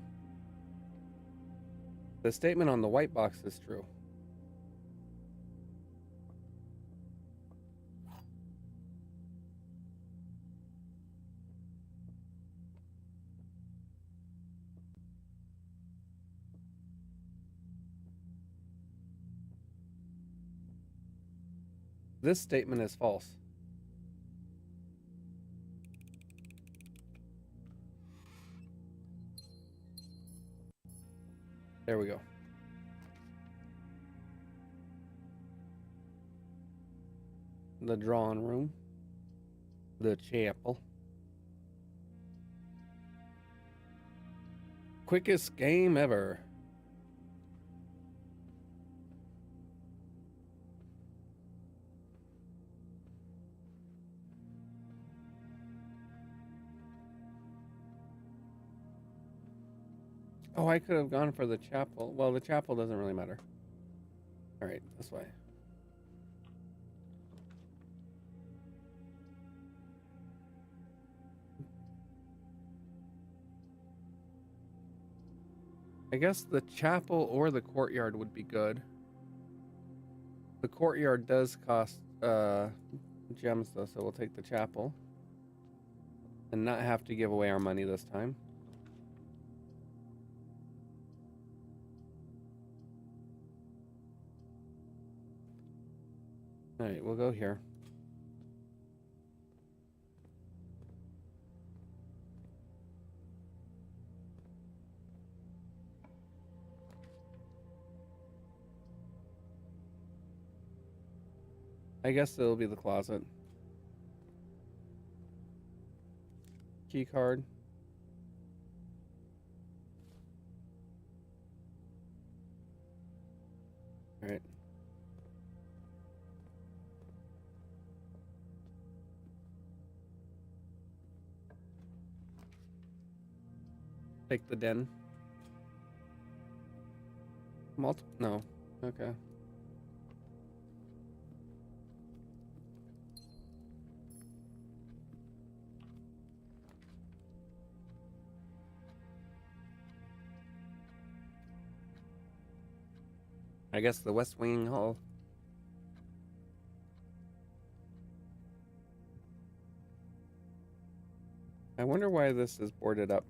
The statement on the white box is true. This statement is false. There we go. The drawing room. The chapel. Quickest game ever. Oh, I could have gone for the chapel. Well, the chapel doesn't really matter. All right, this way. I guess the chapel or the courtyard would be good. The courtyard does cost gems though, so we'll take the chapel and not have to give away our money this time. All right, we'll go here. I guess it'll be the closet. Key card. All right. Take the den. No. Okay. I guess the West Wing Hall. I wonder why this is boarded up.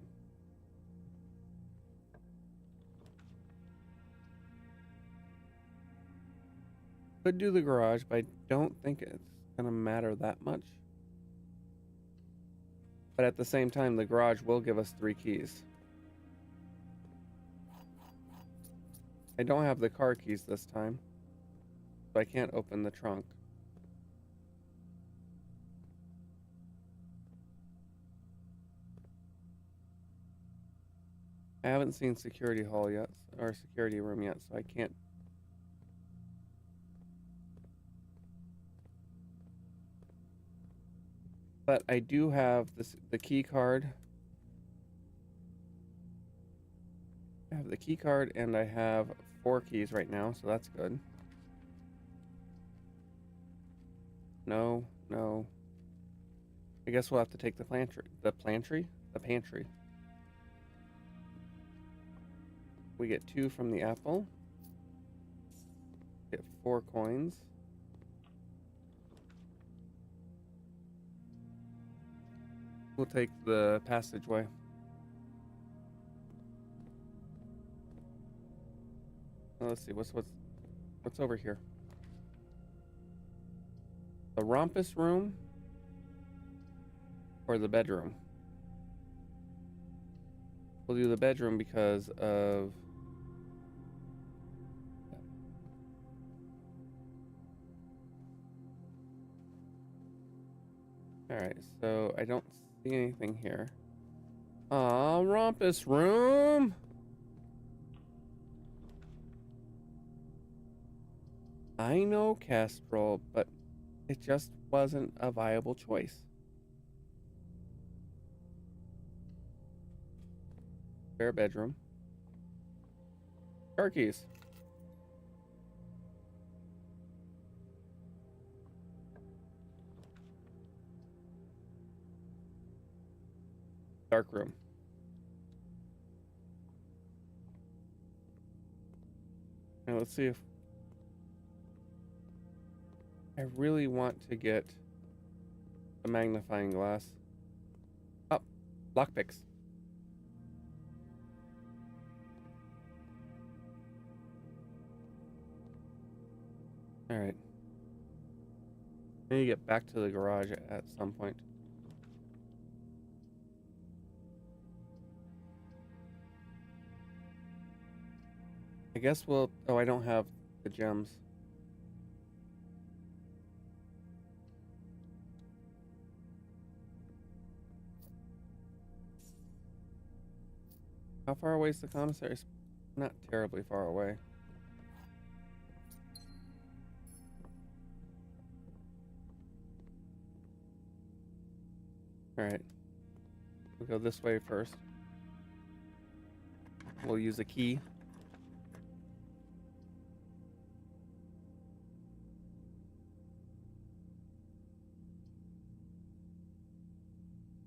Could do the garage, but I don't think it's gonna matter that much. But at the same time, the garage will give us 3 keys. I don't have the car keys this time, so I can't open the trunk. I haven't seen security hall yet, or security room yet, so I can't. But I do have the key card. I have the key card and I have 4 keys right now, so that's good. No, no. I guess we'll have to take the pantry. The pantry? The pantry. We get 2 from the apple. Get 4 coins. We'll take the passageway. Oh, let's see, what's over here? The Rompus room or the bedroom? We'll do the bedroom because of Alright, so I don't see anything here. Aw, Rompus room! I know Castrol, but it just wasn't a viable choice. Spare bedroom. Car keys. Dark room. Now let's see if I really want to get the magnifying glass. Oh, lockpicks. Alright. I need to get back to the garage at some point. I guess we'll... Oh, I don't have the gems. How far away is the commissary? It's not terribly far away. Alright. We'll go this way first. We'll use a key.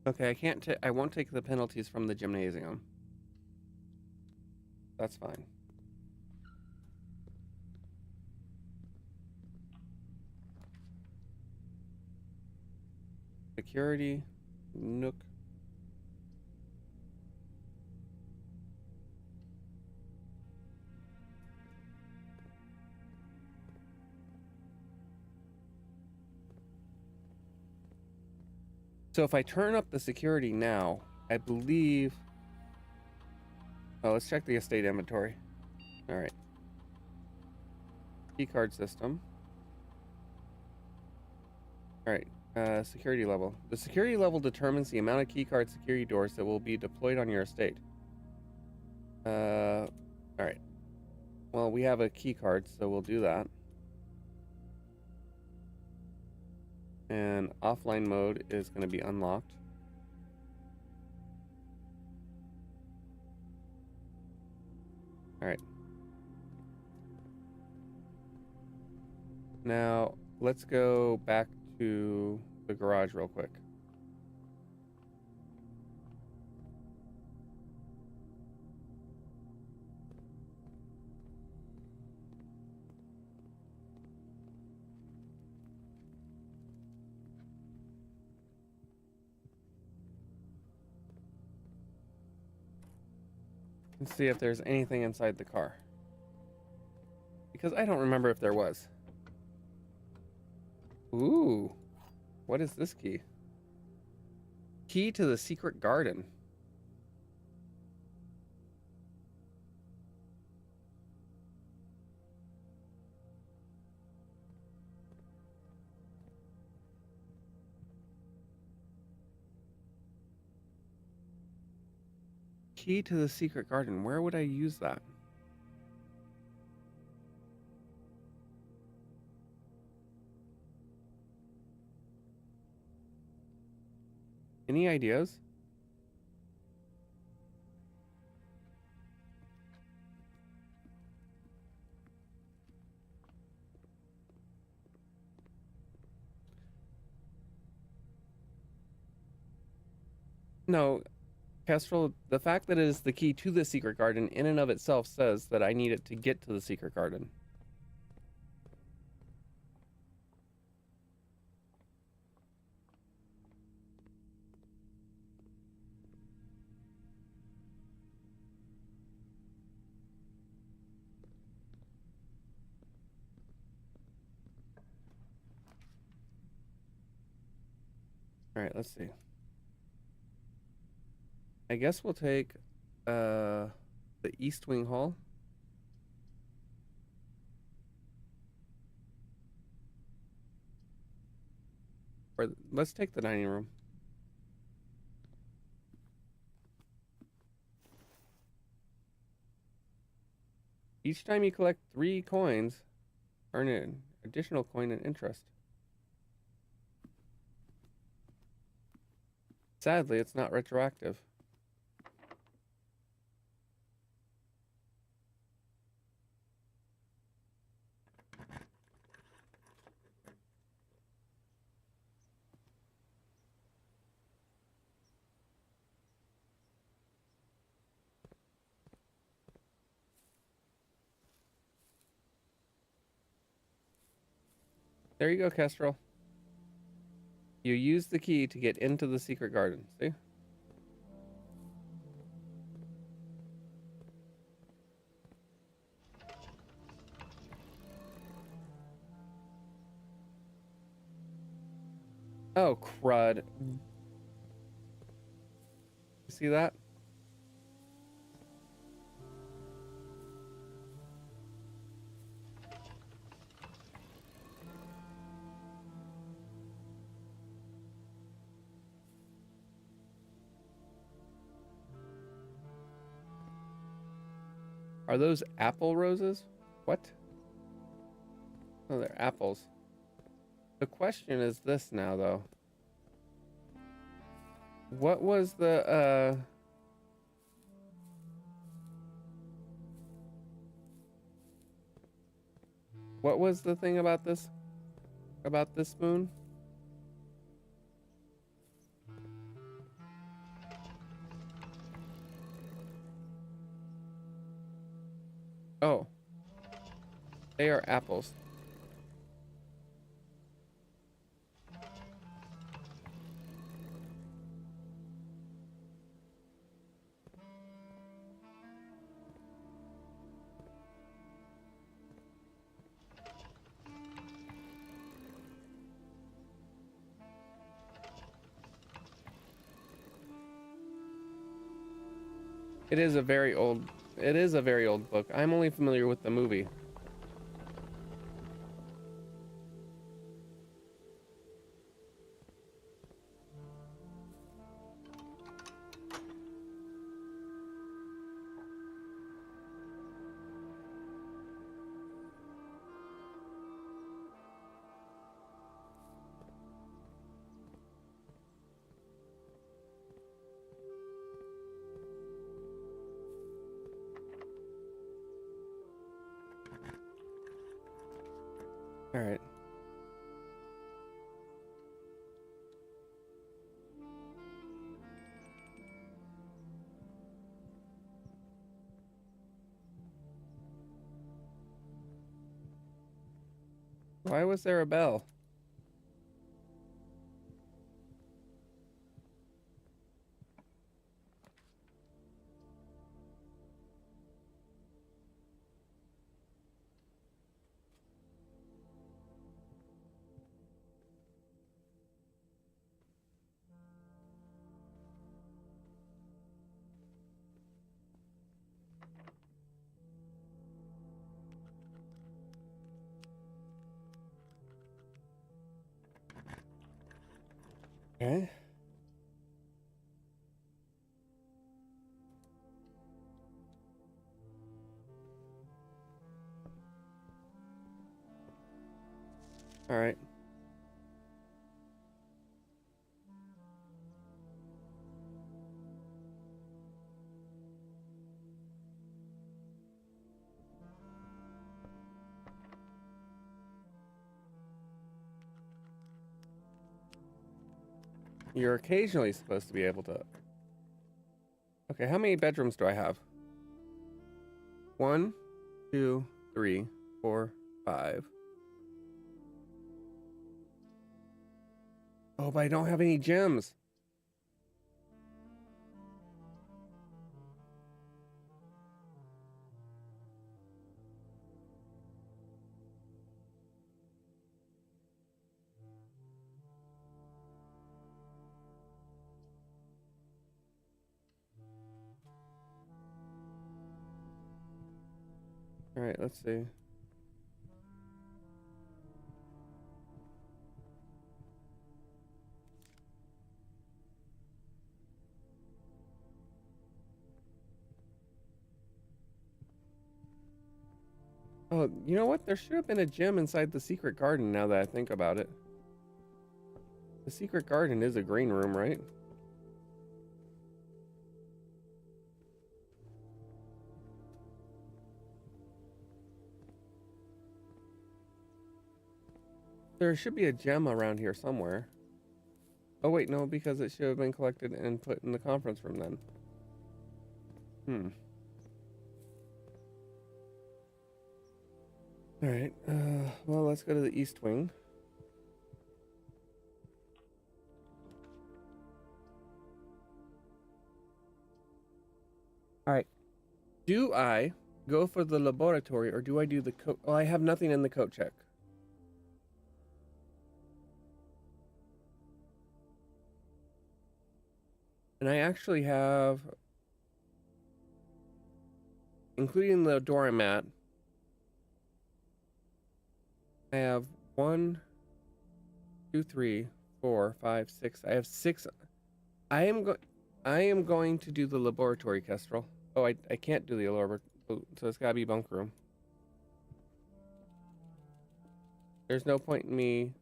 Okay, I won't take the penalties from the gymnasium. That's fine. Security, Nook. So if I turn up the security now, I believe... Oh, let's check the estate inventory. Alright. Keycard system. Alright, security level. The security level determines the amount of keycard security doors that will be deployed on your estate. Alright. Well, we have a keycard, so we'll do that. And offline mode is going to be unlocked. Alright. Now, let's go back to the garage real quick. Let's see if there's anything inside the car. Because I don't remember if there was. Ooh. What is this key? Key to the secret garden. I Key to the secret garden. Where would I use that? Any ideas? No, Kestrel, the fact that it is the key to the secret garden in and of itself says that I need it to get to the secret garden. All right, let's see. I guess we'll take the East Wing Hall. Or let's take the dining room. Each time you collect 3 coins, earn an additional coin and interest. Sadly, it's not retroactive. There you go, Kestrel. You use the key to get into the secret garden. See? Oh, crud. You see that? Are those apple roses? What? Oh, they're apples. The question is this now, though. What was the, what was the thing about this moon? Oh. They are apples. It is a very old book. I'm only familiar with the movie. All right. Why was there a bell? Okay. All right. You're occasionally supposed to be able to. Okay, how many bedrooms do I have? 1, 2, 3, 4, 5. Oh, but I don't have any gems. All right, let's see. Oh, you know what? There should have been a gem inside the secret garden now that I think about it. The secret garden is a green room, right? There should be a gem around here somewhere. Oh wait, no, because it should have been collected and put in the conference room then. Alright, well, let's go to the east wing. Alright. Do I go for the laboratory or do I do the coat? Oh, I have nothing in the coat check. And I actually have, including the door I'm at, I have 1, 2, 3, 4, 5, 6. I have 6. I am going to do the laboratory, Kestrel. Oh, I can't do the laboratory, so it's gotta be bunk room. There's no point in me.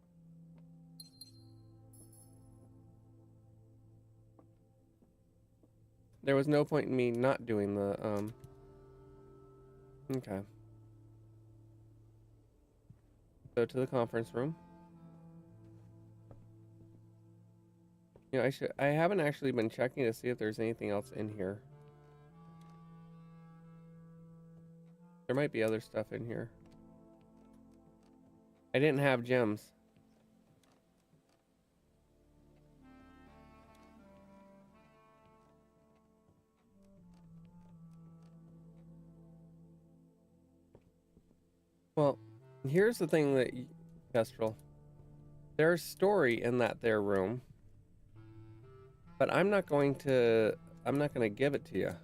There was no point in me not doing the okay. So to the conference room. You know, I haven't actually been checking to see if there's anything else in here. There might be other stuff in here. I didn't have gems. Well, here's the thing that, Kestrel. There's story in that there room. But I'm not going to give it to you.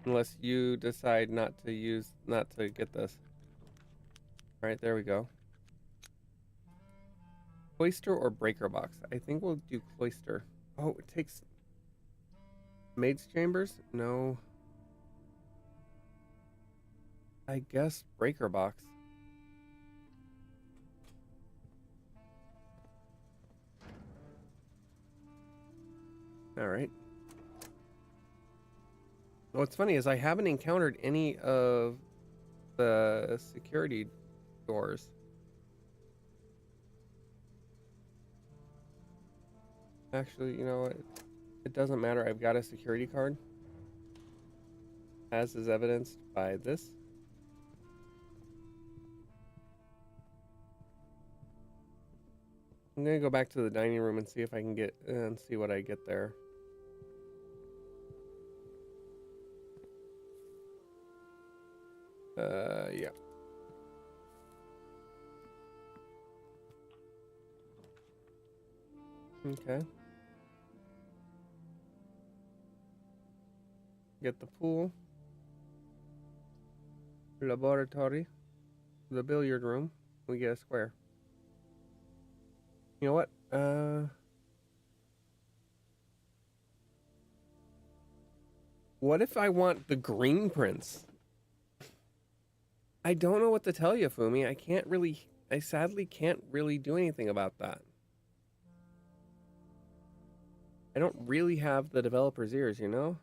Unless you decide not to get this. All right, there we go. Cloister or breaker box? I think we'll do cloister. Oh, it takes maid's chambers? No. I guess breaker box. All right. What's funny is I haven't encountered any of the security doors. Actually, you know what? It doesn't matter. I've got a security card. As is evidenced by this. I'm gonna go back to the dining room and see if I can get and see what I get there. Yeah. Okay. Get the pool. Laboratory. The billiard room. We get a square. You know what? What if I want the green prince? I don't know what to tell you, Fumi. I can't really. I sadly can't really do anything about that. I don't really have the developer's ears, you know?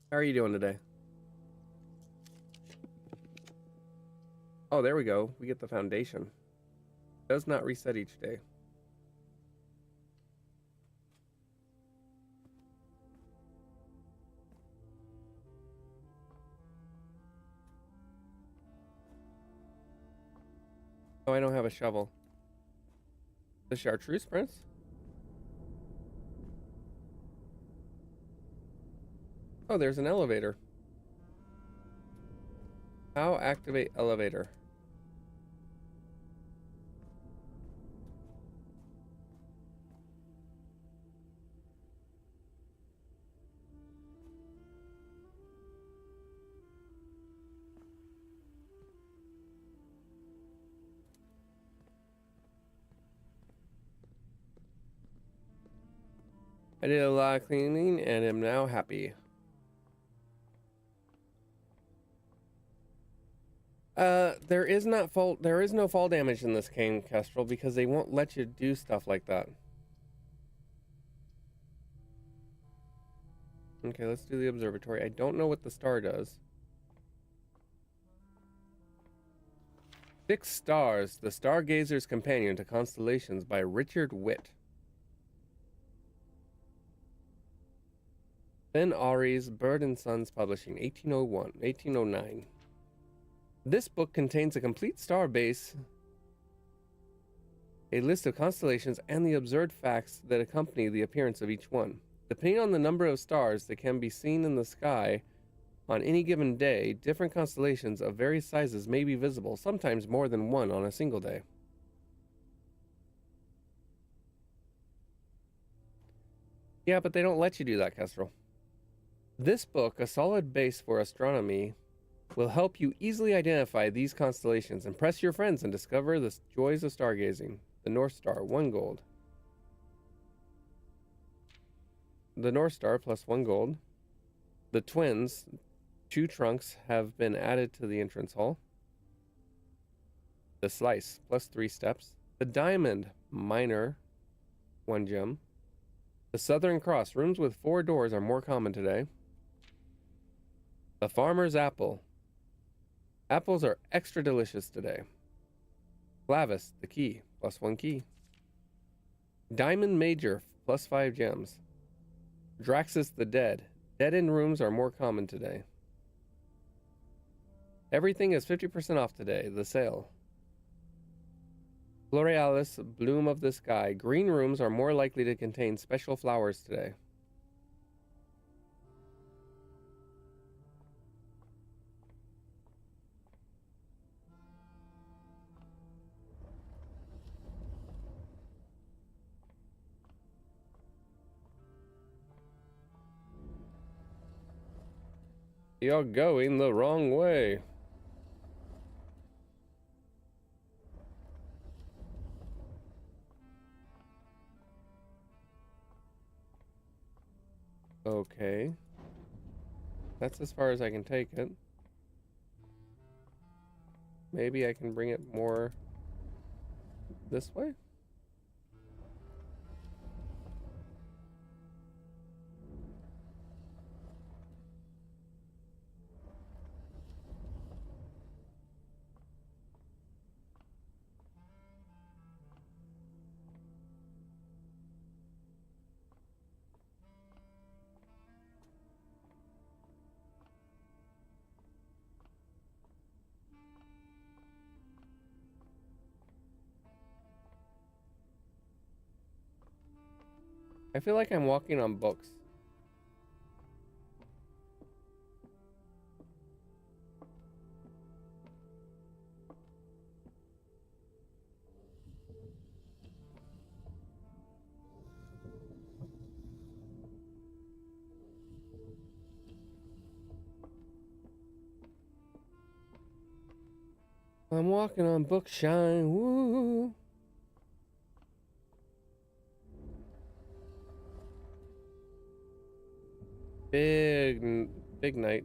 How are you doing today? Oh, there we go. We get the foundation. Does not reset each day. Oh, I don't have a shovel. The chartreuse prince? Oh, there's an elevator. How activate elevator? I did a lot of cleaning and am now happy. There is no fall damage in this game, Kestrel, because they won't let you do stuff like that. Okay, let's do the observatory. I don't know what the star does. 6 Stars, The Stargazer's Companion to Constellations by Richard Witt. Ben Ari's Bird and Sons Publishing, 1809. This book contains a complete star base, a list of constellations, and the observed facts that accompany the appearance of each one. Depending on the number of stars that can be seen in the sky on any given day, different constellations of various sizes may be visible, sometimes more than one on a single day. Yeah, but they don't let you do that, Kestrel. This book, a solid base for astronomy, will help you easily identify these constellations, impress your friends, and discover the joys of stargazing. The North Star, 1 gold. The North Star, plus 1 gold. The Twins, 2 trunks have been added to the entrance hall. The Slice, plus 3 steps. The Diamond, minor, 1 gem. The Southern Cross, rooms with 4 doors are more common today. The Farmer's Apple. Apples are extra delicious today. Clavis, the key, plus 1 key. Diamond Major, plus 5 gems. Draxus the Dead. Dead-end rooms are more common today. Everything is 50% off today, the sale. Florealis, Bloom of the Sky. Green rooms are more likely to contain special flowers today. You're going the wrong way. Okay. That's as far as I can take it. Maybe I can bring it more this way? I feel like I'm walking on books. I'm walking on bookshine. Woo. Big night.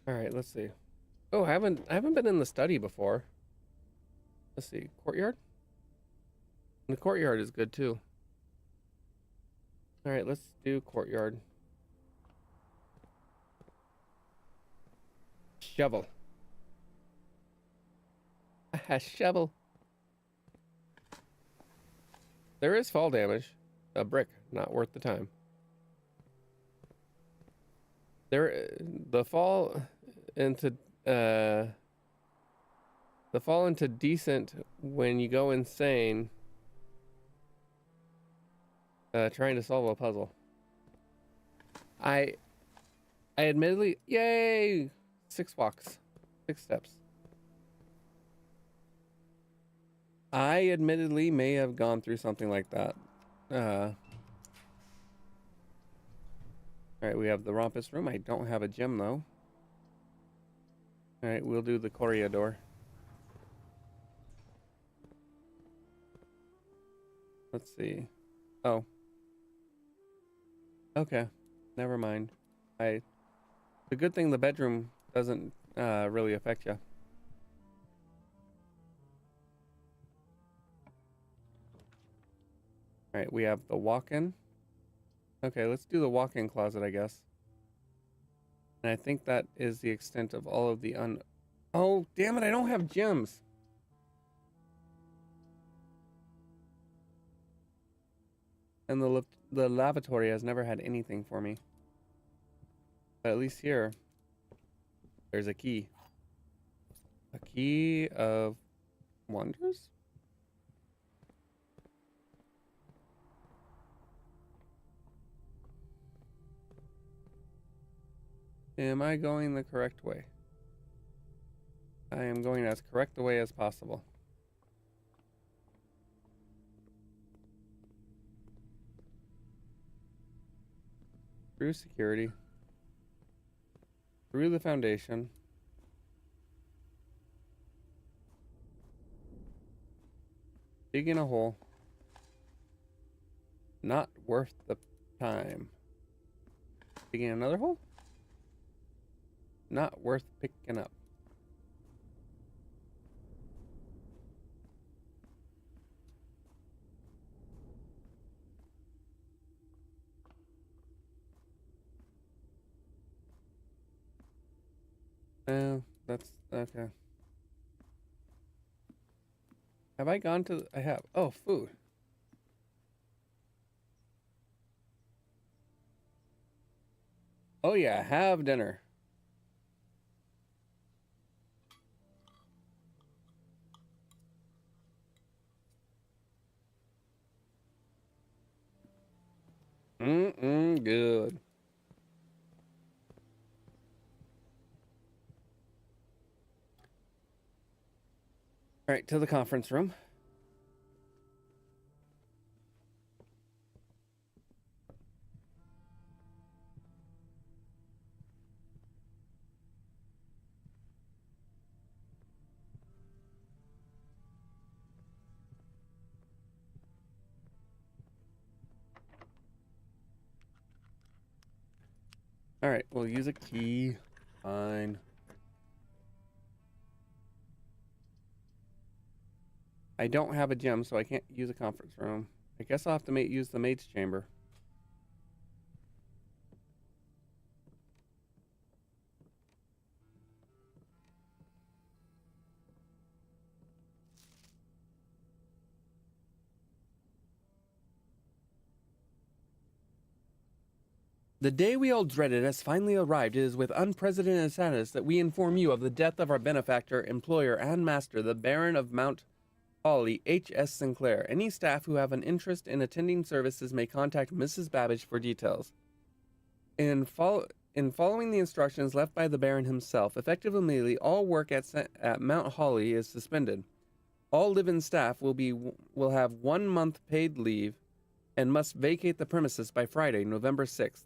All right, let's see. Oh, I haven't been in the study before. Let's see, courtyard. And the courtyard is good too. All right, let's do courtyard. Shovel. A shovel. There is fall damage. A brick, not worth the time. The fall into the fall into decent when you go insane trying to solve a puzzle. I admittedly, yay, 6 walks, 6 steps. I admittedly may have gone through something like that. All right, we have the Rompus room. I don't have a gym though. All right, we'll do the corridor. Let's see. Oh. Okay. Never mind. The good thing the bedroom doesn't really affect you. All right, we have the walk-in. Okay, let's do the walk-in closet, I guess. And I think that is the extent of all of the Oh, damn it, I don't have gyms. And the lavatory has never had anything for me. But at least here, there's a key. A key of wonders? Am I going the correct way? I am going as correct a way as possible. Through security. Through the foundation. Digging a hole. Not worth the time. Digging another hole? Not worth picking up. That's okay. Have I gone to? I have. Oh, food. Oh yeah, have dinner. Good. All right, to the conference room. All right, we'll use a key. Fine. I don't have a gym, so I can't use a conference room. I guess I'll have to use the maid's chamber. The day we all dreaded has finally arrived. It is with unprecedented sadness that we inform you of the death of our benefactor, employer, and master, the Baron of Mount Holly, H.S. Sinclair. Any staff who have an interest in attending services may contact Mrs. Babbage for details. In following the instructions left by the Baron himself, effective immediately, all work at Mount Holly is suspended. All live-in staff will have 1 month paid leave and must vacate the premises by Friday, November 6th.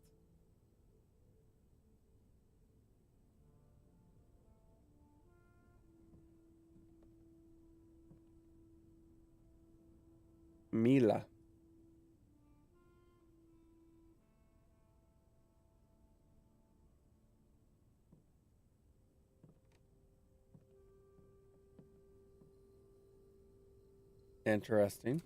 Mila. Interesting.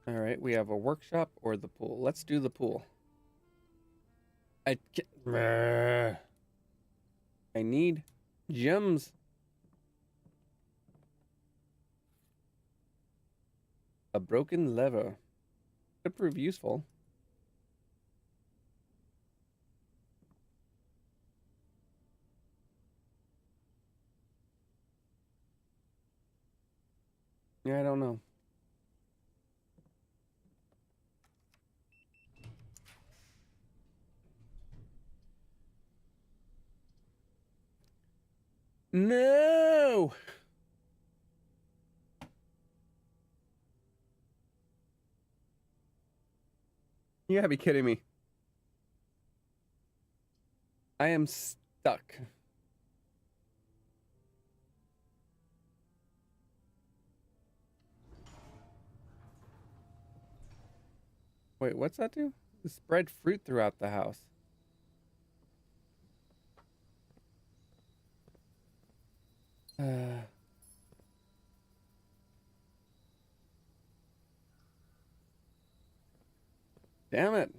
All right, we have a workshop or the pool. Let's do the pool. I need gems. A broken lever. Could prove useful. Yeah, I don't know. No! You gotta be kidding me. I am stuck. Wait, what's that do? Spread fruit throughout the house. Damn it.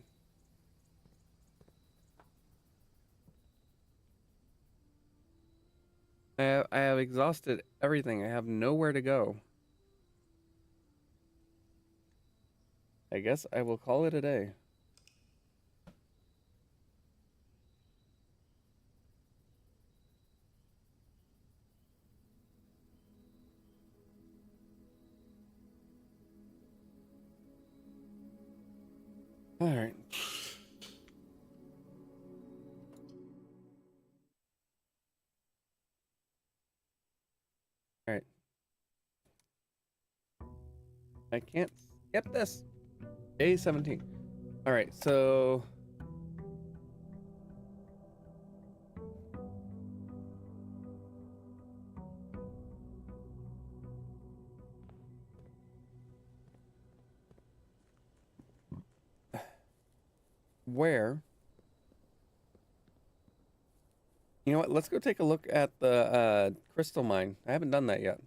I have exhausted everything. I have nowhere to go. I guess I will call it a day. All right. All right. I can't skip this. Day 17. All right, so where? You know what? Let's go take a look at the crystal mine. I haven't done that yet.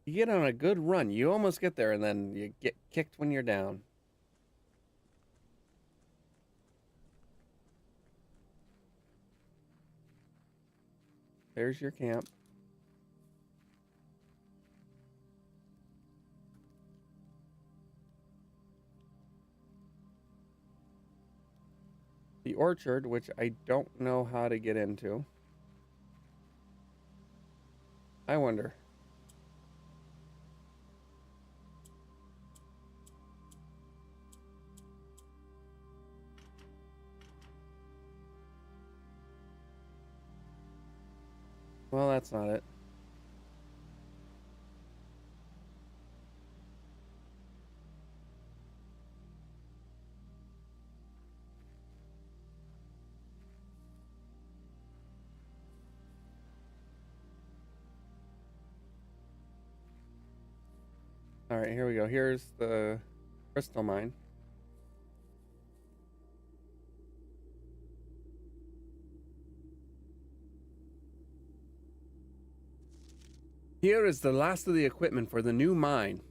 You get on a good run. You almost get there, and then you get kicked when you're down. There's your camp. The orchard, which I don't know how to get into. I wonder. Well, that's not it. All right, here we go. Here's the crystal mine. Here is the last of the equipment for the new mine.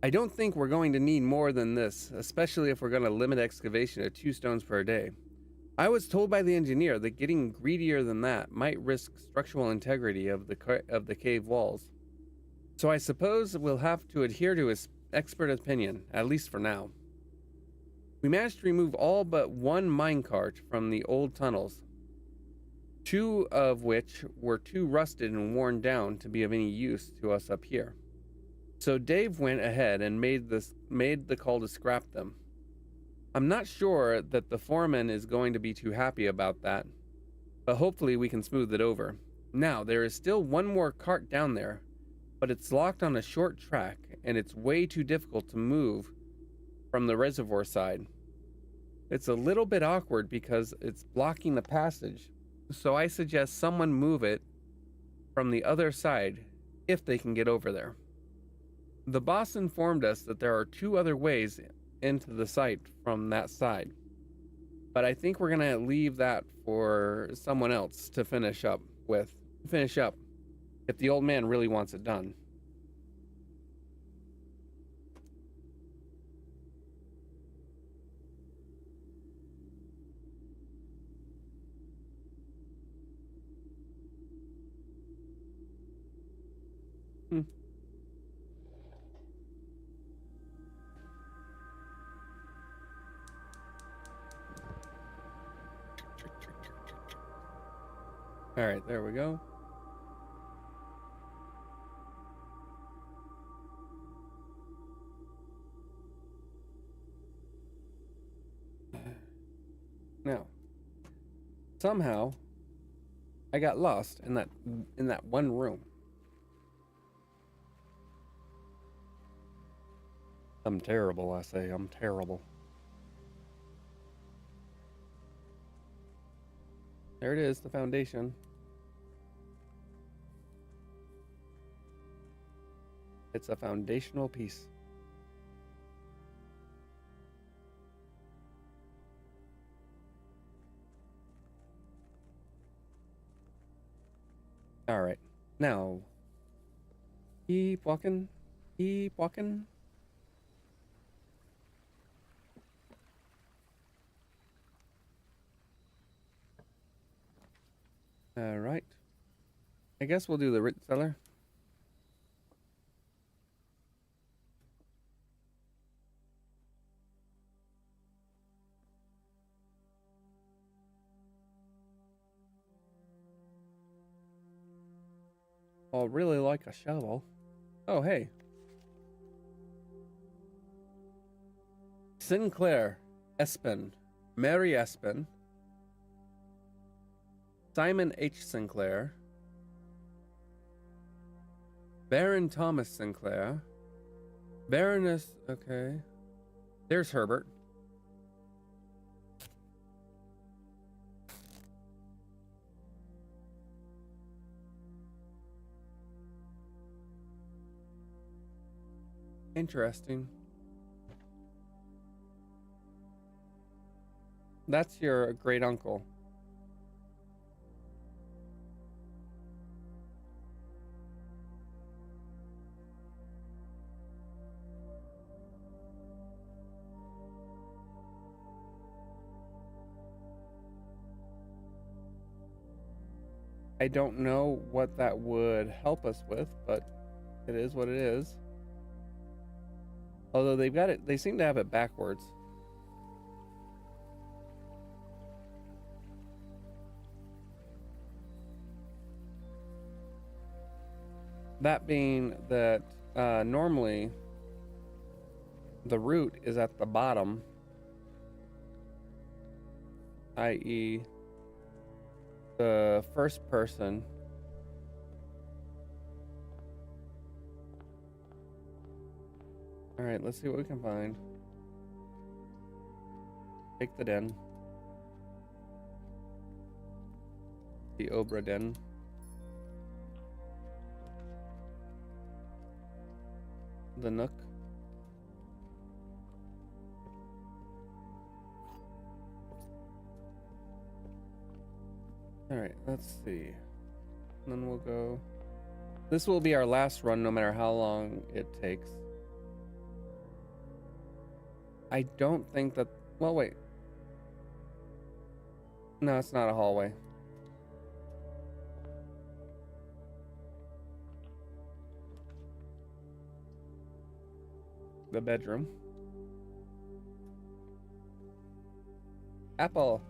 I don't think we're going to need more than this, especially if we're going to limit excavation to 2 stones per day. I was told by the engineer that getting greedier than that might risk structural integrity of the cave walls. So I suppose we'll have to adhere to his expert opinion, at least for now. We managed to remove all but 1 minecart from the old tunnels, 2 of which were too rusted and worn down to be of any use to us up here. So Dave went ahead and made the call to scrap them. I'm not sure that the foreman is going to be too happy about that, but hopefully we can smooth it over. Now, there is still 1 more cart down there, but it's locked on a short track and it's way too difficult to move from the reservoir side. It's a little bit awkward because it's blocking the passage, so I suggest someone move it from the other side if they can get over there. The boss informed us that there are 2 other ways into the site from that side. But I think we're gonna leave that for someone else to finish up with. Finish up if the old man really wants it done. Hmm. All right, there we go. Now, somehow, I got lost in that one room. I'm terrible, I say. I'm terrible. There it is, the foundation. It's a foundational piece. All right. Now, keep walking. Keep walking. All right. I guess we'll do the root cellar. I'll really like a shovel. Oh, hey. Sinclair Espen, Mary Espen, Simon H. Sinclair, Baron Thomas Sinclair, Baroness, okay. There's Herbert. Interesting. That's your great uncle. I don't know what that would help us with, but it is what it is. Although they've got it, they seem to have it backwards. That being that normally the root is at the bottom, i.e. the first person. All right, let's see what we can find. Take the den. The Obra den. The Nook. All right, let's see. And then we'll go. This will be our last run, no matter how long it takes. I don't think that. Well, wait. No, it's not a hallway. The bedroom. Apple.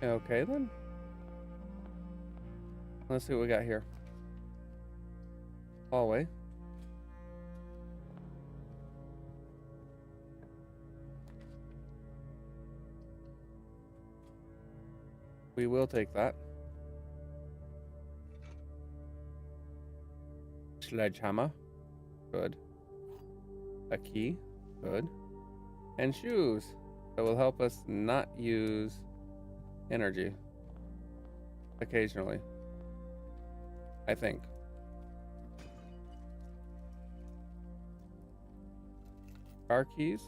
Okay then. Let's see what we got here. Hallway. We will take that. Sledgehammer. Good. A key. Good. And shoes. that will help us not use energy occasionally, I think. Car keys.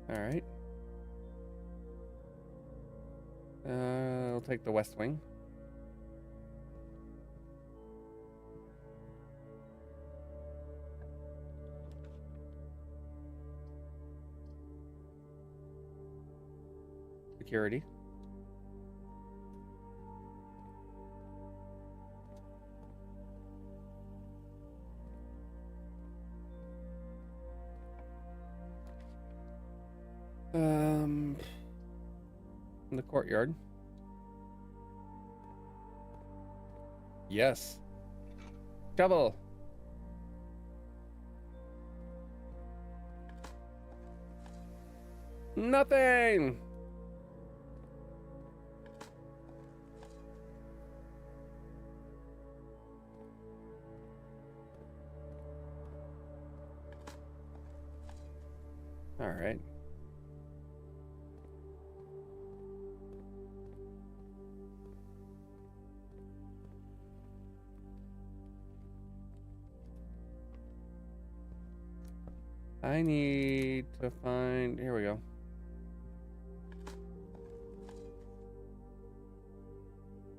All right. I'll take the West Wing. Security. In the courtyard. Yes. Shovel. Nothing. All right. I need to find, here we go.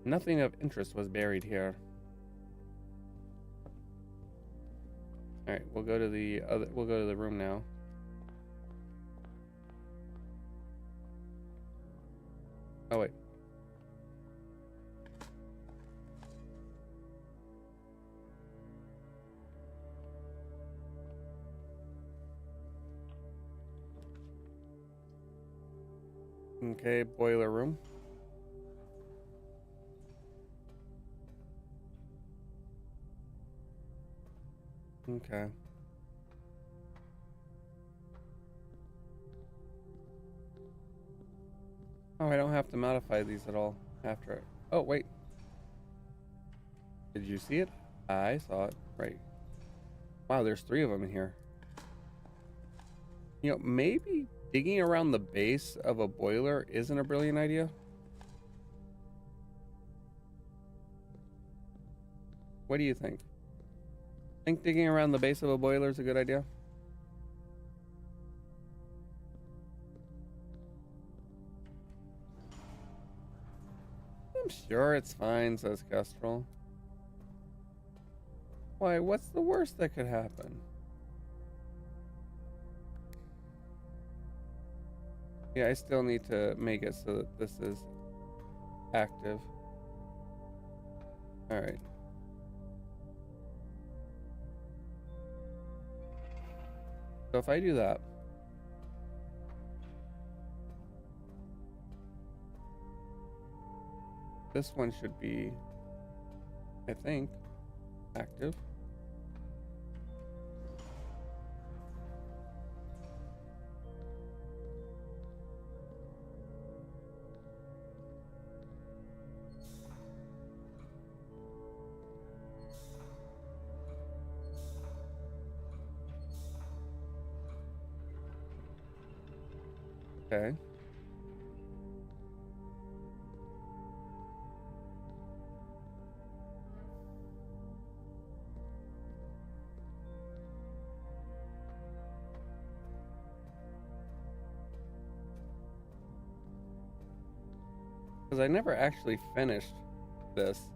Nothing of interest was buried here. All right, we'll go to the room now. Oh wait. Okay, boiler room. Okay. Oh, I don't have to modify these at all after it. Oh, wait. Did you see it? I saw it. Right. Wow, there's 3 of them in here. You know, maybe digging around the base of a boiler isn't a brilliant idea. What do you think? Think digging around the base of a boiler is a good idea? I'm sure it's fine, says Kestrel. Why, what's the worst that could happen? Yeah, I still need to make it so that this is active. Alright. So if I do that, this one should be, I think, active. Okay. Because I never actually finished this.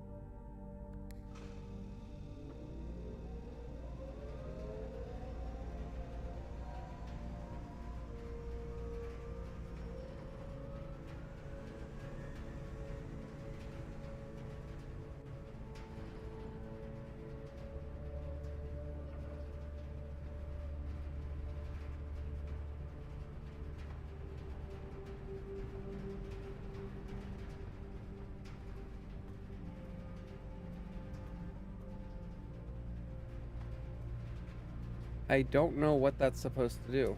I don't know what that's supposed to do.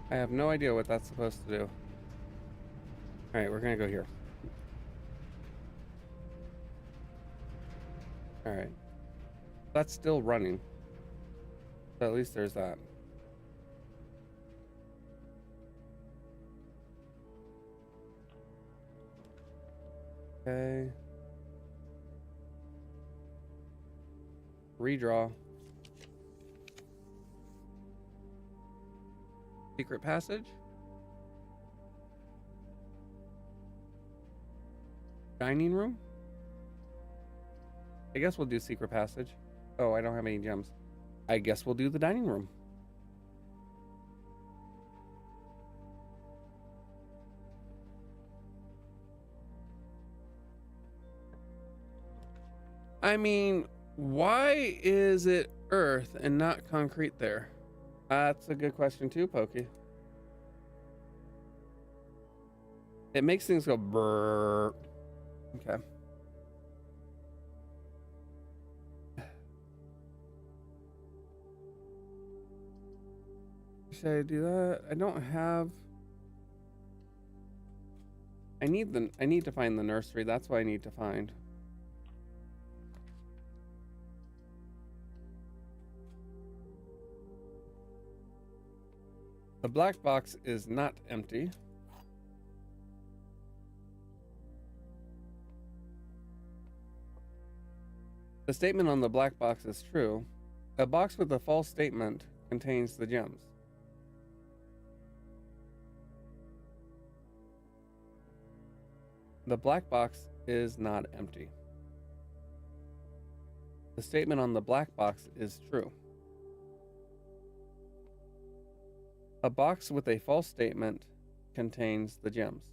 I have no idea what that's supposed to do. Alright, we're gonna go here. Alright. That's still running. So at least there's that. Okay. Redraw. Secret passage? Dining room? I guess we'll do secret passage. Oh, I don't have any gems. I guess we'll do the dining room. I mean, why is it earth and not concrete there? That's a good question too, Pokey. It makes things go brrr. Okay. Should I do that? I don't have. I need to find the nursery. That's what I need to find. The black box is not empty. The statement on the black box is true. A box with a false statement contains the gems. The black box is not empty. The statement on the black box is true. A box with a false statement contains the gems.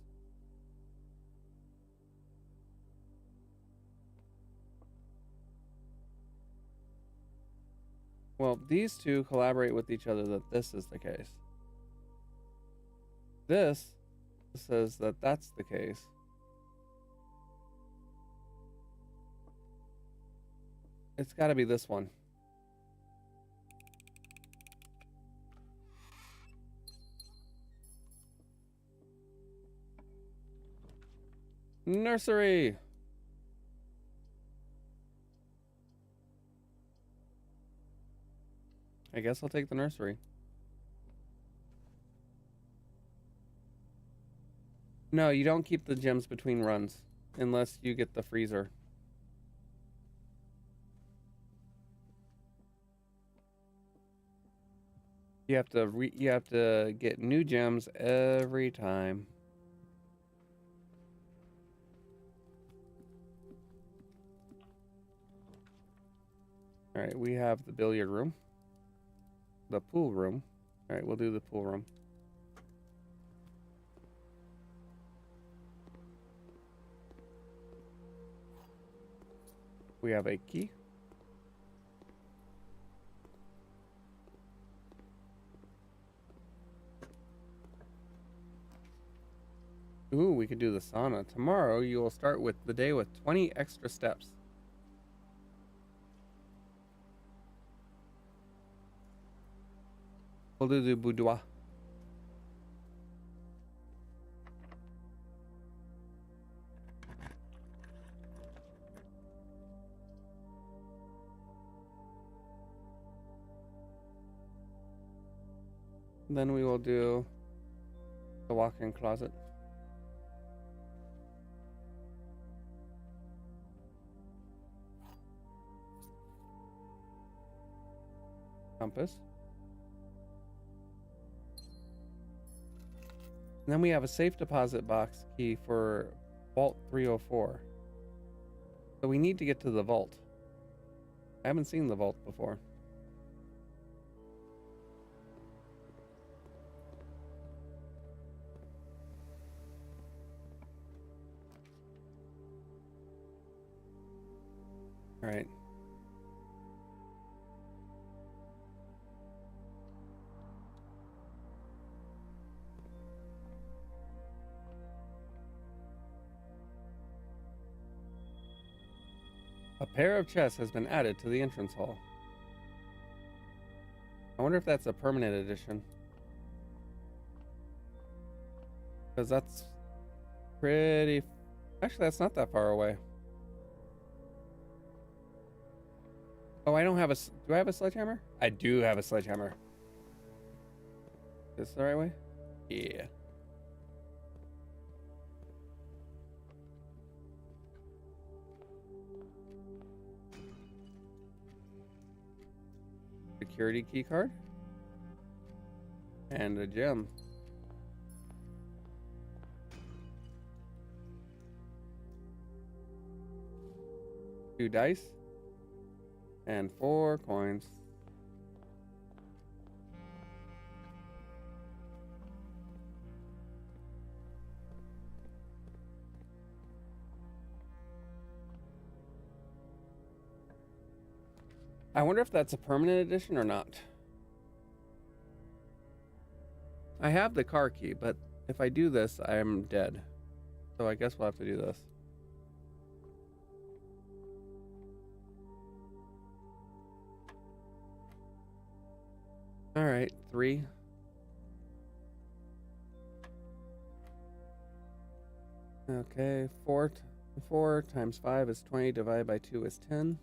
Well, these two collaborate with each other that this is the case. This says that that's the case. It's got to be this one. Nursery. I guess I'll take the nursery. No, you don't keep the gems between runs unless you get the freezer. You have to get new gems every time. All right, we have the billiard room, the pool room. All right, we'll do the pool room. We have a key. Ooh, we could do the sauna. Tomorrow you will start with the day with 20 extra steps. We'll do the boudoir. Then we will do the walk-in closet. Compass. And then we have a safe deposit box key for Vault 304. So we need to get to the vault. I haven't seen the vault before. All right. A pair of chests has been added to the entrance hall. I wonder if that's a permanent addition. Because that's pretty... Actually, that's not that far away. Oh, I don't have a... Do I have a sledgehammer? I do have a sledgehammer. Is this the right way? Yeah. Security key card. And a gem. Two dice. And 4 coins. I wonder if that's a permanent edition or not. I have the car key, but if I do this, I'm dead. So I guess we'll have to do this. All right, 3. Okay, 4 times 5 is 20, divided by 2 is 10.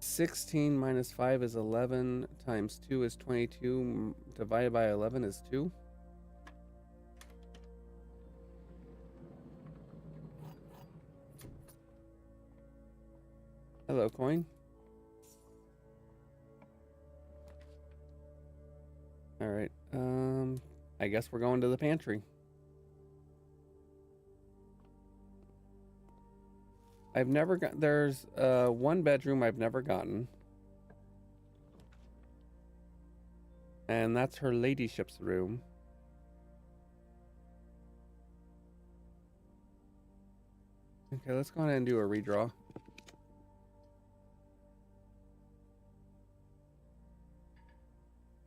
16 minus 5 is 11, times 2 is 22, divided by 11 is 2. Hello, coin. All right, I guess we're going to the pantry. I've never got, there's one bedroom I've never gotten. And that's her ladyship's room. Okay, let's go ahead and do a redraw.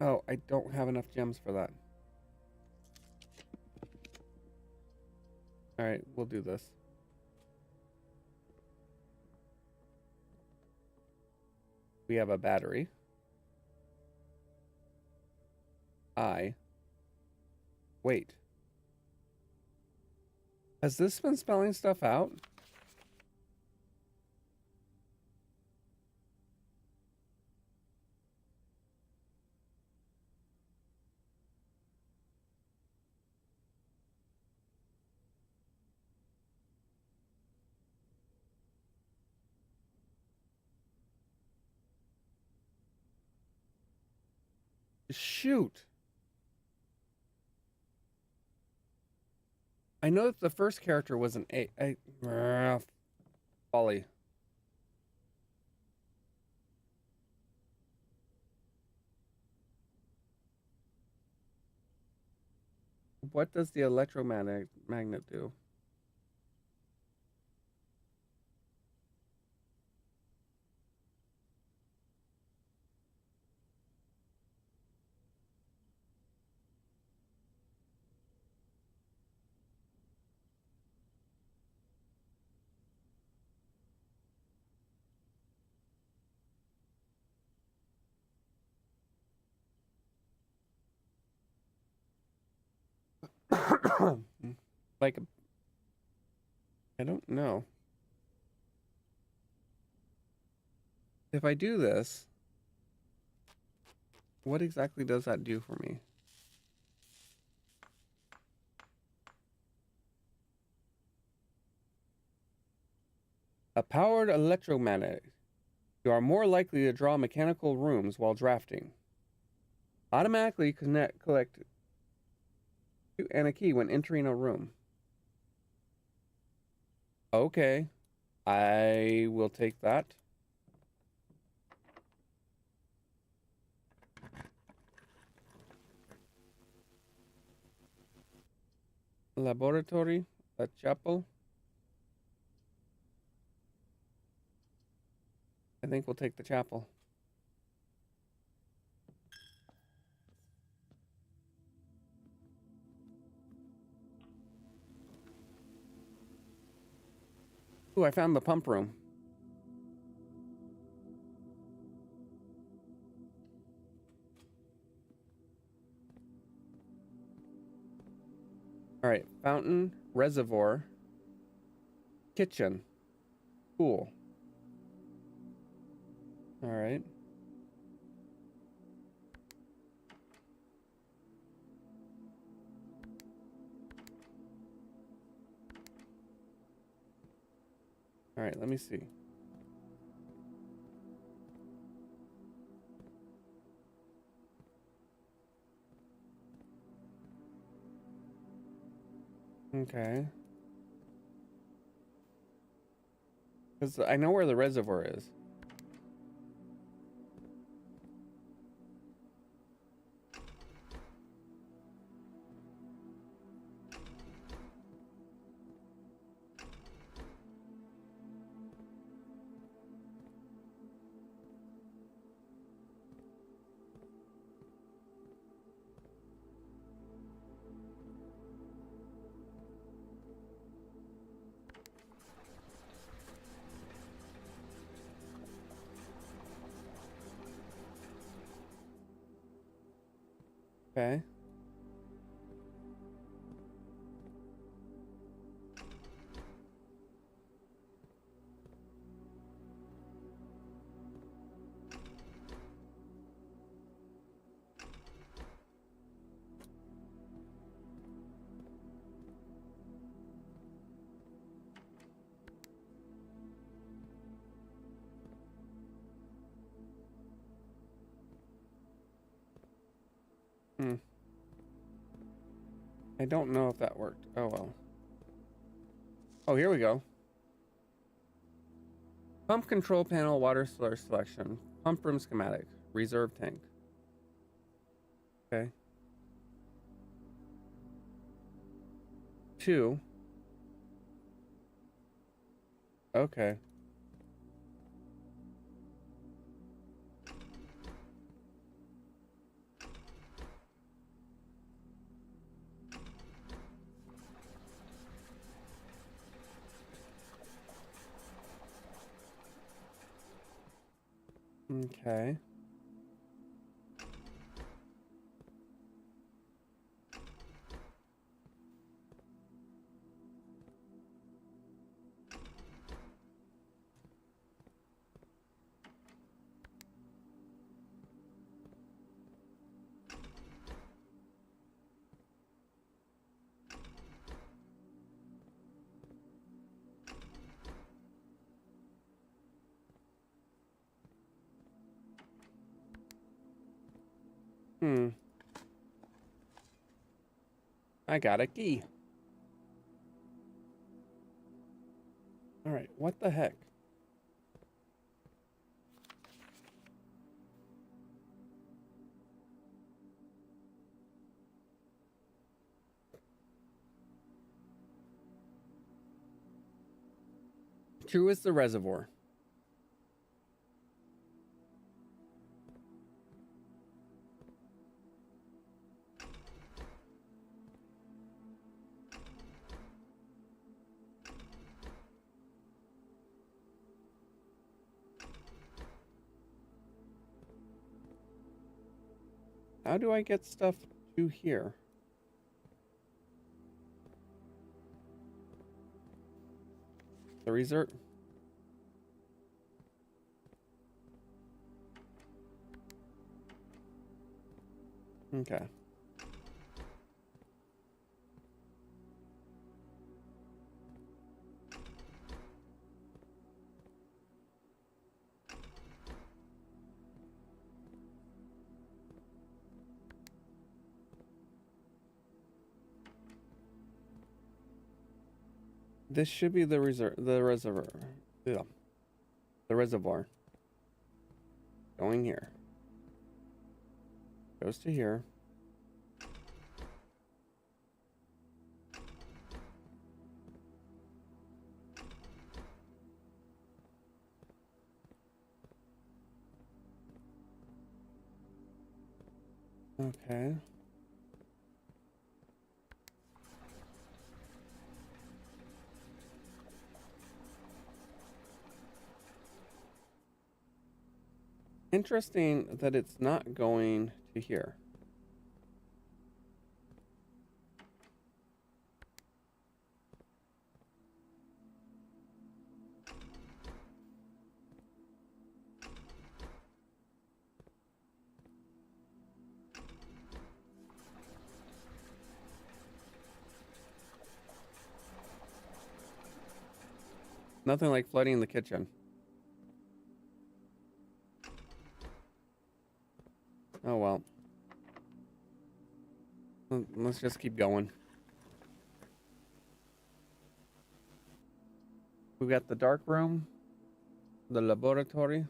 Oh, I don't have enough gems for that. All right, we'll do this. We have a battery. Wait. Has this been spelling stuff out? Shoot. I know that the first character was an A. Folly. What does the electromagnet do? Like, I don't know. If I do this, what exactly does that do for me? A powered electromagnet. You are more likely to draw mechanical rooms while drafting. Automatically collect and a key when entering a room. Okay. I will take that. Laboratory, a chapel. I think we'll take the chapel. Ooh, I found the pump room. All right, fountain, reservoir, kitchen, pool. All right. All right, let me see. Okay. Because I know where the reservoir is. Okay. Hmm. I don't know if that worked. Oh well. Oh, here we go. Pump control panel, water source selection, pump room schematic, reserve tank. Okay. 2. Okay. Okay. Hmm. I got a key. All right. What the heck? True is the reservoir. How do I get stuff to here? The reserve. Okay. This should be the reservoir. Yeah. The reservoir. Going here. Goes to here. Okay. Interesting that it's not going to here. Nothing like flooding the kitchen. Oh well. Let's just keep going. We got the dark room, the laboratory,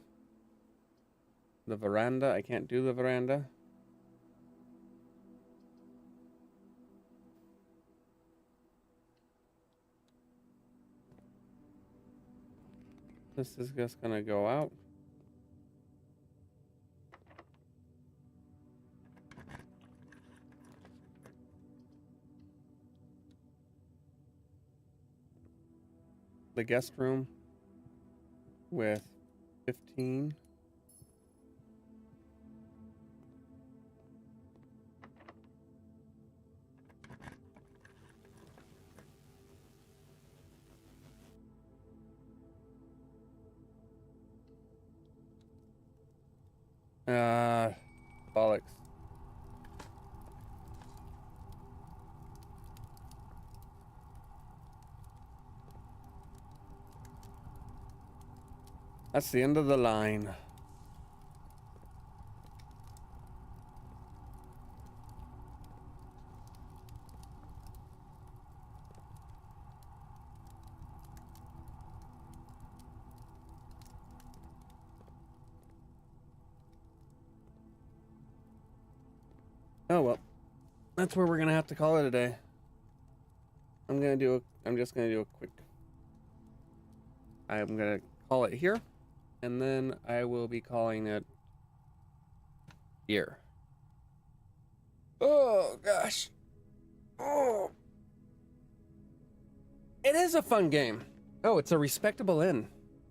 the veranda. I can't do the veranda. This is just gonna go out. The guest room with 15. Bollocks. That's the end of the line. Oh well. That's where we're gonna have to call it a day. I'm just gonna do a quick. I'm gonna call it here, and then I will be calling it here. Oh gosh. Oh. It is a fun game. Oh, it's a respectable inn.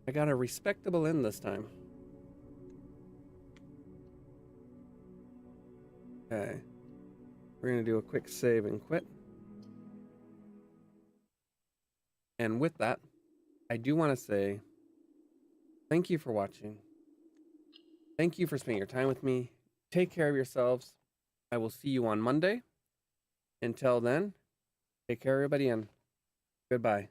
I got a respectable inn this time. Okay. We're gonna do a quick save and quit. And with that, I do want to say thank you for watching. Thank you for spending your time with me. Take care of yourselves. I will see you on Monday. Until then, take care, everybody, and goodbye.